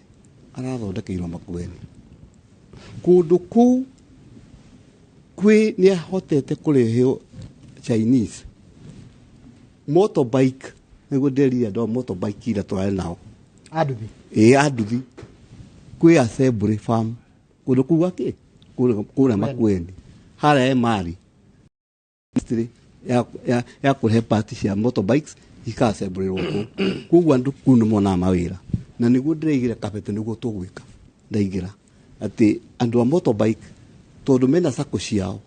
arathondekeirwo Makueni kundu ku kwi ni ahotete kureheo Chinese motorbike niguo nderire ndo motorbike ira tware nao Aduthi. Aduthi. Kwe assembly farm. Kudu kuwake. Kuna Makueni. Hala mali. Ya kuhe party ya motorbikes ika assembly roko. Kuwa ndu kunu mona mawira. Na niguo ndireigire kapete niguo tugwika. Ndaigira ati andu a motorbike tondu mena sako ciao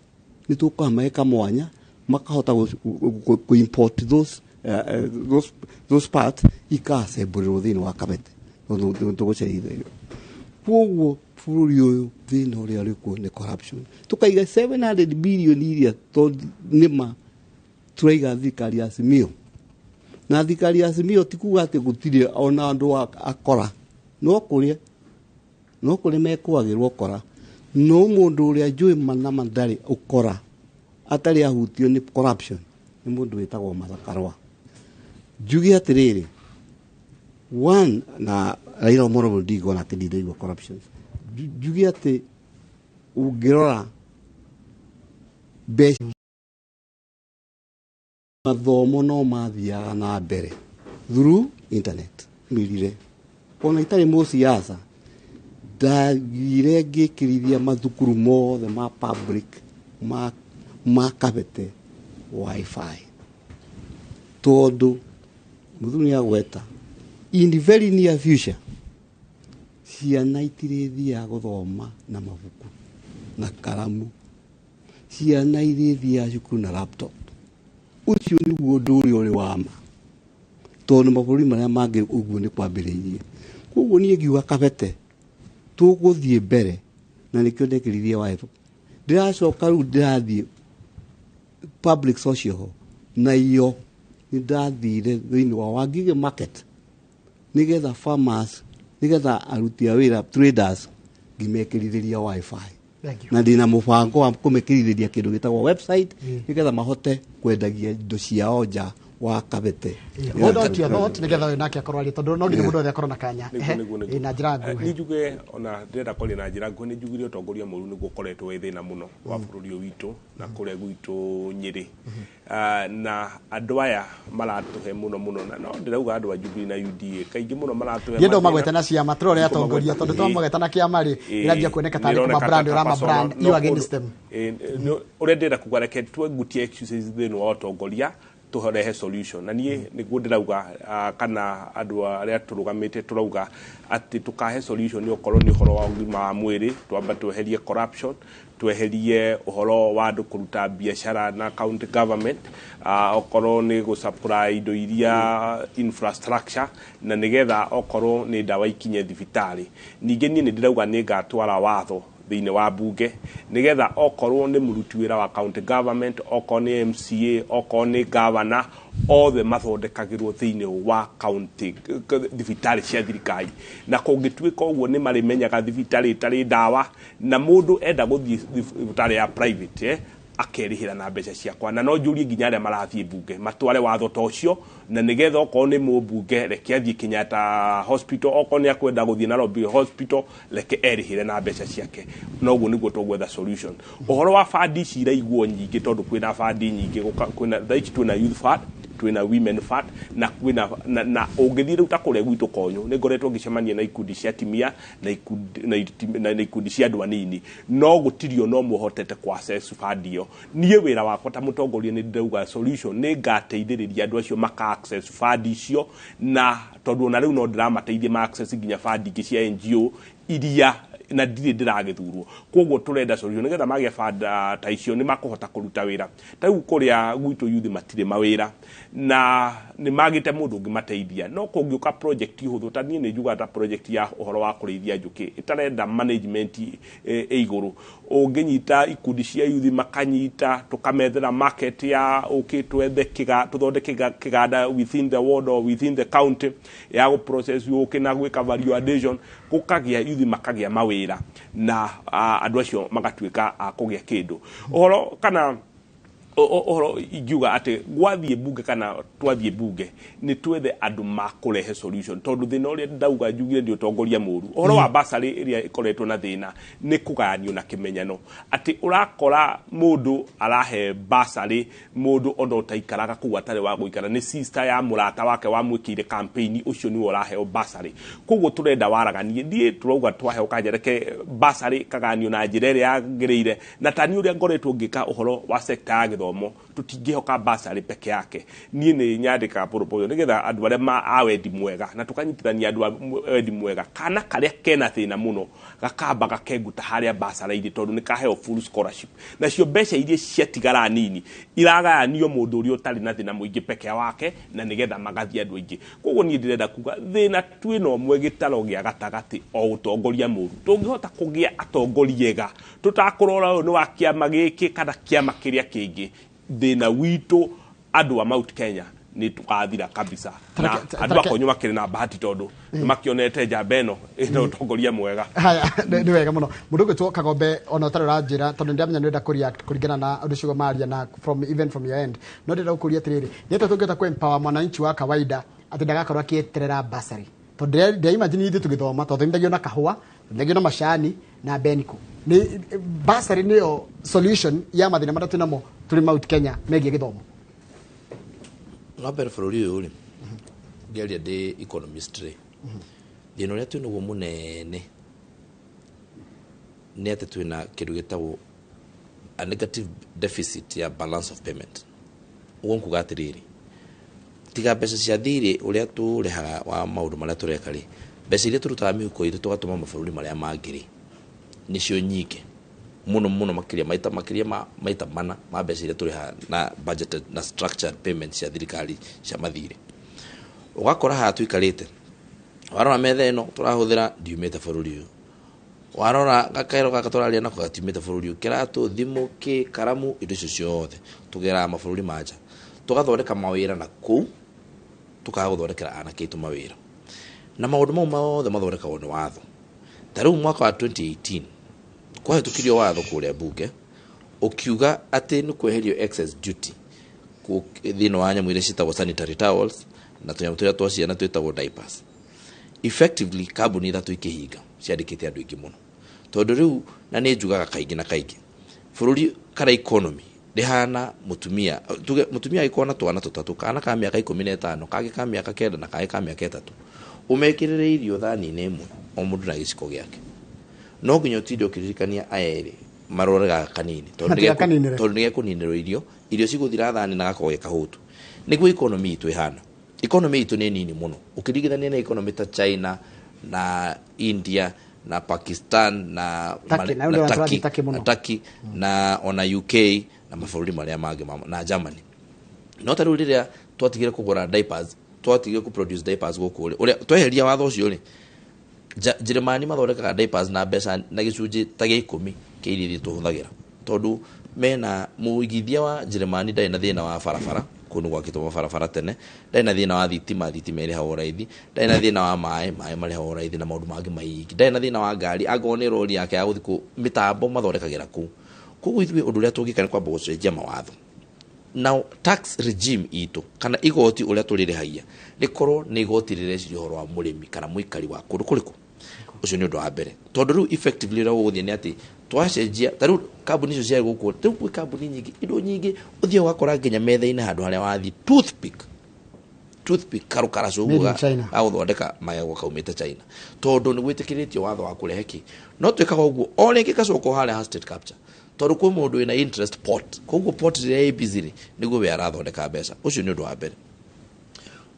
ni tukameka mwanya makahota ku import those parts ikase buriro thini wa kabete tuguceithio kwoguo bũrũri ũyũ thĩna ũrĩa ũrĩkuo nĩ corruption tukaiga 700 billion iria nĩma turaiga thirikari ya Azimio na thirikari ya Azimio tikuga atĩ gũtirĩ ona andũ akora no kũrĩ mekuagĩrwo kora no mũndũ ũrĩa njũĩ manama ndarĩ ũkora atarĩ ahutio nĩ corruption nĩ mũndũ wĩtagwo Mathakarwa njuge atĩrĩrĩ one na Raila Amolo Odinga na kĩndĩndĩigua corruption njuge atĩ ũngĩrora mbeca mathomo no mathiaga na mbere through internet mirire ona itarĩ mũciaca ndagire ngĩkĩrithia mathukuru mothe ma public ma kabete wifi tondũ mũthuri agweta in the very near future ciana itirĩthiaga gũthoma na mabuku na karamu ciana irĩthiaga cukuru na laptop ucio nĩguo ũndũ ũrĩa ũrĩ wa ma tondũ mabũrũri marĩa mangĩ ũguo nĩ kwambĩrĩirie koguo niĩ ngiuga kabete tũgũthiĩ mbere na nĩkĩo ndekĩrithia wifi ndĩracoka rĩu ndĩrathiĩ public social hall na iyo nĩndathire thĩinĩ wa Wangige market nĩgetha farmers nĩgetha aruti a wĩra traders ngimekĩrithĩria wifi na ndina mũbango wa kũmekĩrithĩria kĩndũ gĩtagwo website nĩgetha mahote kwendagia indo ciao nja wa kabete hold on to your thought nĩgetha we nake akorwo arĩ tondũ no nginya mũndũ othe akorwo na kanya na njĩra nguhĩ ni njuge ona ndĩrenda kũrĩ na njĩra nguhĩ nĩ njugire ũtongoria mũru nĩguo ũkoretwo wĩ thĩna mũno wa bũrũri ũyũ witũ na kũrĩa gwitũ Nyĩrĩ na andũ aya maratũhe mũno na no ndĩrauga andũ a Jubilee na UDA kaingĩ mũno maratũhe ndĩndo magweta na ciama tũrore atongoria tondũ twamagweta na kĩama rĩ ĩranjia kuoneka tarĩ kuma brand ũrama brand you against them ũrĩa ndĩrenda kuga reke twengutie excuses thĩinĩ wa ũtongoria tuhorehe solution na niĩ nĩguo ndĩrauga kana andũ arĩa tũrũgamĩte tũrauga atĩ tukahe solution nĩ ũkorwo nĩ ũhoro wa ũgima wa mwĩrĩ twamba tweherie corruption tweherie ũhoro wa andũ kũruta biacara na county government okorwo nĩ gũsupply indo iria infrastructure na nĩgetha okorwo nĩ ndawa ikinye thibitarĩ ningĩ niĩ nĩ ndĩrauga nĩ ngatwara watho thĩinĩ wa bunge nĩgetha okorwo nĩ mũruti wĩra wa county government okorwo nĩ MCA okorwo nĩ governor othe mathondekagĩrwo thĩinĩ wa county thibitarĩ cia thirikari na kũngĩtuĩka ũguo nĩ marĩmenyaga thibitarĩ itarĩ ndawa na mũndũ enda gũthiĩ thibitarĩ ya private akerĩhĩra na mbeca ciakwa na no njũrie nginya arĩa marathiĩ bunge matware watho ta ũcio na nĩgetha okorwo nĩ mũmbunge reke athiĩ Kenyatta hospital okorwo nĩ akwenda gũthiĩ Nairobi hospital reke erĩhĩre na mbeca ciake na ũguo nĩguo tũgwetha solution ũhoro wa fandi ciraiguo nyingĩ tondũ kwĩna fandi nyingĩ kwĩna thaici twĩna youth fund twĩna women fund na kwĩna na ũngĩthiĩ rĩu ta kũrĩa gwitũ Konyũ nĩ ngoretwo ngĩcemania na ikundi cia timia na ikundi cia andũ anini no gũtirio no mũhotete kwa access fund ĩyo niĩ wĩra wakwa ta mũtongoria nĩ ndauga solution nĩ ngateithĩrĩria andũ acio maka access fund icio na tondũ ona rĩu no ndĩramateithia ma access nginya fund ingĩ cia NGO iria na ndirĩ ndĩragĩthurwo koguo tũrenda solution nĩgetha magĩa fund ta icio nĩ makũhota kũruta wĩra ta rĩu kũrĩa gwitũ youth matirĩ mawĩra na nĩ magĩte mũndũ ũngĩmateithia no kũngĩũka project ihũthũ ta niĩ nĩ njugaga ta project ya ũhoro wa kũrĩithia njũkĩ ĩtarenda management igũrũ ũngĩnyita ikundi cia youth makanyita tũkamethera market ya twethe tũthondeke kĩganda within the ward or within the county ya gũ process ũkĩ na gwĩka value gũkagĩa youth makagĩa mawĩra na andũ acio magatuĩka a kũgĩa kĩndũ ũhoro kana ohoro igiuga ati gwathie bunge kana twathie bunge ni twethe andu makurehe solution tondu thina uria ndauga njugire ndi utongoria muru ohoro wa basari iria ikoretwo na thina ni kugayanio na kimenyano ati urakora mundu arahe basari mundu ono taikaraga ku atari wa guikara ni sister ya murata wake wa mwikire campaign ucio ni uraheo basari koguo turenda waraganie ndie turauga twaheo kanjereke basari kaganio na njira iria yagirire na tani uria ngoretwo ngika uhoro wa sector ya githomo tutingihoka basari peke yake nie ni nyandika proposal nigetha andu aria ma awendi mwega na tukanyitithania andu awendi mwega kana karia kena thina muno gakamba gakenguta haria basari iri tondu ni kaheo full scholarship na cio mbeca iria ciatigara nini iragayanio mundu uria utari na thina muingi peke wake na nigetha magathia andu aingi koguo nie ndirenda kuga thina twino mwe gitaro gia gatagati o utongoria muru tungihota kugia atongoriega tutakurora ni wa kiama giki kana kiama kiria kingi thina witu andu wa Mount Kenya ni tukathira kabisa na andu akonyo makiri na bahati tondu makionete njambeno ino utongoria mwega haya ni wega muno mundu gwitwo Kagombe ona utari ranjira tondu ndamenya nenda kuringana na undu cio maria na even from your end no ndenda gukuria atiriri neta tungeta ku empower mwananchi wa kawaida ati ndagakorwo akieterera basari tondu ndia imagine ithu tugithoma tondu ndagio na kahua ndagio na mashani na beniko ni basari niyo solution ya mathina matatu namo tuli Mount Kenya megie githomo no better for you geria de economist thina uria twina guo munene ni ati twina kindu gitagwo a negative deficit ya balance of payment ugonku gatiriri tiga mbeca cia thiri uria turehaga wa maundu maria tureka ri mbeca iria turutaga mihuko itu tugatuma mabũrũri maria mangiri nicio nyingi muno makiria maita mana ma mbeca iria tureha na budget na structured payments cia thirikari cia mathire ugakora ha tuikarite warora metha ino turahuthira ndiumite bũrũri uyu warora gakairo gaka turaria nako gatimite bũrũri uyu kiratu thimu ki karamu indo icio ciothe tugera mabũrũri manja tugathondeka mawira na ku tukaguthondekera anake itu mawira na maundu mau mothe mathondekagwo ni watho tariu mwaka wa 2018 kwa hitukirio watho kuria bunge ukiuga ati ni kweherio excess duty ku thino wa nyamu iria citagwo sanitary towels na tunyamu turia twa ciana twitagwo diapers effectively kambuni ithatu ikihinga ciandikite andu ingi muno tondu riu na ni njugaga kaingi na kaingi bururi kana economy rihana mutumia ikona twana tutatu kana ka miaka 15 kage ka miaka 9 na kage ka miaka 3 umekirire irio thani ne imwe o mundu na giciko giake no nginya utidio kiririkania aeri marorega kanini tondu nige kuninirwo irio ciguthira thani na gakoge kahutu niguo economy itu ihana economy itu ni nini muno ukirigithania na economy ta China na India na Pakistan na Turkey na ona UK na mabũrũri maria mangĩ na Germany no taru riria twatigire kugura diapers twatigire ku produce diapers guku uria tweheria watho ucio ri Germany mathondekaga diapers na mbeca na gicunji ta 10 kiiri tuhuthagira tondu mena muigithia wa Germany ndai na thina wa barabara kunu gwakitwo barabara tene ndai na thina wa thitima iri hawo raithi ndai na thina wa mai mari hawo raithi na maundu mangi maingi ndai na thina wa ngari agone roli yake ya guthiku mitambo mathondekagira ku koguo ithuĩ ũndũ ũrĩa tũngĩka nĩ kwamba gũcenjia mawatho now tax regime itu kana igoti ũrĩa tũrĩrĩhagia rĩkorwo nĩ igoti rĩreciria ũhoro wa mũrĩmi kana mũikari wa kũndũ kũrĩkũ ũcio nĩ ũndũ wa mbere tondũ rĩu effectively ũrĩa gũgũthiĩ nĩ atĩ twacenjia ta rĩu kambuni icio ciarĩ gũkũ rĩu kwĩ kambuni nyingĩ indo nyingĩ ũthiĩ ũgakora nginya metha-inĩ handũ harĩa wathiĩ toothpick karukara cuguga agũthondeka magego kaumĩte China tondu nĩ gwĩtĩkĩrĩtio watho wa kũrehe kĩ no twĩkaga ũguo o rĩngĩ gacoka harĩa ha state capture tondu kwĩ mũndũ wĩna interest pot koguo pot rĩrĩa ĩ busy rĩ nĩguo we arathondeka mbeca ũcio nĩ ũndũ wa mbere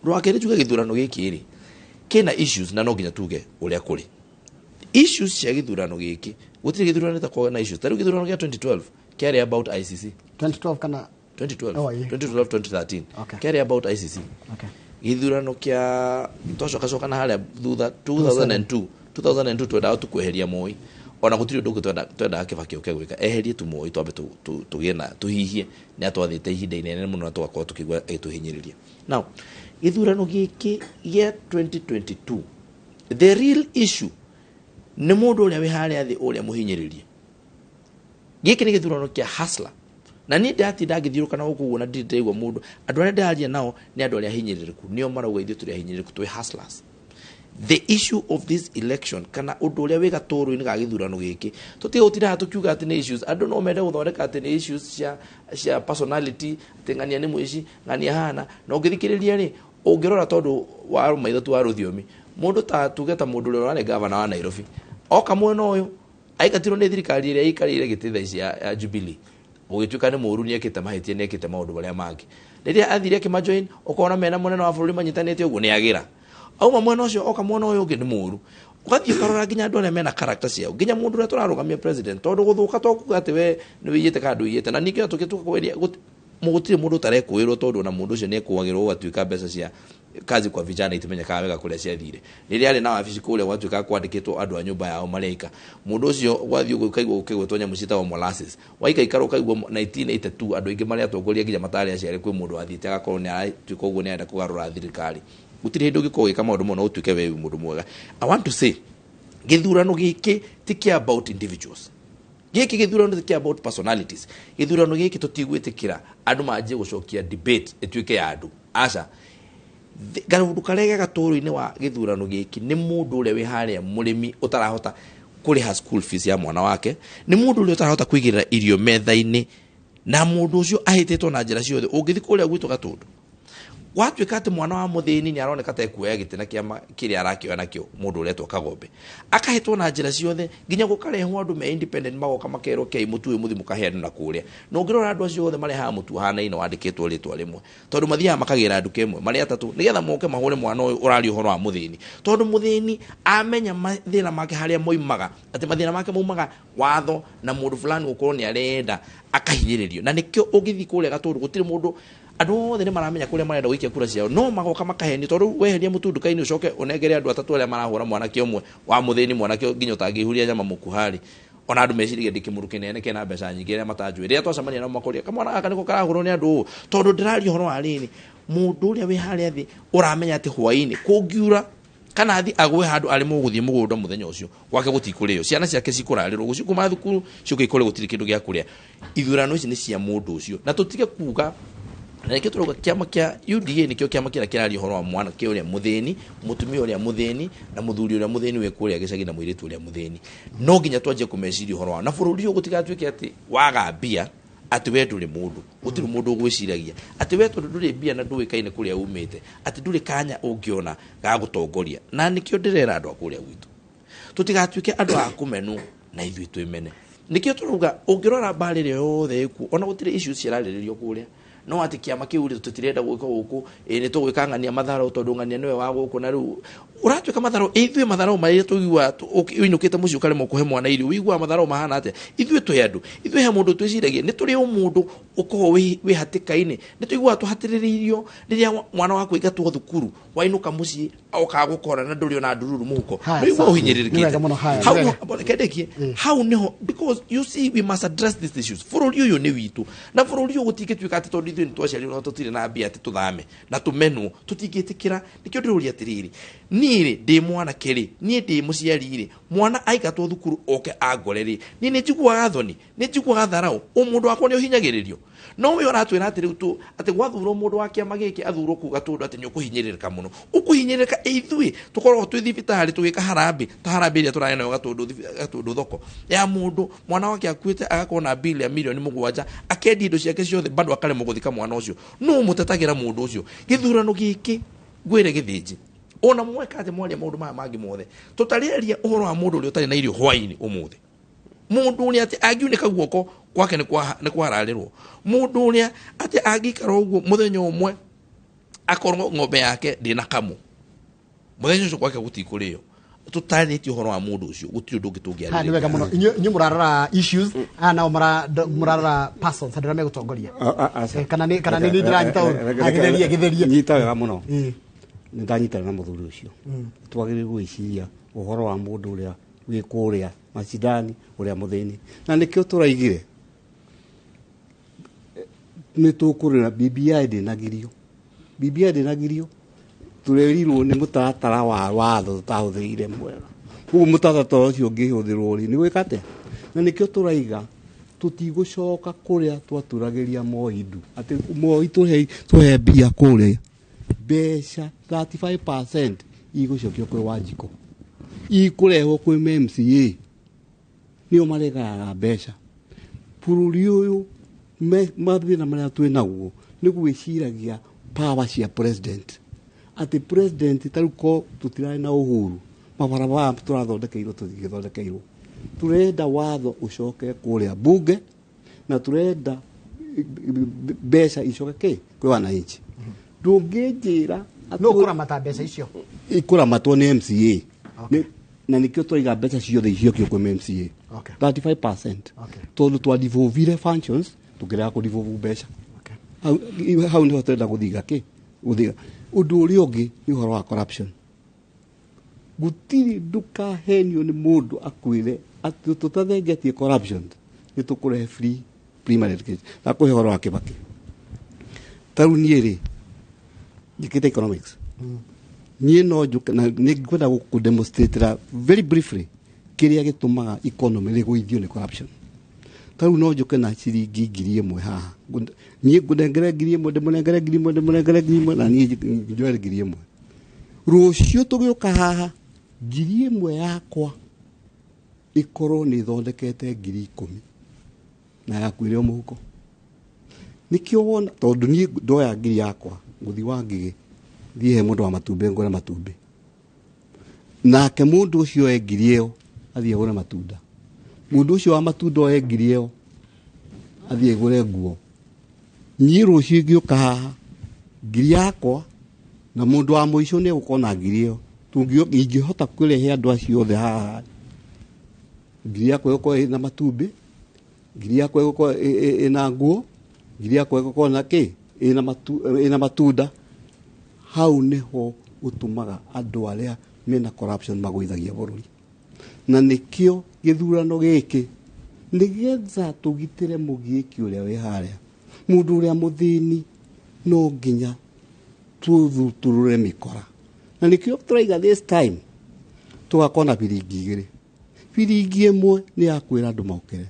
ũndũ wa kerĩ njuge gĩthurano gĩkĩ rĩ kĩna issues na no nginya tuge ũrĩa kũrĩ issues cia gĩthurano gĩkĩ gũtirĩ gĩthurano gĩtakoragwo na issues tarĩu gĩthurano gĩa 2012 kĩarĩ about ICC 2012 kana 2013 kĩarĩ about ICC gĩthurano kĩa twacoka na harĩa thutha 2002 twendaga tukweheria Moi ona gutiri undu twendaga Kibaki uke gwika eherie tu Moi twambe tugie na tuhihie ni atwathite ihinda inene muno na twakorwo tukigwa tuhinyiriria now githurano giki gĩa 2022 the real issue ni mundu uria wi haria thi uria muhinyiririe giki ni githurano kĩa hustler na ni ndati ndagithiuruka na guku na ndiraigwa mundu andu aria ndaria nao ni andu aria hinyiririku nio marauga ithu turi hinyiririku twi hustlers. The issue of this election kana undu uria wega toro-ini ga githurano giki tutige utira tukiuga ati ni issues andu no mende guthondeka ati ni issues cia personality tengania ni mwici ngania hana no ngithikiriria ri ungirora tondu wa maitho tu wa ruthiomi mundu ta tugeta mundu uria urane governor wa Nairobi oka mwena uyu aikatirwo ni thirikari iria ikarire gititha ici ya Jubilee ugituika ni muru ni ekite mahitie ni ekite maundu baria mangi riria athire kimajoin ukona mena munene wa bururi manyitanite uguo ni agira auma mwena ucio oka mwena uyu ungi ni muru ugathie karora nginya andu aria mena character ciao nginya mundu uria turarugamia president tondu guthuka twakuga ati we ni wiyite kandu wiyite na ningi tukituka kweria mugutire mundu tarekwirwo tondu na mundu ucio ni ekuagirwo ugatuika mbeca cia kazi kwa vijana itimenyekaga wega kuria ciathire riria ari na wabici kuria gwatuika kwandikitwo andu a nyumba yao mareka mundu ucio gwathie gukaigwo ukigwetwo nyamu citagwo molasses waika ikaro kaigwo 1982 andu ingi maria atongoria nginya matari aciari kwi mundu athite agakorwo ni aratuika uguo ni enda kugarura thirikari gutire hindu giko gika maundu mono utuike we mundu mwega. I want to say githurano giki ti care about individuals, giki githurano ti care about personalities. Githurano giki tutigwitikira andu manje gucokia debate etuike ya andu aca garundu karega gatoro-ini wa githurano giki ni mundu uria wi haria murimi utarahota kuriha school fees ya mwana wake, ni mundu uria utarahota kwigirira irio metha-ini, na mundu ucio ahitetwo na njira ciothe. Ungithi kuria gwitu Gatundu watuika ati mwana wa muthini ni aroneka ta ekuoya gitena kiama kiri arakioya nakio mundu uretwo Kagombe akahetwo na njira ciothe nginya gukarehwo andu me independent magoka makero kei mutu muthi mukaheana na kuria no ngirora andu acio othe mareha mutu hana ino wandikitwo ritwa rimwe tondu mathia makagira andu kemwe mari atatu nigetha moke mahure mwana uyu urari uhoro wa muthini tondu muthini amenya mathina make haria moimaga ati mathina make maumaga watho na mundu fulani gukorwo ni arenda akahinyiririo na nikio ugithi kuria Gatundu gutire mundu andu othe ni maramenya kuria marenda gwikia kura ciao no magoka makaheni tondu weheria mutu nduka-ini ucoke unengere andu atatu aria marahura mwana kiomwe wa muthini mwana kio nginya utangihuria nyama mukuhari ona andu meciririe ndikimuruke kinene kena mbeca nyingi iria matanjui riria twacemania na makoria kamwana gaka niko karahurwo ni andu tondu ndirari horo wa rini mundu uria wi haria thi uramenya ati hwaini kungiura kana athi agwe handu ari muguthie mugunda muthenya ucio gwake gutikurio ciana ciake cikurarirwo gucio kuma thukuru ciuke ikore gutiri kindu gia kuria ithurano ici ni cia mundu ucio na tutige kuga na nikio turoga kiama kia UDA nikio kiama kira kirari horo wa mwana kio uria muthini mutumia uria muthini na muthuri uria muthini we kuria gicagi na mwiritu uria muthini no nginya twaje kumeciria horo wa na bururi uyu gutigatuike ati wagambia ati we nduri mundu gutiri mundu gwiciragia ati we tondu nduri mbia na nduikaine kuria umite ati nduri kanya ungiona ga gutongoria na nikio ndirera andu akuria gwitu tutigatuike andu a kumenu na ithui twimene nikio turuga ungirora mbarire yothe ku ona gutiri issues cirariririo kuria no ati kiama kiu tutirenda gwika guku ni tugwikangania matharo tondu ngania niwe wa guku na riu uratuika matharo ithui matharo maria tugiwa uinukite mucio kale mokuhe mwana irio wigwa matharo mahana ate ithui twendu ithui he mundu twiciragia ni turi mundu uko wi hatikaine ni tuigwa tuhatiriririo riria mwana waku igatwo thukuru wainuka muci oka gukora na nduri ona ndururu muhuko wigwa uhinyiririkite how niho because you see we must address these issues bururi uyu ni witu na bururi uyu gutigituika ati tondu ithui twacari no tutire na mbia ati tuthame na tumenwo tutigitikira nikio nduri atiriri nire ndi mwana keri nie ndi muciari mwana aigatwo thukuru oke agoreri ni njiguaga thoni ni njiguaga tharau umundu wakwa ni uhinyagiririo no we oratwira ati riu tu ati gwathurwo mundu wa kiama giki athurwo kuga tondu ati nyukuhinyiririka muno ukuhinyiririka ithui tukorwo twi thibitari tugika harambi ta harambi iria turayena Gatundu thoko ya mundu mwana wake akuite agakorwo na bill ya milioni 7 akendi indo ciake ciothe bado akaremwo guthika mwana ucio no mutetagira mundu ucio githurano giki gwire githinji ona mwekaje mwaria maundu maya mangi mothe tutariaria uhoro wa mundu uri utari na irio hwaini umuthe mundu ni ati agiuneka guoko kwake ni kwararirwo mundu uri ati agikara uguo muthenya umwe akorwo ng'ombe yake ndina kamu muthenya ucio kwake gutikurio tutaritie uhoro wa mundu ucio gutiri ndu ngitungia ha ni wega muno inyu murarora issues na murarora persons andira me gutongoria kana ni ndiranyita githeria nyita wega muno ni ndanyitana na muthuri ucio twagire gwiciria uhoro wa mundu uria wi kuria macindani uria muthini na nikio turaigire ni tukurira BBI ndinagirio turerirwo ni mutatara wa watho tutahuthiire mwega ugu mutatara ucio ngihuthiirwo ri ni gwikate na nikio turaiga tutigocoka kuria twaturagiria moidu ati moitu tuhe bia kuria besha 35% igocokio kwi Wanjiko ikurehwo kwi MCA nio maregaga besha bururi uyu mathina maria twinaguo ni gwiciragia power cia president ati president taruko tutirari na uhuru mabarabara turathondekeirwo tutigithondekeirwo turenda watho ucoke kuria bunge na turenda besha icoke kwi wananchi ndungijira no kuramata besha icio ikuramatwo ni MCA na nikio twiga besha ciothe icio kio kwi MCA 35% tondu twa devolve functions tukira ku devolve besha hau ni hotrenda guthiga guthiga undu uri ungi ni horo wa corruption gutiri duka henio ni mundu akwire ati tutathengetie corruption ni tukurehe free primary education na kuhe horo wa Kibaki taru nieri dikita economics nie no juka na ni kwenda ku demonstrate very briefly kiria gitumaga economy riguithio ni corruption taru no juka na ciringi 1,000 haha nie ngudengere 1,000 ndemunengere 1,000 na nie njoere 1,000 rucio tugiuka haha 1,000 yakwa ikorwo ni thondekete 10,000 na yakwire muhuko nikio wona tondu ni ndoya 1,000 yakwa nguthi wa ngigi thie he mundu wa matumbe ngore matumbe nake mundu ucio e 1,000 athie gure matunda mundu ucio wa matunda e 1,000 athie gure nguo ni rucio ngiuka haha 1,000 yakwa na mundu wa muico ni gukona 1,000 tungio ingihota kurehe andu acio othe haha 1,000 yakwa yuko na matumbe 1,000 yakwa yuko ina nguo 1,000 yakwa yuko na ina matunda hau niho utumaga andu aria mena corruption magwithagia bururi na nikio githurano giki nigetha tugitire mugiiki uria wi haria mundu uria muthini no nginya turure mikora na nikio turaiga this time tugakona biringi 1,000 ni yakwira andu maukire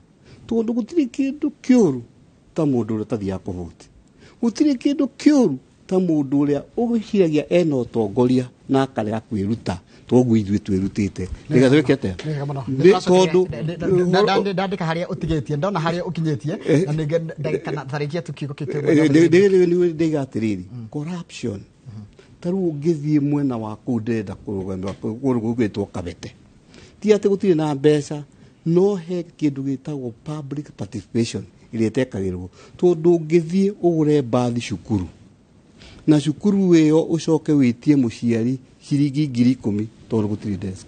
tondu gutiri kindu kiuru ta mundu uria tathia kuhuti gutiri kindu kiuru ta mundu uria ugiciragia ena utongoria na akarega kwiruta toguo ithuĩ twirutite nigatwikete tondu ndandika haria utigetie ndona haria ukinyetie na ndagika na tharikia tukiugo kitwe ndigatiriri corruption taru ungithie mwena wa kundenda kurugamira kurugwitwo Kabete ti ati gutire na mbeca no he kindu gitagwo public participation iretekagirwo tondu ungithie ugure bathi cukuru na cukuru iyo ucoke witie muciari ciringi 10,000 tondu gutire desk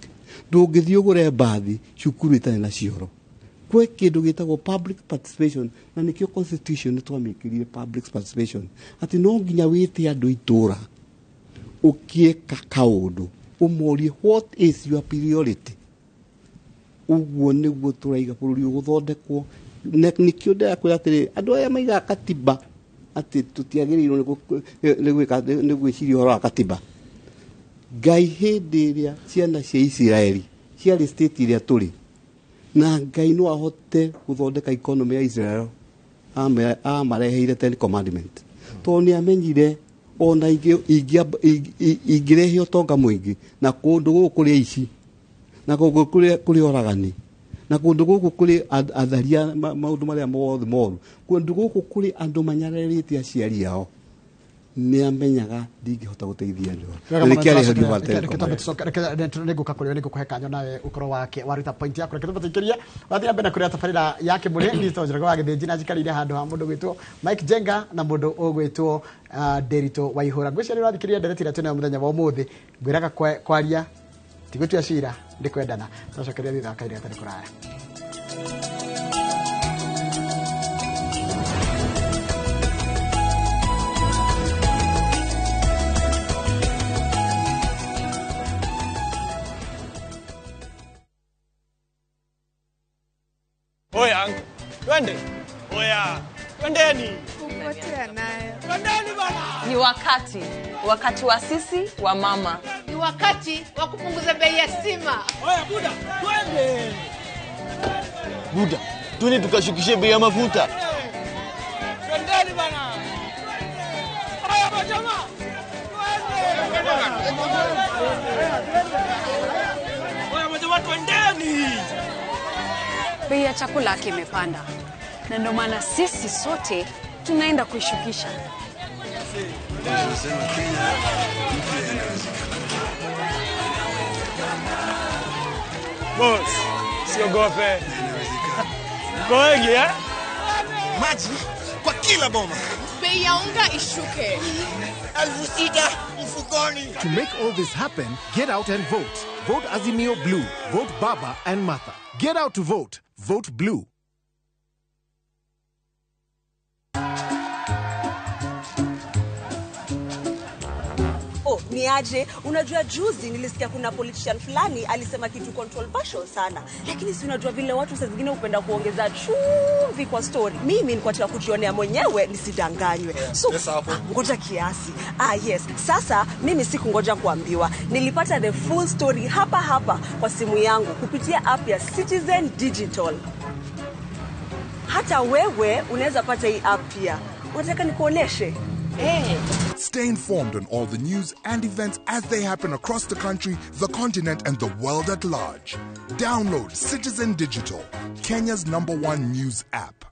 ndungithie ugure bathi cukuru itane na cioro kwe kindu gitagwo public participation na nikio constitution twamikirire public participation ati no nginya wite andu itura ukieka kaundu umorie what is your priority uguo niguo turaiga bururi uguthondekwo nikio ndakwira atiri andu aya maiga katiba ati tutiagiriirwo ni gwiciria horo wa katiba ngai hindi iria ciana cia Israeli ciari state iria turi na ngai no ahote guthondeka economy ya Israel amareheire 10 commandment to ni amenyire ona ingirehe utonga mwingi na kundu guku kuri ici na kundu kuri oragani na kundu guku kuri atharia maundu maria mothe moru kundu guku kuri andu manyarerite aciari ao ni amenyaga ndingihota guteithia ndio nikiari hadi wate niguka kuri nigukuhe kanyo nawe ukoro wake waruta point yako reke tubatikiria wathira mbere kuri tafarira yake muri ni tonjera kwa githinji na jikarire handu ha mundu gwitwo Mike Jenga na mundu ugwitwo Derito Waihura ngwicari wathikiria nderetira tune muthenya wa umuthi ngwiraga kwaria tigutwa cira ndikwendana twacokeria thitha kaire atari kuraya Oya, twende. Oya, twendeni. Kupotea naye. Twendeni bana. Ni wakati wa sisi wa mama. Ni wakati wa kupunguza bei ya sima. Oya, Buda, twende. Buda, Tuni tukashukishe bei ya mafuta. Twendeni bana. Haya majamaa. Haya majamaa twendeni. Bei ya chakula kimepanda. Na ndio maana sisi sote tunaenda kuishukisha. Boss, siogope. Koegi Maji kwa kila boma. Bei ya unga ishuke. 6,000 mfukoni. To make all this happen, get out and vote. Vote Azimio Blue. Vote Baba and Martha. Get out to vote. Vote Blue. Ni aje, unajua juzi nilisikia kuna politician fulani alisema kitu controversial sana, lakini si unajua vile watu saa zingine upenda kuongeza chumvi kwa story. Mimi nilikuwa nataka kujionea mwenyewe nisidanganywe. So ngoja kiasi. Yes, sasa mimi sikungoja kuambiwa. Nilipata the full story hapa kwa simu yangu kupitia app ya Citizen Digital. Hata wewe unaweza pata hii app pia. Unataka nikuoneshe? Stay informed on all the news and events as they happen across the country, the continent, and the world at large. Download Citizen Digital, Kenya's #1 news app.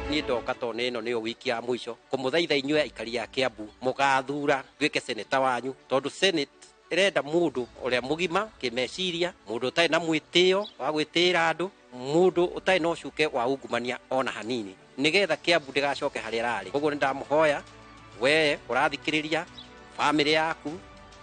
Ni ndoka tone ino niyo wiki ya mwisho kumuthaitha inyue aikari ya Kiambu mugathura tuike seneta wanyu tondu senate irenda mundu uria mugima kimeciria, mundu utai na mwitio wa gwitira andu, mundu utai no cuke wa ungumania ona hanini, nigetha Kiambu ndigacoke hari rari. Koguo nindamuhoya we urathikiriria family yaku,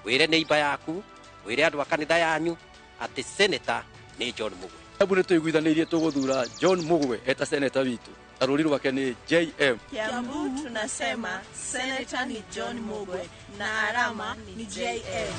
wire neighbor yaku, wire andu akanitha yanyu ati seneta ni John Mugwe. Kiambu ni tuiguithanirie tuguthura John Mugwe eta seneta witu. Aruri wake ni JM. Kiambu tunasema seneta ni John Mugwe na alama ni JM.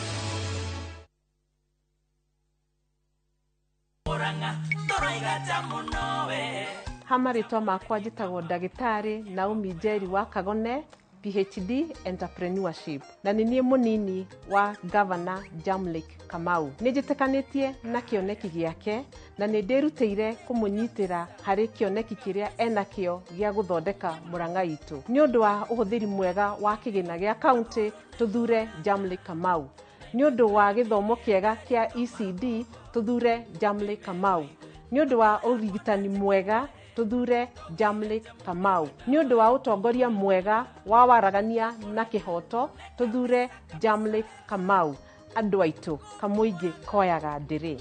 Hamaritwa makwa njitagwo ndagitari Naomi Njeri wa Kagone, PhD Entrepreneurship, na ni nie munini wa Governor Jamlik Kamau. Nijitikanĩtie na kĩoneki gĩake na nĩ ndĩrutĩire kũmũnyitĩra harĩ kĩoneki kĩrĩa enakĩo gĩa gũthondeka Murang'a itũ. Nĩ ũndũ wa ũhũthĩri mwega wa kĩgĩna gĩa kaunti tuthure Jamlik Kamau. Nĩ ũndũ wa gĩthomo kĩega kĩa ECD tuthure Jamlik Kamau. Nĩ ũndũ wa ũrigitani mwega tuthure Jamlik Kamau. Nĩ ũndũ wa ũtongoria mwega wa waragania na kĩhoto tuthure Jamlik Kamau. Andũ aitũ kamũingĩ koyaga ndĩrĩ.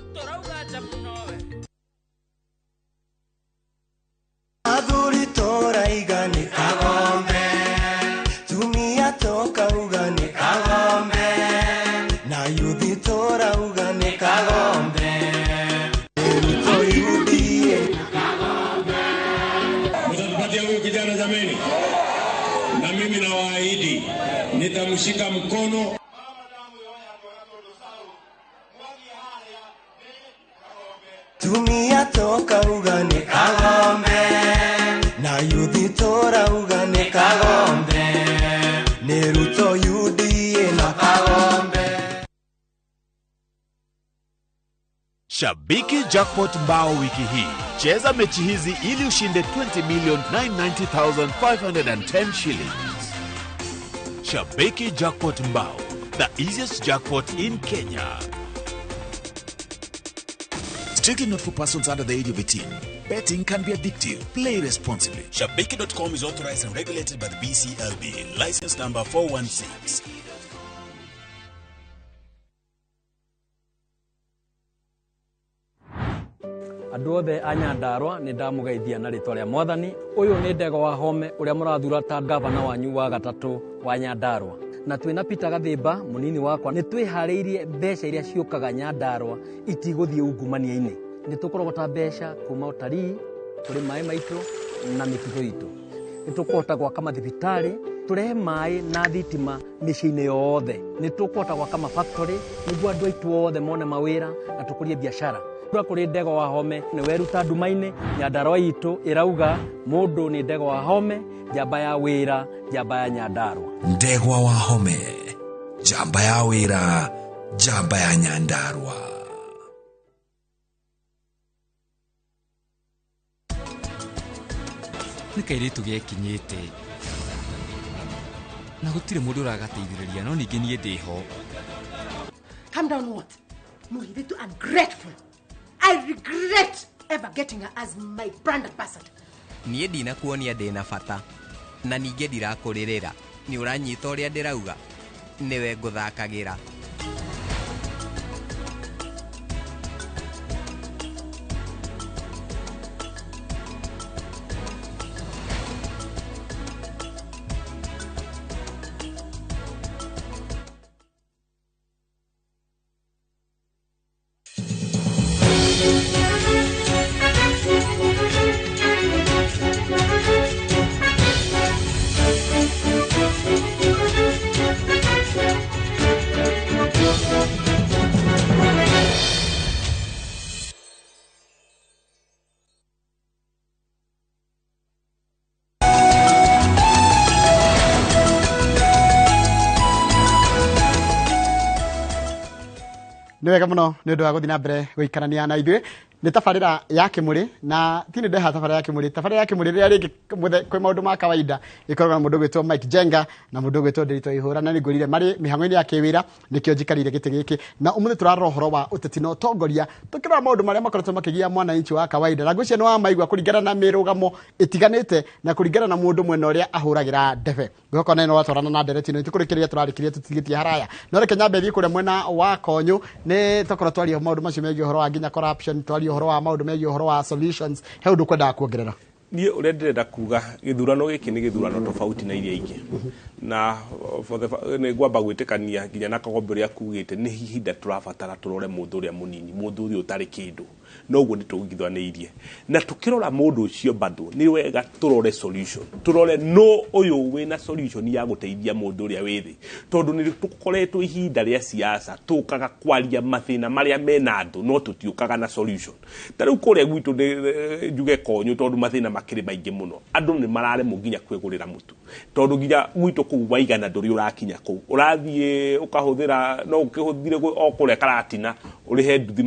Athuri tora igani Kagombe, tumia toka ugani Kagombe, na yuthi tora ugani Kagombe. Erito yudie Kagombe. Mtatupatia huyu kijana jameni, na mimi nawaahidi nitamshika mkono. Tumia toka ugani Kagombe, na yuthi tora ugani Kagombe, neruto yudie na Kagombe. Shabiki Jackpot Mbao wiki hii. Cheza mechi hizi ili ushinde 20,990,510 shillings. Shabiki Jackpot Mbao, the easiest jackpot in Kenya. Strictly not for persons under the age of 18. Betting can be addictive. Play responsibly. Shabiki.com is authorized and regulated by the BCLB. License number 416. Andũ othe a Nyandarua nĩ ndamugeithia na rĩtwa rĩa Mwathani. Ũyũ nĩ Ndego wa Home ũrĩa mũrathura ta gavana wanyu wa gatatũ wa Nyandarua. Na twĩna Peter Gathĩmba mũnini wakwa nĩ twĩharĩirie mbeca iria ciũkaga Nyandarua itigũthiĩ ungumania-inĩ. Nĩ tũkũrogota mbeca kuma ũtarii kũrĩ maĩ maitũ na mĩtugo itũ. Nĩ tũkũhota gwaka mathibitarĩ, tũrehe maĩ na thitima mĩciĩ-inĩ yothe. Nĩ tũkũhota gwaka mafactory nĩguo andũ aitũ othe mone mawĩra na tũkũrie biacara. Kũrĩ Ndego wa Home nĩ weruta nduma-inĩ. Nyandarua itũ ĩrauga mũndũ nĩ Ndego wa Home, njamba ya wĩra, njamba ya Nyandarua. Ndegwa wa Home, njamba ya wĩra, njamba ya Nyandarua. nä kairä gekinyä te na gå tirä må ndå å ragateithä rä ria no ningä niä ndä ho. Calm down what? Muhiritu ungrateful. I regret ever getting her as my brand ambassador. Niä ndina kuonia ndä na bata na ningä ndirakå rä rä ra nä å ranyita å rä a ndä rauga nä we ngå thakagä ra. Nĩ wega mũno nĩ ũndũ wa gũthiĩ na mbere gũikarania na ithuĩ nĩ tabarĩra ya Kimuri na ti nĩ ndeha tabarĩra ya Kimuri. Tabarĩra ya Kimuri rĩrĩa rĩngĩ kwĩ maũndũ ma kawaida ĩkoragwo na mũndũ gwĩtwo Mike Jenga na mũndũ gwĩtwo Ndĩrito Ihũra, na nĩngwĩrire marĩ mĩhang'o-inĩ ya kĩwĩra nĩkĩo njikarire gĩtĩ gĩkĩ, na ũmũthĩ tũrarora ũhoro wa ũteti na ũtongoria tũkĩrora maũndũ marĩa makoretwo makĩgia mwananchi wa kawaida, na ngwĩciria nĩ wamaigua kũringana na mĩrũgamo ĩtiganĩte na kũringana na mũndũ mwena ũrĩa ahũragĩra ndebe. Ngwĩhoka na ĩno watwarana na ndereti ĩno itikũrĩkĩrĩria tũrarĩkĩria tũtigĩtie haraya no reke nyambe thiĩ kũrĩa mwena wa Konyũ nĩ tũkorwo twaria maũndũ macio megiĩ ũhoro wa nginya corruption, twaria ũhoro wa maũndũ megiĩ ũhoro wa solutions. He ũndũ kwendaga kuongerera? Niĩ ũrĩa ndĩrenda kuga gĩthurano gĩkĩ nĩ gĩthurano tofauti na iria ingĩ na nĩ ngwamba gwĩtĩkania nginya na Kagombe ũrĩa akugĩte nĩ ihinda tũrabatara tũrore mũndũ ũrĩa mũnini, mũndũ ũrĩa ũtarĩ kĩndũ, noguo nĩ tũgithanĩirie na tũkĩrora mũndũ ũcio bado nĩ wega tũrore solution, tũrore no ũyũ wĩna solution ya gũteithia mũndũ ũrĩa wĩ thĩ, tondũ nĩ tũkoretwo ihinda rĩa siasa tũkaga kwaria mathĩna marĩa mena andũ no tũtiũkaga na solution. Ta rĩu kũrĩa gwitũ njuge Konyũ tondũ mathĩna makĩrĩ maingĩ mũno, andũ nĩ mararemwo nginya kwĩgũrĩra mũtu, tondũ nginya gwitũ kũu waigana ndũrĩ ũrakinya kũu, ũrathiĩ ũkahũthĩra no ũkĩhũthire o kũrĩa Karatina ũrĩhe nduthi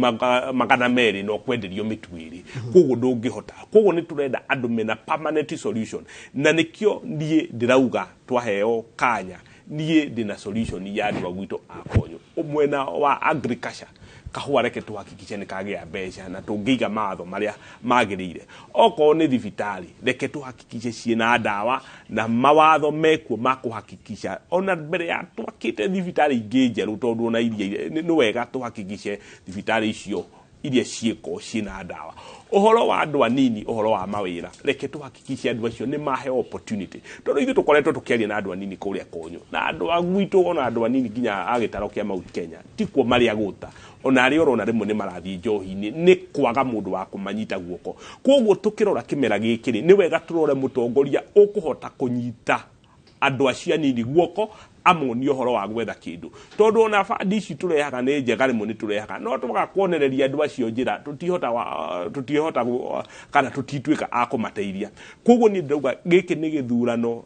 magana merĩ no kwenderio mĩtu ĩrĩ, koguo ndũngĩhota. Koguo nĩ tũrenda andũ mena permanent solution, na nĩkĩo niĩ ndĩrauga twaheo kanya niĩ ndĩna solution ya andũ a gwitũ a Konyũ. Mwena wa agriculture kahua reke tũhakikice nĩ kagĩa mbeca na tũngĩiga matho marĩa magĩrĩire. Okorwo nĩ thibitarĩ reke tũhakikice ciĩna ndawa na mawatho mekuo ma kũhakikica ona mbere ya twakĩte thibitarĩ ingĩ njerũ, tondũ ona iria nĩ wega tũhakikice thibitarĩ icio iria ciĩko ciĩna ndawa. Ũhoro wa andũ anini, ũhoro wa mawĩra reke tũhakikice andũ acio nĩ mahe opportunity, tondũ ithuĩ tũkoretwo tũkĩaria na andũ anini kũrĩa Konyũ na andũ a gwitũ ona andũ anini nginya a gĩtaro kĩa Mount Kenya tikuo marĩa gũta ona arĩa ũrona rĩmwe nĩ marathiĩ njohi-inĩ nĩ kwaga mũndũ wa kũmanyita guoko. Koguo tũkĩrora kĩmera gĩkĩ nĩ wega tũrore mũtongoria ũkũhota kũnyita andũ acio anini guoko amonie ũhoro wa gwetha kĩndũ, tondũ ona bandi ici tũrehaga nĩ njega rĩmwe nĩ tũrehaga no tũgaga kuonereria andũ acio njĩra tũtihota kana tũtituĩka a kũmateithia. Koguo niĩ ndauga gĩkĩ nĩ gĩthurano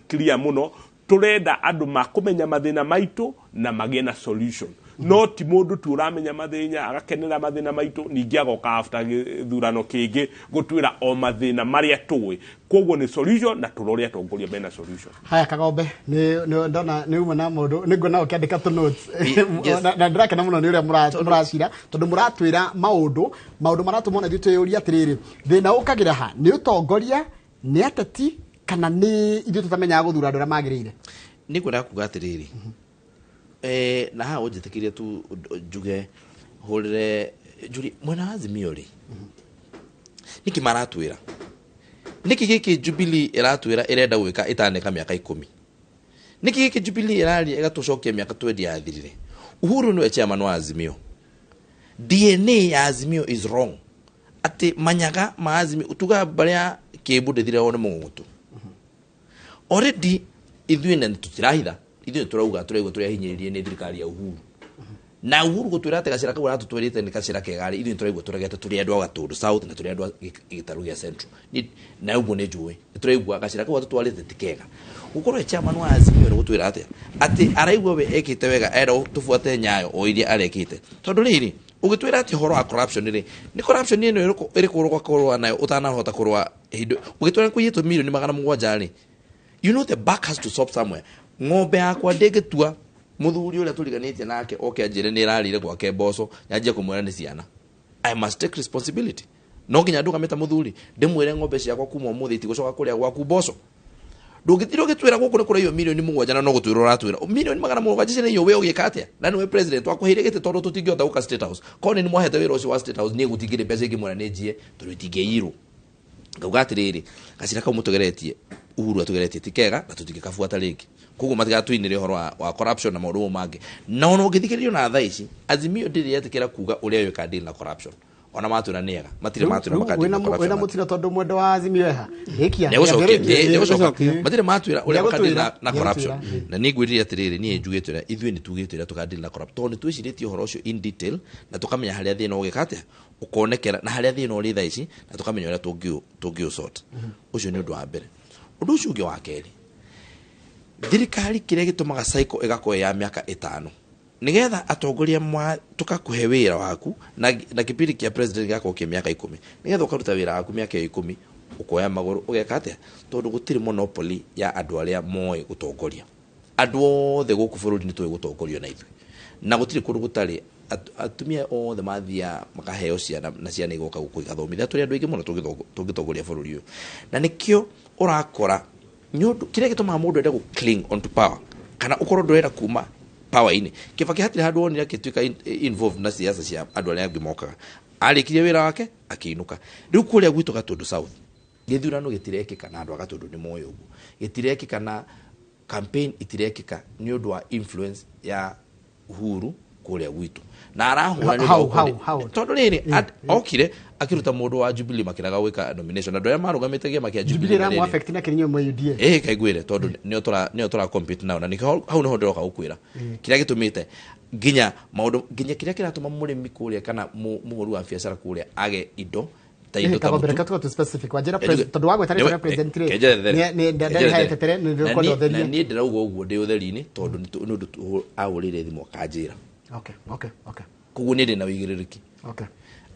clear mũno, tũrenda andũ makũmenya mathĩna maitũ na magĩe na solution, no ti mũndũ tu ũramenya mathĩna agakenera mathĩna maitũ ningĩ agoka after gĩthurano kĩngĩ gũtwĩra o mathĩna marĩa tũĩ. Koguo nĩ solution na tũrore atongoria mena solution. Haya Kagombe nĩ ndona nĩ uma na mũndũ nĩ ngona ũkĩandĩka tu notes na ndĩrakena mũno nĩ ũrĩa mũracira tondũ mũratwĩra maũndũ maratũmona ithuĩ twĩyũria atĩrĩrĩ thĩna ũkagĩra ha nĩ ũtongoria nĩ ateti kana nĩ ithuĩ tũtamenyaga gũthura andũ arĩa magĩrĩire. Nĩ kwenda kuga atĩrĩrĩ na ha ũnjĩtĩkĩrie tu njuge hũrĩre njuri mwena wa Azimio rĩ nĩkĩ maratwĩra nĩkĩ gĩkĩ Jubilee ĩratwĩra ĩrenda gwĩka ĩtaneka mĩaka 10 nĩkĩ gĩkĩ Jubilee ĩraria ĩgatũcokia mĩaka 20 yathirire. Uhuru nĩwe chairman wa Azimio, DNA ya Azimio is wrong, atĩ manyaga ma Azimio utuga barĩa kĩbundithire one mũng'ũtũ already ithuĩ nĩ tũtirahitha ithuĩ tũrauga tũrahinyĩrĩrie nĩ thirikari ya Uhuru na Uhuru gũtwĩra atĩ gacĩra kau aratũtwarĩte nĩ gacĩra kegari ithuĩ tũraigua tũregete tũrĩ andũ a Gatũndũ South na tũrĩ andũ a gĩtarũ gĩa Central na ũguo nĩ njũĩ tũraigua gacĩra kau aratũtwarĩte ti kega. Gũkorwo chairman wa Azimio nĩ gũtwĩra atĩ araigua we ekĩte wega enda tũbuate nyayo o iria arekĩte, tondũ rĩrĩ ugitwira ati horo wa corruption ni corruption ni ino iri kurwa kurwa nayo utanahota kurwa hindo ugitwira kuyito milioni 700 ri you know the back has to stop somewhere ng'ombe yakwa ndegetua muthuri uria tuliganitie nake oke ajire ni rarire gwake boso yaje kumwera ni ciana I must take responsibility no nginya nduga meta muthuri ndimwire ng'ombe ciakwa kuma umuthi itigocoka kuria gwaku boso ndugitiro gitwira guku nikura iyo milioni 7 na no gutwira uratwira milioni 700 ni yo we ugikatia na ni we president wakuhire gite tondu tutingihota guka state house kone ni mwahete wira ucio wa state house ni gutigire mbeca ingi mwana nejie tondu itingeiro ngauga atiriri gacira kau mutugeretie uhuru atugeretie tikega na tutingikafuata ringi kugu matiga twinire horo wa corruption na maundu mangi no no githikiririo na thaa ici Azimio ndiri yetikira kuga uria yo kadil na corruption ona matuna niega matire matuna makadil na corruption wena mutira tondu mwendo wa Azimio eha ikia matire matwira uria makadil na corruption na ni gwirire atiriri ni njugitira ithui ni tugitira tukadil na corruption tondu twiciretie horo ucio in detail na tukamenya haria thina ugikate ukonekera na haria thina uri thaa ici na tukamenya uria tungio sort ucio ni undu wa mbere undu ucio ungi wa keri thirikari kiria gitumaga cycle igakoe ya miaka 5 nigetha atongoria mwa tukakuhe wira waku na kipindi kia president gako kia miaka 10 nigetha ukaruta wira waku miaka 10 ukoya maguru ugekate tondu gutiri monopoly ya andu aria moe gutongoria andu othe guku bururi ni tuwe gutongorio na ithui na gutiri kundu gutari atumia othe mathia makaheo ciana na ciana igoka gukuigathomithia turi andu ingi muno tungitongoria bururi uyu na nikio urakora nyodo kile gituma mundu enda gu cling onto power kana ukoro ndwera kuma power ini kibaki hatire handu onira kitwika involved na siasa cia andu aria angi mokaga arikirie wira wake akiinuka riu kuria gwitu Gatundu South githurano gitirekika na andu a Gatundu ni moyo ugu gitirekika na campaign itirekika ni undu wa influence ya Uhuru kuria gwitu na arahura ni tondu riri okire akiruta mundu wa Jubilee makiraga gwika nomination na ndoya marugamite ge makia Jubilee ra mu affect na kirinyo mu UDA kaigwire tondu ni otora compete nao na ni hau no ndoka gukwira kiria gitumite ginya maundu ginya kiria kiratuma murimi kuria kana muhuru wa biashara kuria age indo ta indo ta mutu kama to specific wajira president tondu wagwe tari represent ni ndari haetetere ni ndiko ndotherie ni ndirauga uguo ndi utheri-ini tondu ni aurire thimo kanjira okay kugu ni ndi na wigiririki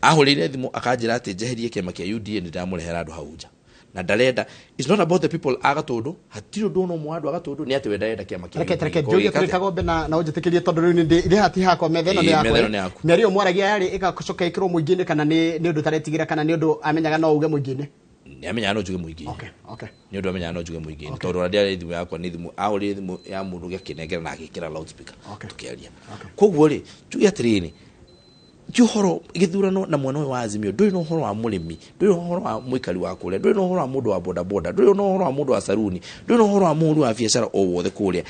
ahurire thimo akanjira ati jeherie kiama kia UDA ni ndamurehera andu hauja na ndarenda it's not about the people a Gatundu hatiro ndono mwandu a Gatundu ni ati we ndarenda kiama kia reke joge turi kagombe na ujitikirie tondu riu ndi hati hako metheno ni yako merio mwaragia yari igacoka ikiro muingine kana ni undu taretigira kana ni undu amenyaga no uge muingine ni amenya no juge muingine ni undu amenya no juge muingine tondu ndia thimu yakwa ni thimu ahurire thimu ya mundu gikinengera na agikira loudspeaker tukiaria koguo ri juge atiriri juhoro githurano na mwana wa Azimio nduri no horo wa murimi nduri no horo wa mwikari wa kuria nduri no horo wa mundu wa boda boda nduri no horo wa mundu wa saruni nduri no horo wa mundu wa biashara o wothe kuria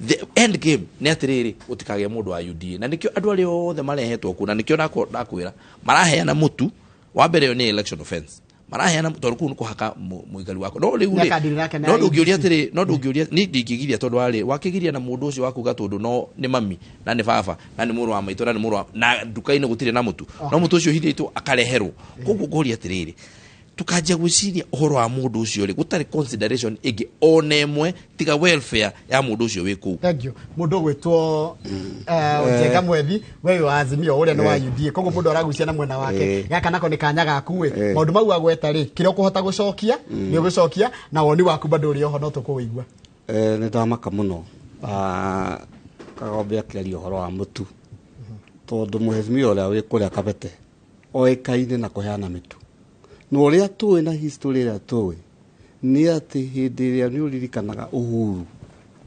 the end game ni atiriri utikage mundu wa UDA na nikio andu ari othe marehetwo ku na nikio ndakwira maraheana mutu wa mbere yo ni election offense maraheana tondu kunu kuhaka mwikari wako no riu no ndungiuria atiri no ndungiuria ni ndingigiria tondu ari wakigiria na mundu ucio waku Gatundu no ni mami na ni baba na ni muru wa maito na ni muru na nduka-ini gutire na mutu no mutu ucio hithiitwo akareherwo koguo nguria atiriri tukanjia gwiciria uhoro wa mundu ucio ri gutari consideration igi onemwe tiga welfare ya mundu ucio wi ku thank you mundu gwitwo Njenga Mwethi we wa Azimio uria no wa UDA koguo mundu aragucia na mwena wake gaka nako ni kanya gaku we maundu mau agweta ri kire ukuhota gucokia ni ugucokia na woni waku bado uri oho no tukuigua ni ndamaka muno kagombe akiaria uhoro wa mutu tondu muhezimio uria wi kuria Kabete oikaine na kuheana mitu no ria tuwe na history ria tuwe ni ati hindi ria ni uririkanaga Uhuru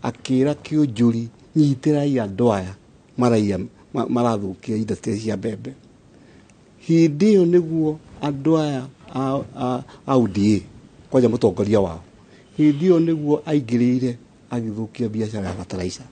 akira Kiunjuri nyitirai andu aya maraia marathukia industry cia mbembe hindi iyo niguo andu aya a UDA kwaja mutongoria wao hindi iyo niguo aingirire agithukia biashara ya fertilizer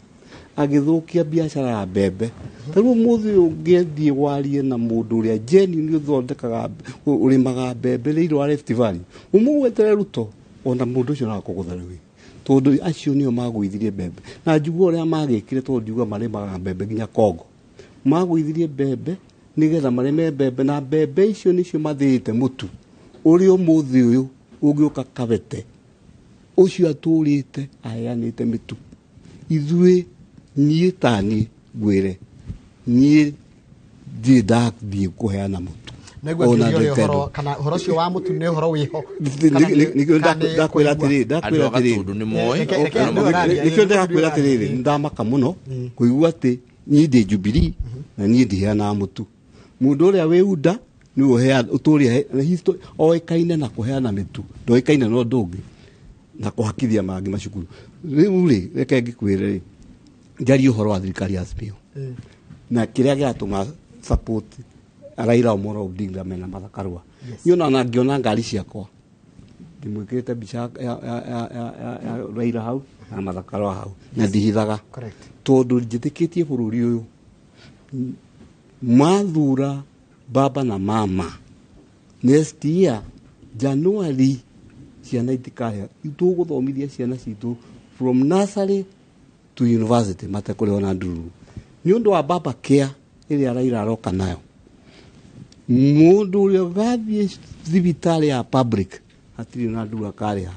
agithukia biashara ya mbembe riu muthi ungiethie warie na mundu uria jeni ni uthondekaga urimaga mbembe riiro wa Rift Valley umugwetere Ruto ona mundu ucio na kugutharuwi tondu acio nio magwithirie mbembe na njugua uria magikire tondu njugua marimaga mbembe nginya Kongo magwithirie mbembe nigetha marime mbembe na mbembe icio nicio mathite mutu urio muthi uyu ungiuka Kabete ucio aturite ayanite mitu ithui nie tani gwire nie ndathii kuheana mutu negwa ngirio horo kana horo cio wa mutu ne horo wiho ndakwira atiriri nikio ndakwira atiriri ndamaka muno kuigua ati ni ndi Jubilee na ni ndi heana mutu mundu uria wiunda ni uhea uturia history oikaine na kuheana mitu ndoikaine no ndungi na kuhakithia mangi macukuru riu ri reke ngikwire ri njari uhoro wa thirikari ya Azimio na kiria giatuma support Raila Omolo Odinga mena mathakarwa niona na ngiona ngari ciakwa ndimwikirite bicha ya Raila hau na mathakarwa hau na ndihithaga tondu njitikitie bururi uyu mathura baba na mama next year January ciana itikaya ituguthomithia ciana citu from nursery to university matakuriona nduru ni undu wa baba care iria Raila aroka nayo mundu uria gathie thibitari ya public atiri na nduru akaria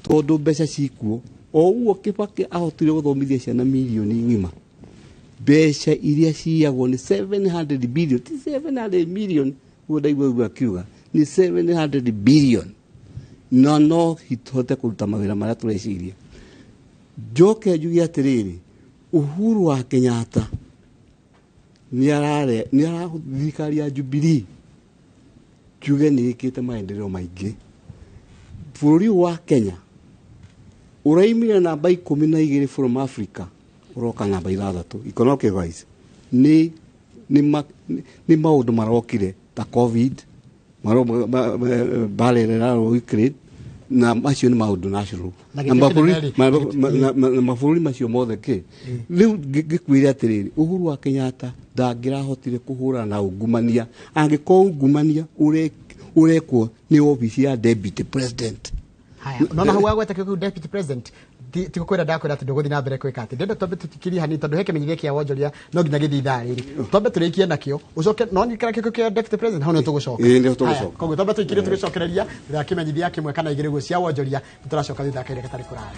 tondu mbeca cikuo o uo Kibaki ahotire guthomithia ciana milioni ngima mbeca iria ciagwo ni 700 billion ti 700 million ndaigua akiuga ni 700 billion no hitote kuruta mawira maria tureciria joke jugi atiriri Uhuru wa Kenyatta ni ara thirikari ya Jubilee juge ni ikite maendeleo maingi bururi wa Kenya uraimira namba 12 from Africa uroka namba 6 economic wise ni maundu marokire ta covid balere na Ukraine na macio ni maundu national na maburi macio mothe ke riu ngikwira atiriri Uhuru wa Kenyatta ndangirahotire kuhura na ungumania angiko ungumania urekwo ni ofisi ya deputy president haya nona huwa gweta kwa deputy president tiko kwira ndakwira ati nduguthi na mbere kwika ati ndende tobe tutikiri hani tondu heke menyire kia wonjoria no nginya githi ithariri tobe turikie nakio ucoke no nyikara kiko kia deputy president hau ni tugucoka ndio tugucoka koguo tobe tukiri tugicokereria ya kimenyithia kimwe kana igire guo cia wonjoria turacoka thutha kaire katari kurara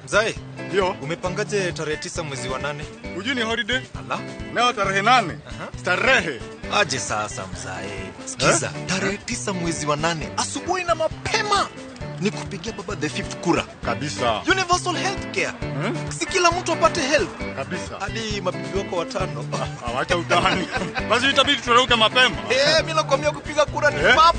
Mzee, ndio. Umepangaje tarehe 9 mwezi wa 8? Hujui ni holiday? Ala. Leo tarehe 8. Starehe. Aje sasa mzee. Sikiza, tarehe 9 mwezi wa 8 asubuhi na mapema ni kupigia baba the 5th kura. Kabisa. Universal healthcare. Si kila mtu apate health. Kabisa. Hadi mabibi wako 5. Awacha utani. Basi itabidi turuke mapema. Mimi nakwambia kupiga kura ni pap.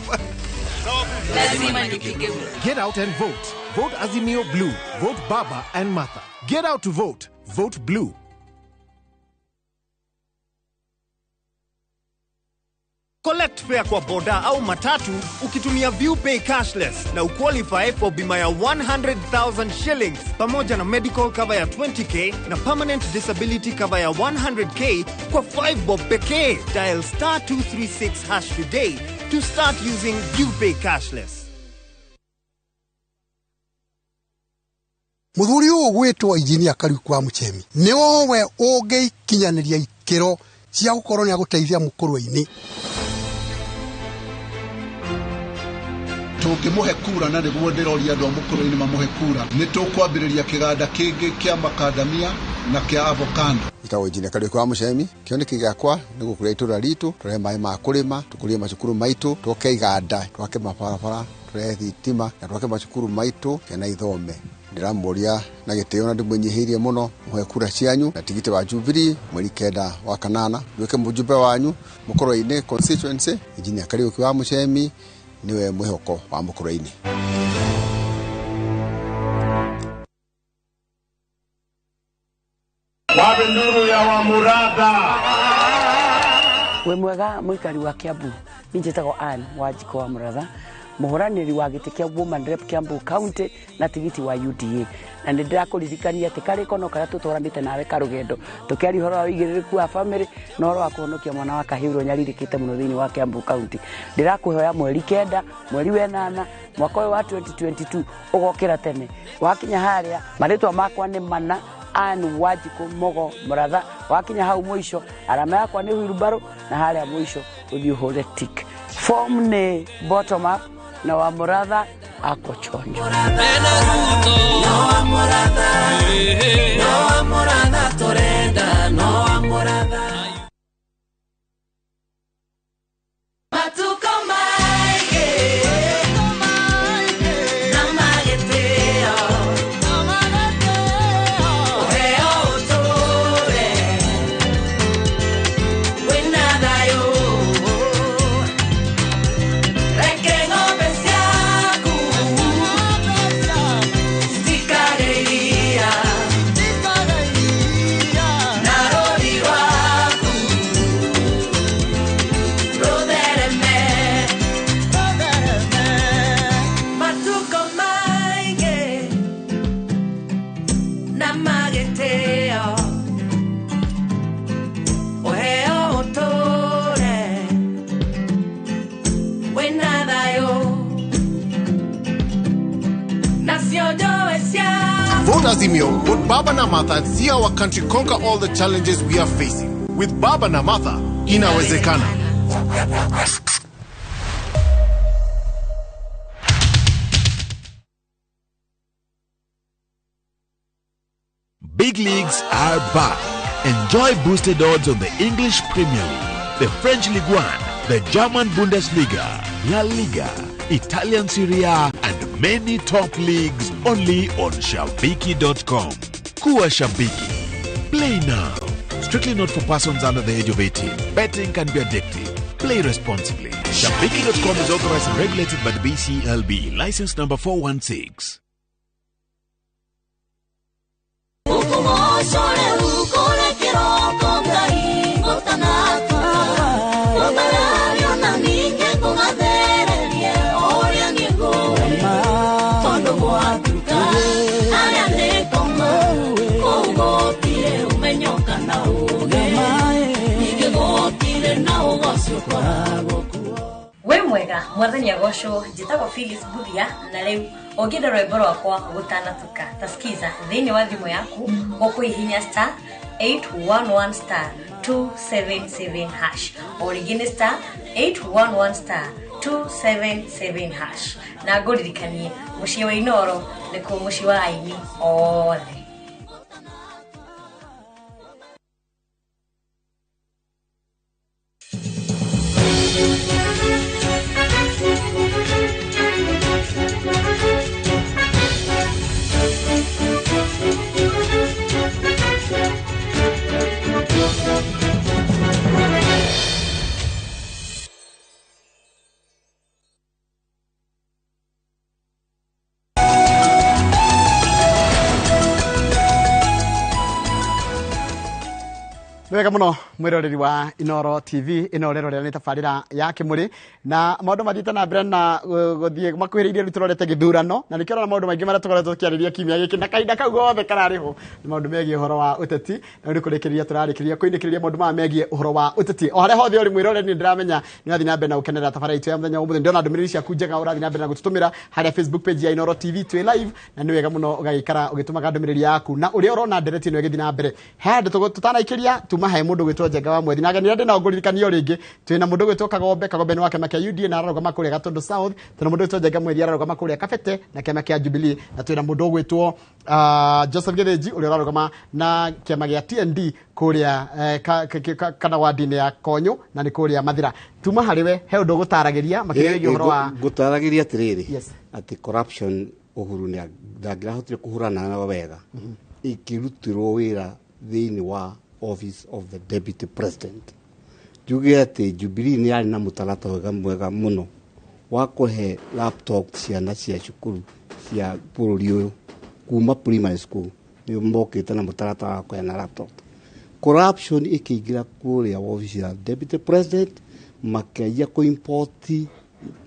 Get out and vote. Vote Azimio Blue. Vote Baba and Martha. Get out to vote. Vote Blue. Collect fare kwa boda au matatu ukitumia ViewPay cashless na uqualify for bima ya 100,000 shillings pamoja na medical cover ya 20k na permanent disability cover ya 100k kwa 5 bob pekee. Dial *236# today to start using ViewPay cashless. Muthuri uyu gwitwa Engineer Kariuki wa Muchemi ni owe ungikinyaniria ikiro cia gukorwo ni aguteithia mukurwa-ini tungimuhe kura na niguo ndiroria andu mukurwa-ini mamuhe kura ni tukwambiriria kiganda kingi kia makadamia na kia avocado. Itawo Engineer Kariuki wa Muchemi kioneki giakwa ni gukuria itura ritu turehe mai ma kurima tukurie macukuru maitu twoke iganda twake mabarabara turehe thitima na twake macukuru maitu kena ithome. Ndiramuria na gitio na ndimwenyihirie muno muhe kura cianyu na tigite wa Jubilee mweri 9 wa kanana nduike mujumbe wanyu mukorwa-ini constituency. Engineer Kariuki wa Muchemi niwe mwihoko wa mukorwa-ini. Wabe nduru ya Wamurada. We mwega muikari wa Kiambu ninjitagwo Ann Wanjiko wa Muratha muhuraniri wa giti kia woman rep Kiambu county na tigiti wa UDA na ndirakuririkania ati kari kono kara tutoranite nawe karugendo tukiari horo wa igiririku wa family na horo wa kuhonokia mwana wa Kahiro nyaririkite muno thiini wa Kiambu county. Ndirakuhoya mweri 9 mweri wa 8 mwaka wa 2022 ugokira tene wakinya haria maritwa makwa ni mana Ann Wanjiko Mogo Muratha wakinya hau mwisho alama yakwa ni Wilbaro na haria mwisho uthi hore tick Form ni bottom up na wa Muratha ako chonjo. Vote Azimio, vote Baba na Martha and see our country conquer all the challenges we are facing. With Baba na Martha, inawezekana. Big leagues are back. Enjoy boosted odds on the English Premier League, the French Ligue 1, the German Bundesliga, La Liga, Italian Serie A, and many top leagues only on Shabiki.com. Kuwa Shabiki. Play now. Strictly not for persons under the age of 18. Betting can be addictive. Play responsibly. Shabiki.com is authorized and regulated by the BCLB. License number 416. We mwega mwathani agocwo njitagwo Phyllis Buthia na riu ongida rwimbo rwakwa gutanatuka tasikiza thiini wa thimu yaku gukuihinya star 811 star 277 hash origin star 811 star 277 hash na nguririkanie mucii wa Inoro nikuo mucii wa aini othe. Wega muno mwiroreri wa Inoro TV ino rero ni tafarira ya Kimuri na maundu mathite na mbere na guthie makuhiririe ruturorete githurano na nikirora maundu maingi mara tukoretwo tukiariria kimia giki na kaida kau gothe karariho ni maundu megie uhoro wa uteti na uri kurikiria turarikiria kuinikiria maundu ma megie uhoro wa uteti o hare hothe uri mwiroreri ni ndiramenya ni athi na mbere na ukenera tafarira itu ya muthenya umuthe ndona ndumiriri cia kunjega urathi na mbere na gututumira hare Facebook page ya Inoro TV twi live na ni wega muno ugagikara ugitumaga ndumiriri yaku na uri urona ndereti no igithi na mbere hande tutanaikiria he mundu gwitwo Njenga wa Mwethi naga ndirende na nguririkanio ringi twina mundu gwitwo Kagombe ni wake makia UDA na ararugama kuria Gatundu South twina mundu gwitwo Njenga Mwethi ararugama kuria Kabete na kema kia Jubilee na twina mundu gwitwo Joseph Githinji uri ararugama na kema gia TND kuria kana wadine ya Konyo na ni kuria Mathira tuma hariwe he undu gutaragiria makiriria uhoro wa gutaragiria tiriri ati corruption uhuru ni ndangirahotire kuhurana na wega ikirutirwo wira thiini wa office of the deputy president. Juge ati Jubilee ni ari na mutarata wega mwega muno wa kuhe laptop ciana cia cukuru cia bururi uyu kuma primary school ni mbokite na mutarata wa kuhe na laptop. Corruption ikiingira kuria office ya deputy president makia ku import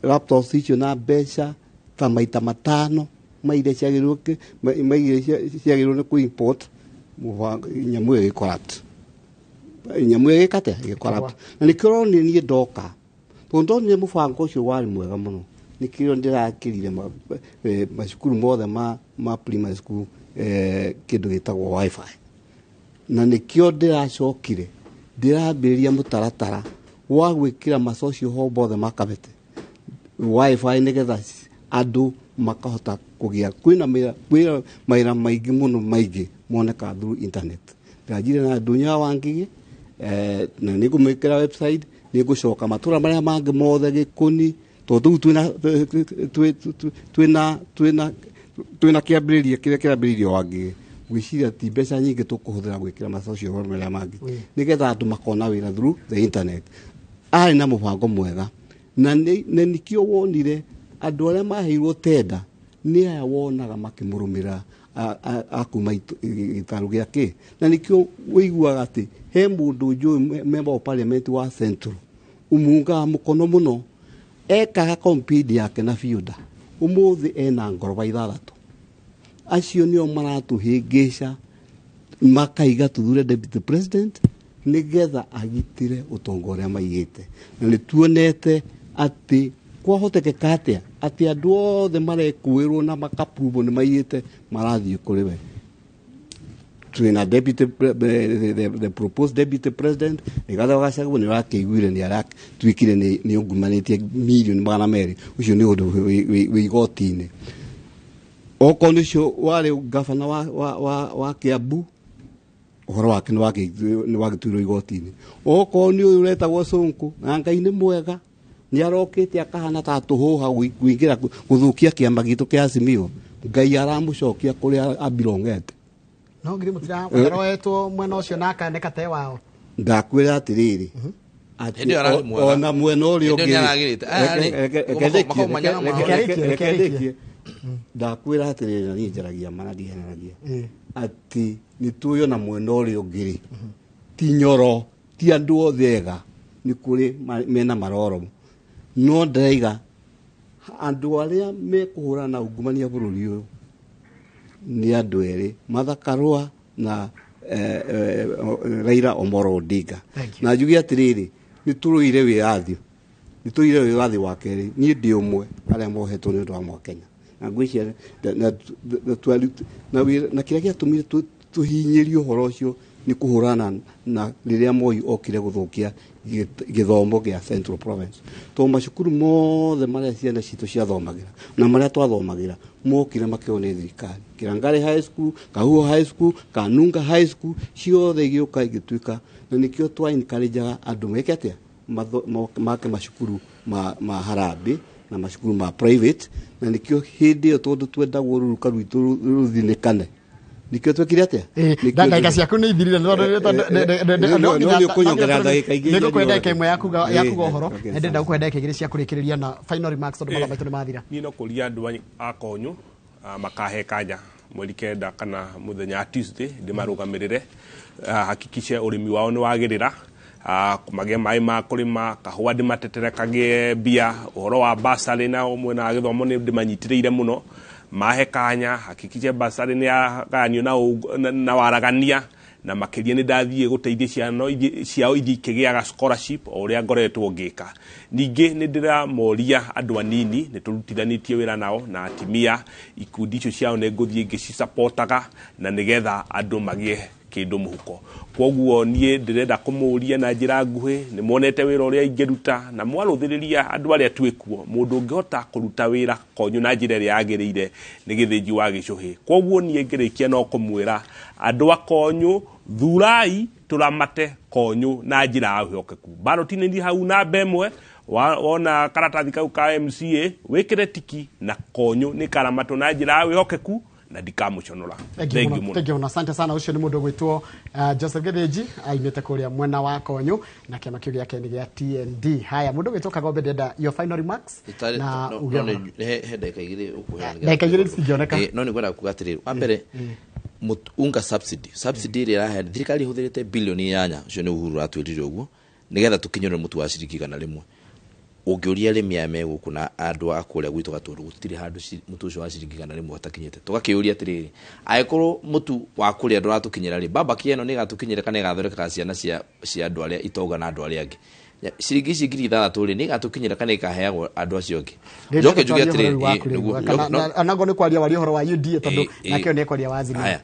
laptops icio na mbeca ta maita matano maire ciagiruke ciagirune ku import nyamu ege corrupt nyamu ege kate ege corrupt na nikiro ni ndoka tondo ni mufango cio wari mwega muno nikiro ndirakirire macukuru mothe ma primary school kindu gitagwo wifi na nikio ndiracokire ndirabiria mutaratara wa gwikira masocio ho bothe makabete wifi nigetha andu makahota kugia kwina maira maigi muno maigi moneka through internet ndajire na dunya wangigi na nigumikira website nigucoka matura maria mangi mothe gikuni tondu twina kiambiriria kiria kiambiririo wangi gwiciria ti mbeca nyingi tukuhuthira gwikira masocio maria mangi nigetha andu makona wira through the internet ari na mubango mwega na nikio wonire andu aria maheirwo tenda ni aya wonaga makimurumira akuma gitaru giake na nikio wiguaga ati he mundu njui member of parliament wa Central umunga mukono muno ekaga compete yake na fiuda umuthi ena ngoroba ithathatu acio nio maratuhingisha makaiga tuthure deputy president nigetha agitire utongoria maigite na nituonete ati kwahotekeka atia ati andu othe marekuirwo na makapuvo ni maigite marathie kuri we twina deputy the proposed deputy president nigatha wagacagu ni rakiguire ni arak twikire ni ungumanitie million magana meri ucio ni undu wi igotini okonisho wale gavana wa Kiambu uhoro wake ni wagituirwo igotini okoni uyu uretagwo Sonko na Ngai ni mwega ni arokite akahana ta tuhuha gwingira guthukia kiamba gitu kia Azimio Ngai aramucokia kuria abilongete no ngiri mutira waroetwo mwena ucio naka nekate wao ndakwira atiriri ona mwena urio ngi ndakwira atiriri na njaragia manadianagia ati nituyo na mwena urio ngiri ti nyoro ti andu othega ni kuri mena maroro no ndaiga andu aria mekuhura na ungumania bururi uyu ni andu eri Mathakarwa na Raila Omolo Odinga na njugi atiriri nituruire wiathio wa keri ni ndi umwe aria mohetwo ni undu wa Kenya na ngwicia na kiria giatumire tuhinyirio horo ucio ni kuhurana na riria Moi okire guthukia githomo gia Central Province to macukuru mothe maria ciana citu ciathomagira na maria twathomagira mokire makione thirikari Kirangari High School, Kahuo High School, Kanunga High School ciothe igioka igituika na nikio twa encourage andu meke atia make macukuru ma Harambee na macukuru ma private na nikio hindi yo tondu twendagwo ruruka rwitu ruthinikane nikio twekire atia ndagika ciaku ni ithirire no kunyongera ndagika ingi niko kwenda kemwe yaku gohoro ndenda gukwenda ikigiri cia kurikiriria na final remarks tondu baba baitu ni mathira ni no kuria andu akonyu makahe kanya mweri kenda kana muthenya Tuesday ndimarugamirire hakikishe urimi wao ni wagirira kumage mai ma kurima kahua ndimateterekagie bia uhoro wa basari na umwe na githomo ni ndimanyitiriire muno mahe kanya hakikishe basari ni aganio na waragania na makiria ni ndathie guteithia ciao ikigiaga scholarship uria ngoretwo ngika ningi ni ndira moria andu anini ni turutithanitie wira nao na atimia ikundi icio ciao ne nguthie ngicisupport-aga na nigetha andu magie kindu muhuko kwoguo nie ndirenda kumuria na njira nguhi ni monete wira uria ingiruta na mwaruthiriria andu aria twikuo mundu ungihota kuruta wira konyu na njira iria yagirire ni githinji wa gicuhi kwoguo nie ngirikia no kumwira andu akonyu thurai turamate konyu na njira ya hiokeku barotini ndi hau na bemwe wona karatathi kau ka MCA wikire tiki na konyu ni karamato na njira ya hiokeku na ndikamuconora thank you asante sana ucio ni mundu gwitwo Joseph Gedeji aimete kuria mwena wa konyu na kiama kiu giake ni gia TND haya mundu gwitwo Kagombe ndenda your final remarks na ugema ndeka igiri ukuhera ndeka igiri singioneka no ni gwenda kugatirira wa mbere unga subsidy ria rahe thirikari huthirite bilioni 8 ucio ni Uhuru atwirire uguo nigetha tukinyore mutu wa ciringi kana rimwe ungiuria rimia meguku na andu akuria gwitu gaturu gutiri handu mutu ucio wa ciringi kana rimwe atakinyete tugakiuria atiriri aikorwo mutu wa kuria andu atukinyira ri baba kieno ni gatukinyira kana gathoreka ciana cia andu aria itoga na andu aria angi ciringi ici ngiri 6 ri ni gatukinyira kana ikaheagwo andu acio angi njoke njugia atiriri anago ni kwaria wari horo wa UDA tondu nakio ni kwaria wa Azimio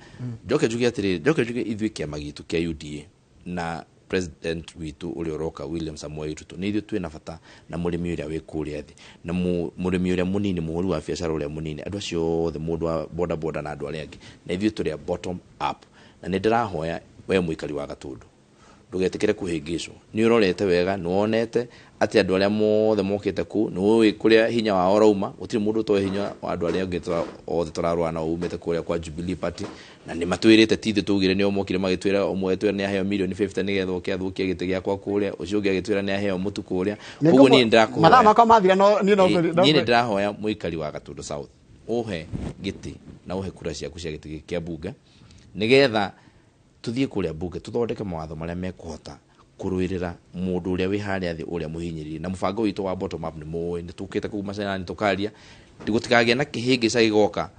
njoke njugia atiriri njoke njugia ithwi kiama gitu kia UDA na president witu uri oroka William Samoei Ruto ni ithu twina bata na murimi uria wi kuria thi na murimi uria munini muhuri wa biashara uria munini andu acio the mundu wa boda na andu aria angi na ithu turi bottom up na ni ndirahoya we muikari wa Gatundu ndugetikire kuhingicwo ni urorete wega nuonete ati andu aria mothe mokite ku ni kuria hinya wa orauma utiri mundu to hinya wa andu aria angi othe turarwa na umete kuria kwa Jubilee Party na ni matwirite tithi tugire ni omokire magitwira omwe twira ni aheo million 50 nigetha ukiathukia gite giakwa kuria ucio ungi agitwira ni aheo mutu kuria uguo ni ndirakuhoya mathaa makwa mathira no ni ndirahoya muikari wa Gatundu South uhe giti na uhe kura ciaku cia giti kia bunge nigetha tuthie kuria bunge tuthondeke mawatho maria mekuhota kuruirira mundu uria wi haria thi uria muhinyiriri na mubango witu wa bottom up ni muwe ni tukite ku macana ni tukaria ndigutikagia na kihingica gigoka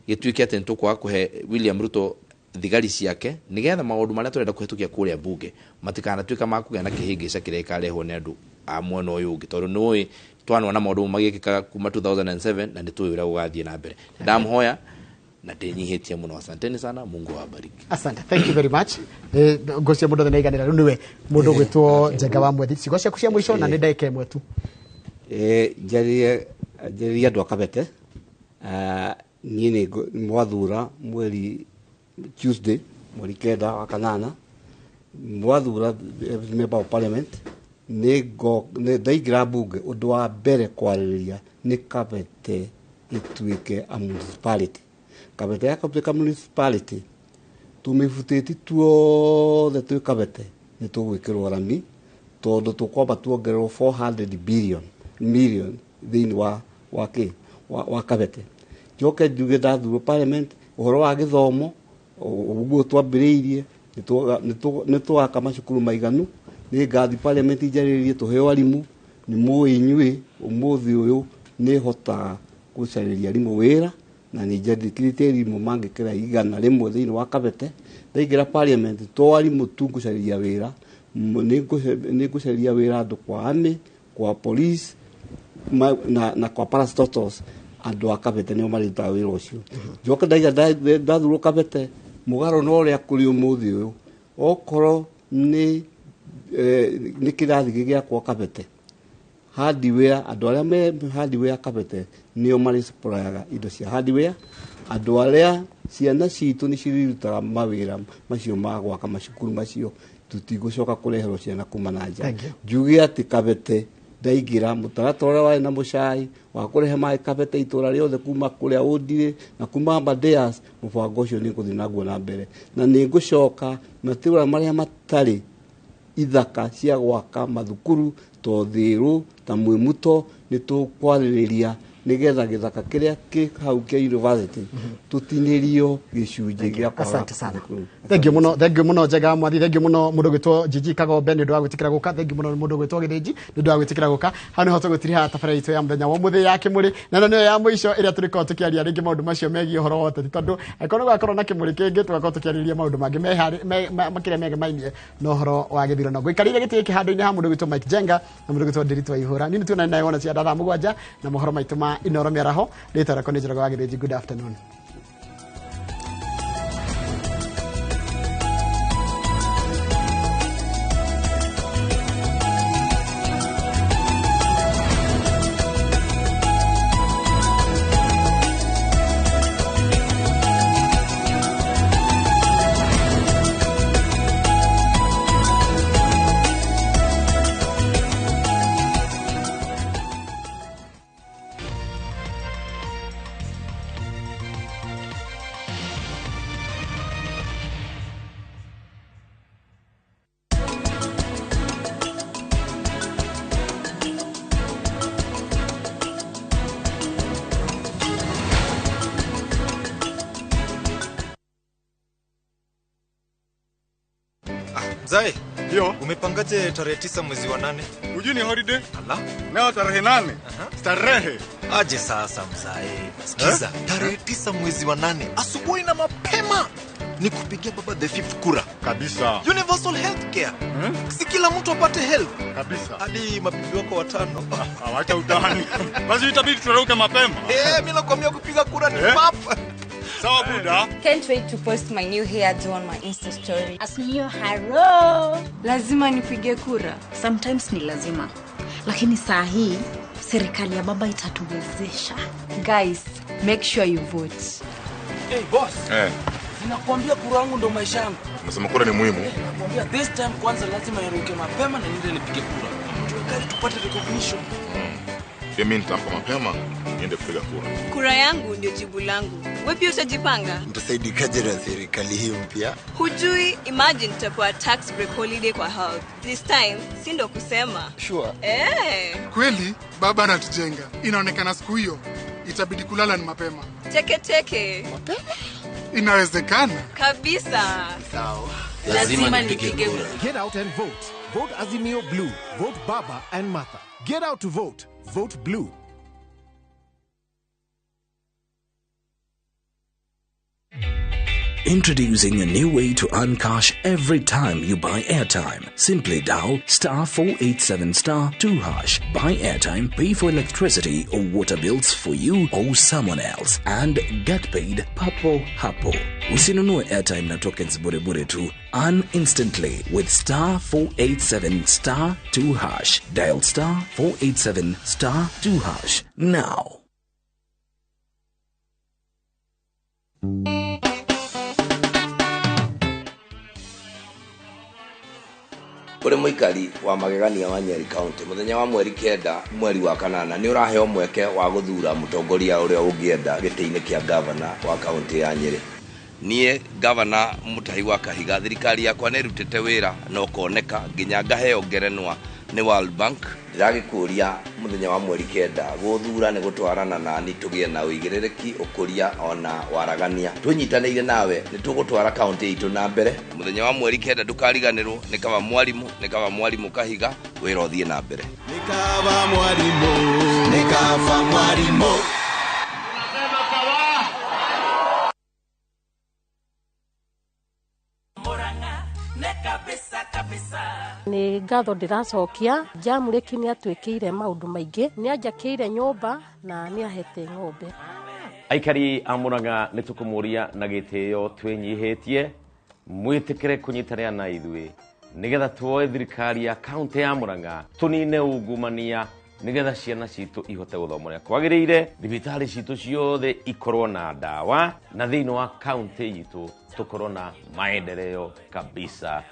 gituike ati ntukwa kuhe William Ruto thigari ciake nigetha maundu maria turenda kuhitukia kuria bunge matikana tuika makugia na kihingica kireka reho ni andu a mwena uyu ungi tondu noi twanwa na maundu magikika kuma 2007 na ndituwira ugathie na mbere ndamhoya na ndinyihitie muno asanteni sana Mungu awabariki asante thank you very much ngocia mundu thina iganira niwe mundu gwitwo Njenga wa Mwethi cigo ciaku cia mwisho na ni ndaike imwe tu njeri andu akabete nie ni mwathura mweri Tuesday mweri kenda wa kanana mwathura member of parliament ni ndaigira bunge undu wa mbere kwariria ni kabete ituike a municipality kabete ya kabete municipality tumifutiti tuothe twi kabete ni tugwikirwo rami tondu tukwamba tuongererwo 400 million thini wa kabete joke njuge ndathurwo parliament uhoro wa githomo uguo twambiriirie ni twaka macukuru maiganu ni ngathi parliament ijaririe tuheo arimu ni muinyui umuthi uyu ni hota gucariria arimu wira na ni njandikirite arimu mangikira igana rimwe thini wa kabete ndaigira parliament to arimu tu gucariria wira ni gucariria wira andu kwa army kwa police na kwa parastatals andu akabete ni marita wira ucio njoka ndaiga ndathurwo kabete mugaro no ria kuri umuthi uyu okoro ni kirathi gigia kwa kabete hardware andu aria me hardware kabete nio mari supplier indo cia hardware andu aria ciana citu ni cirutaga mawira macio ma gwaka macukuru macio tutigucoka kureherwo ciana kuma na nja njugi ati kabete ndaigira mutaratara wa na mucai wa kurehe mai kabete itura riothe kuma kuria Udire na kuma Badeas mubango ucio ni kuthi naguo na mbere na ni ngucoka matura maria matari ithaka cia gwaka mathukuru to thiru ta mwimuto ni tukwariria nigetha githaka kiria ki hau kia university tutinirio gicunje gia kwa asante sana thank you muno Njenga Mwathi thank you muno mundu gwitwo Jiji Kagombe ni ndu wa gwitikira guka thank you muno mundu gwitwo Githiji ni ndu wa gwitikira guka hanu hoto gutiriha tabarira itu ya muthenya wa muthi ya Kimuri na no ya mwisho iria turiko tukiaria ringi maundu macio megi horo wote tondu akono gwakorwo na Kimuri kingi tugakorwo tukiariria maundu mangi makire mege mainie no horo wa githirano gwikarire giti kihando-ini ha mundu gwitwo Mike Njenga na mundu gwitwo Ndiritu Ihura nini tuna nayo ona cia ndatha 7 na mohoro maitu ma Inoro Miaraho rita rakoni njirago wa Githiji good afternoon. Zai, ndio. Umepangaje tarehe 9 mwezi wa 8? Ujui ni holiday? Allah. Leo tarehe 8. Starehe. Aje sasa mzai. Sikiza, tarehe 9 mwezi wa 8 asubuhi na mapema ni kupigia baba the 5th kura. Kabisa. Universal healthcare. Si kila mtu apate health. Kabisa. Hadi mabibi wako 5. Awacha utani. Basi itabidi turuke mapema. Mimi nakwambia kupiga kura ni papa. Sawa Buda. Can't wait to post my new hairdo on my Insta story. Asmio haro. Lazima nipige kura. Sometimes ni lazima. Lakini saa hii serikali ya baba itatuwezesha. Guys, make sure you vote. Hey boss. Ninakwambia kura yangu ndo maisha yangu. Unasema kura ni muhimu? Nakwambia this time kwanza lazima niruke mapema na niende nipige kura. Tuwekali tupate recognition. Mimi nitampa mapema niende kupiga kura. Kura yangu ndio jibu langu. Wewe pia utajipanga? Mtasaidikaje na serikali hii mpya? Hujui, imagine tutapewa tax break holiday kwa health. This time si ndo kusema. Sure. Kweli baba anatujenga. Inaonekana siku hiyo itabidi kulala ni mapema. Teke. Mapema? Inawezekana. Kabisa. Sawa. Lazima nipige kura. Get out and vote. Vote Azimio Blue. Vote Baba and Martha. Get out to vote. Vote Blue. Introducing a new way to earn cash every time you buy airtime. Simply dial *487*2#. Buy airtime, pay for electricity or water bills for you or someone else, and get paid papo hapo. Usinunue airtime na tokens bure tu. Earn instantly with *487*2#. Dial *487*2#. Now. Uri muikari wa magegania wa Nyeri County muthenya wa mweri 9 mweri wa kanana ni uraheo mweke wa guthura mutongoria uria ungienda gitiini kia governor wa county ya Nyeri. Nie governor Mutahi wa Kahiga thirikari yakwa ne rutete wira no koneka nginya ngaheo ngerenwa ni World Bank. Ndagikuria muthenya wa mweri 9 guthura ni gutwarana na ni tugie na uigirereki ukuria ona waragania. Tunyitanire nawe ni tugutwara county itu na mbere. Muthenya wa mweri 9 ndukariganirwo ni kaba mwalimu Kahiga wira uthie na mbere. Nikaba mwalimu Ni ngatho ndiracokia Jamureki ni atwikire maundu maingi ni anjakiire nyumba na ni ahete ng'ombe. Aikari amuraga nitukumuria na gitio twinyihitie mwitikire kunyitanira na ithui nigetha tuoe thirikari ya county ya Murang'a tunine ungumania nigetha ciana citu ihote guthomera kwagirire thibitari citu ciothe ikorwo na dawa na thiini wa county yitu tukorwo na maendeleo kabisa.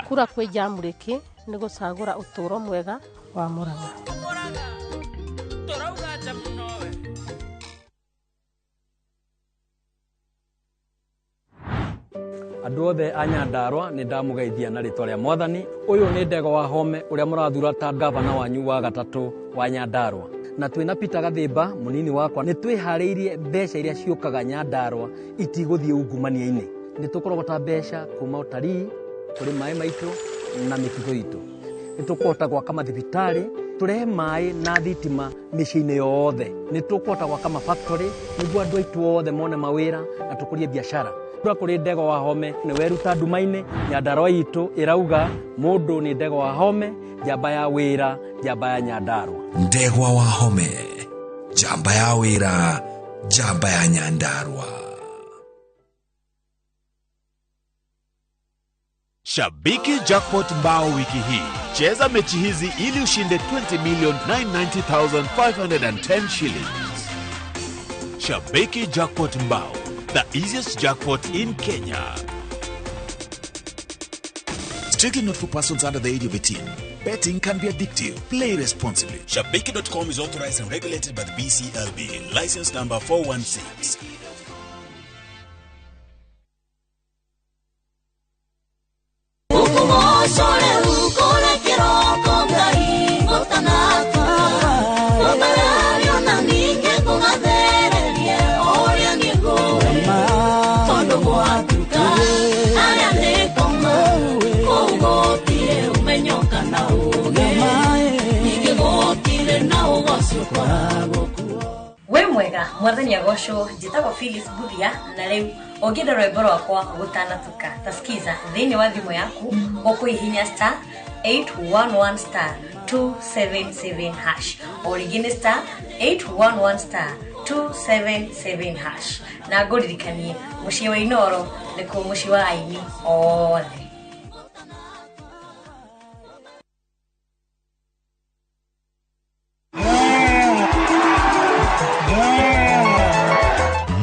Kura kwe Jamureki ni gucagura uturo mwega wa Murang'a. Andu othe a Nyandarua ni ndamugeithia na ritwa ria Mwathani. Uyu ni Ndego wa Home uria murathura ta gavana wanyu wa gatatu wa Nyandarua. Na twina Peter Gathimba munini wakwa ni twihariirie mbeca iria ciukaga Nyandarua itiguthie ungumania-ini. Ni tukurogota mbeca kuma utarii kuri mai maitu na mitugo itu. Ni tukuhota gwaka mathibitari, turehe mai na thitima micii-ini yothe. Ni tukuhota gwaka mafactory niguo andu aitu othe mone mawira na tukurie biashara. Kuri Ndego wa Home ni weruta nduma-ini Nyandarua itu irauga mundu ni Ndego wa Home, jamba ya wira, jamba ya Nyandarua. Ndego wa Home, jamba ya wira, jamba ya Nyandarua. Shabiki Jackpot Mbao wiki hii. Cheza mechi hizi ili ushinde 20,990,510 shillings. Shabiki Jackpot Mbao, the easiest jackpot in Kenya. Strictly not for persons under the age of 18. Betting can be addictive. Play responsibly. Shabiki.com is authorized and regulated by the BCLB. License number 416. We mwega mwathani agocwo njitagwo Phyllis Buthia na riu ongenda rwimbo rwakwa gutanatuka tasikiza thiini wa thimu yaku ukuihinya *811*277# origin *811*2 277#. Na ngũririkanie mũciĩ wa Inoro nĩkuo mũciĩ wa aini othe.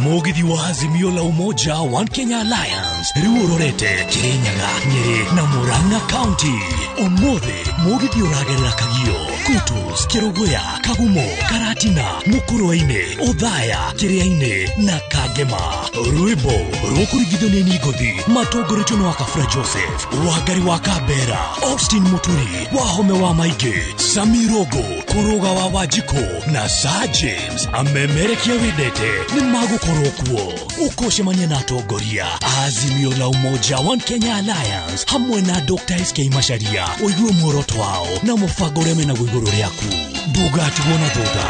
Mugithi wa Azimio la Umoja One Kenya Alliance riu urorete Kirinyaga, Nyeri na Murang'a County. Umuthi mugithi uragerera Kagio, Kutus, Kiruguya, Kagumo, Karatina, Mukurwa-ini, Uthaya, Kiria-ini na Kagema. Rwimbo rukurigithio ni Ngothi matongoretio ni Wakabura Joseph, Wangari wa Kambera, Austin Muturi, Wahome wa Maingĩ, Samirogo, Kuruga wa Wanjiko na Sir James amemerekia wendete ni magukorwo kuo. Ukocemania na atongoria Azimio la Umoja One Kenya Alliance hamwe na Dr. SK Macharia uigue muoroto wao na mubango ũrĩa mena igũrũ rĩaku. Ndũgatigwo na thutha.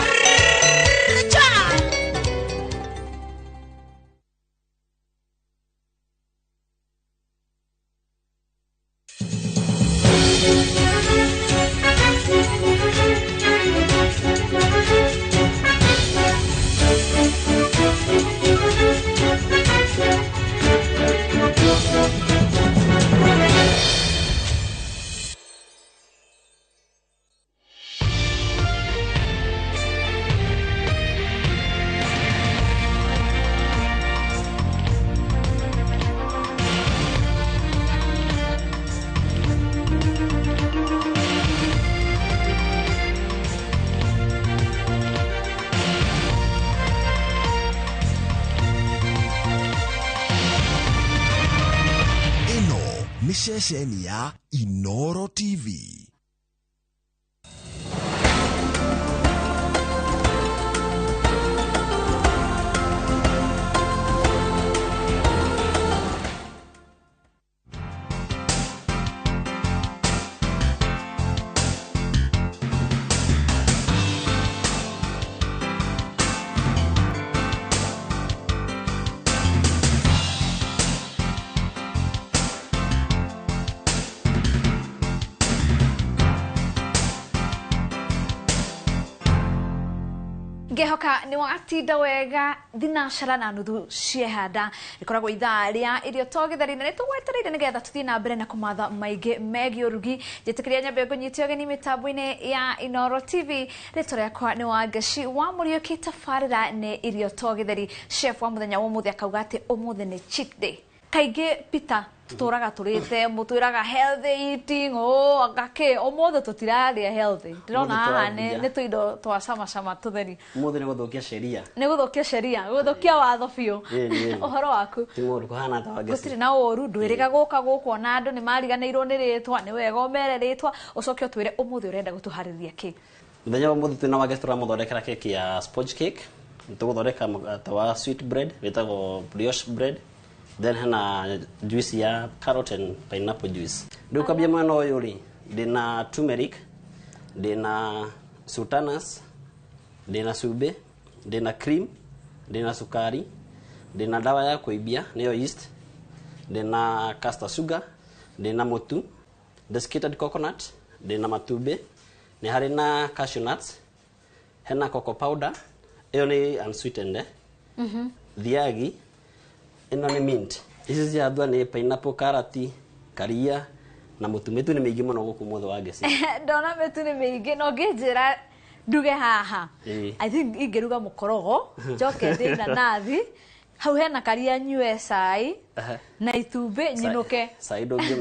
Ceceni ya Inoro TV. Ngehoka ni watinda wega thinacara na nuthu ciehanda ikoragwo ithaa ria irio togithari na nitugwetereire nigetha tuthie na mbere na kumatha maingi megie urugi njitikiria nyambe ngunyitio geni mitambo-ini ya Inoro TV rito riakwa ni Wangaci wa Muriuki tabarira ni irio togithari chef wa muthenya wa umuthi akauga ati umuthi ni cheat day kaingi Peter tuturaga turite mutwiraga healthy eating agake umuthi tutiraria healthy ndirona haha ni tuindo twa cama tutheri umuthi ni guthukia sheria guthukia watho biu uhoro waku timuru kuhana ta Wangaci gutiri na oru ndwiriga guka guko na andu ni mariganirwo ni ritwa ni wega umere ritwa ucoke utwire umuthi urenda gutuhariria ki muthenya wa umuthi twina Wangaci turamuthondekera keki ya sponge cake tuguthondeka tawa sweet bread wetagwo brioche bread. Then hena juice ya carrot and pineapple juice. Ndio kabia mwana uyu ri ndina turmeric, ndina sultanas, ndina sube, ndina cream, ndina sukari, ndina dawa ya kuibia niyo yeast, ndina castor sugar, ndina mutu, desiccated coconut, ndina matube, ni hari na cashew nuts, hena cocoa powder, iyo ni unsweetened. Thiagi ino ni mint. Ici cia ndwa ni pineapple, carrot, karia na mutu. Mitu ni mingi muno guku muthe wa Wangaci. Ndona mitu ni mingi no nginjira nduge haha. I think ingiruga mukorogo, njoke thina nathi. Hau hena karia nyue cai na itumbi nyinuke. Cai ndungi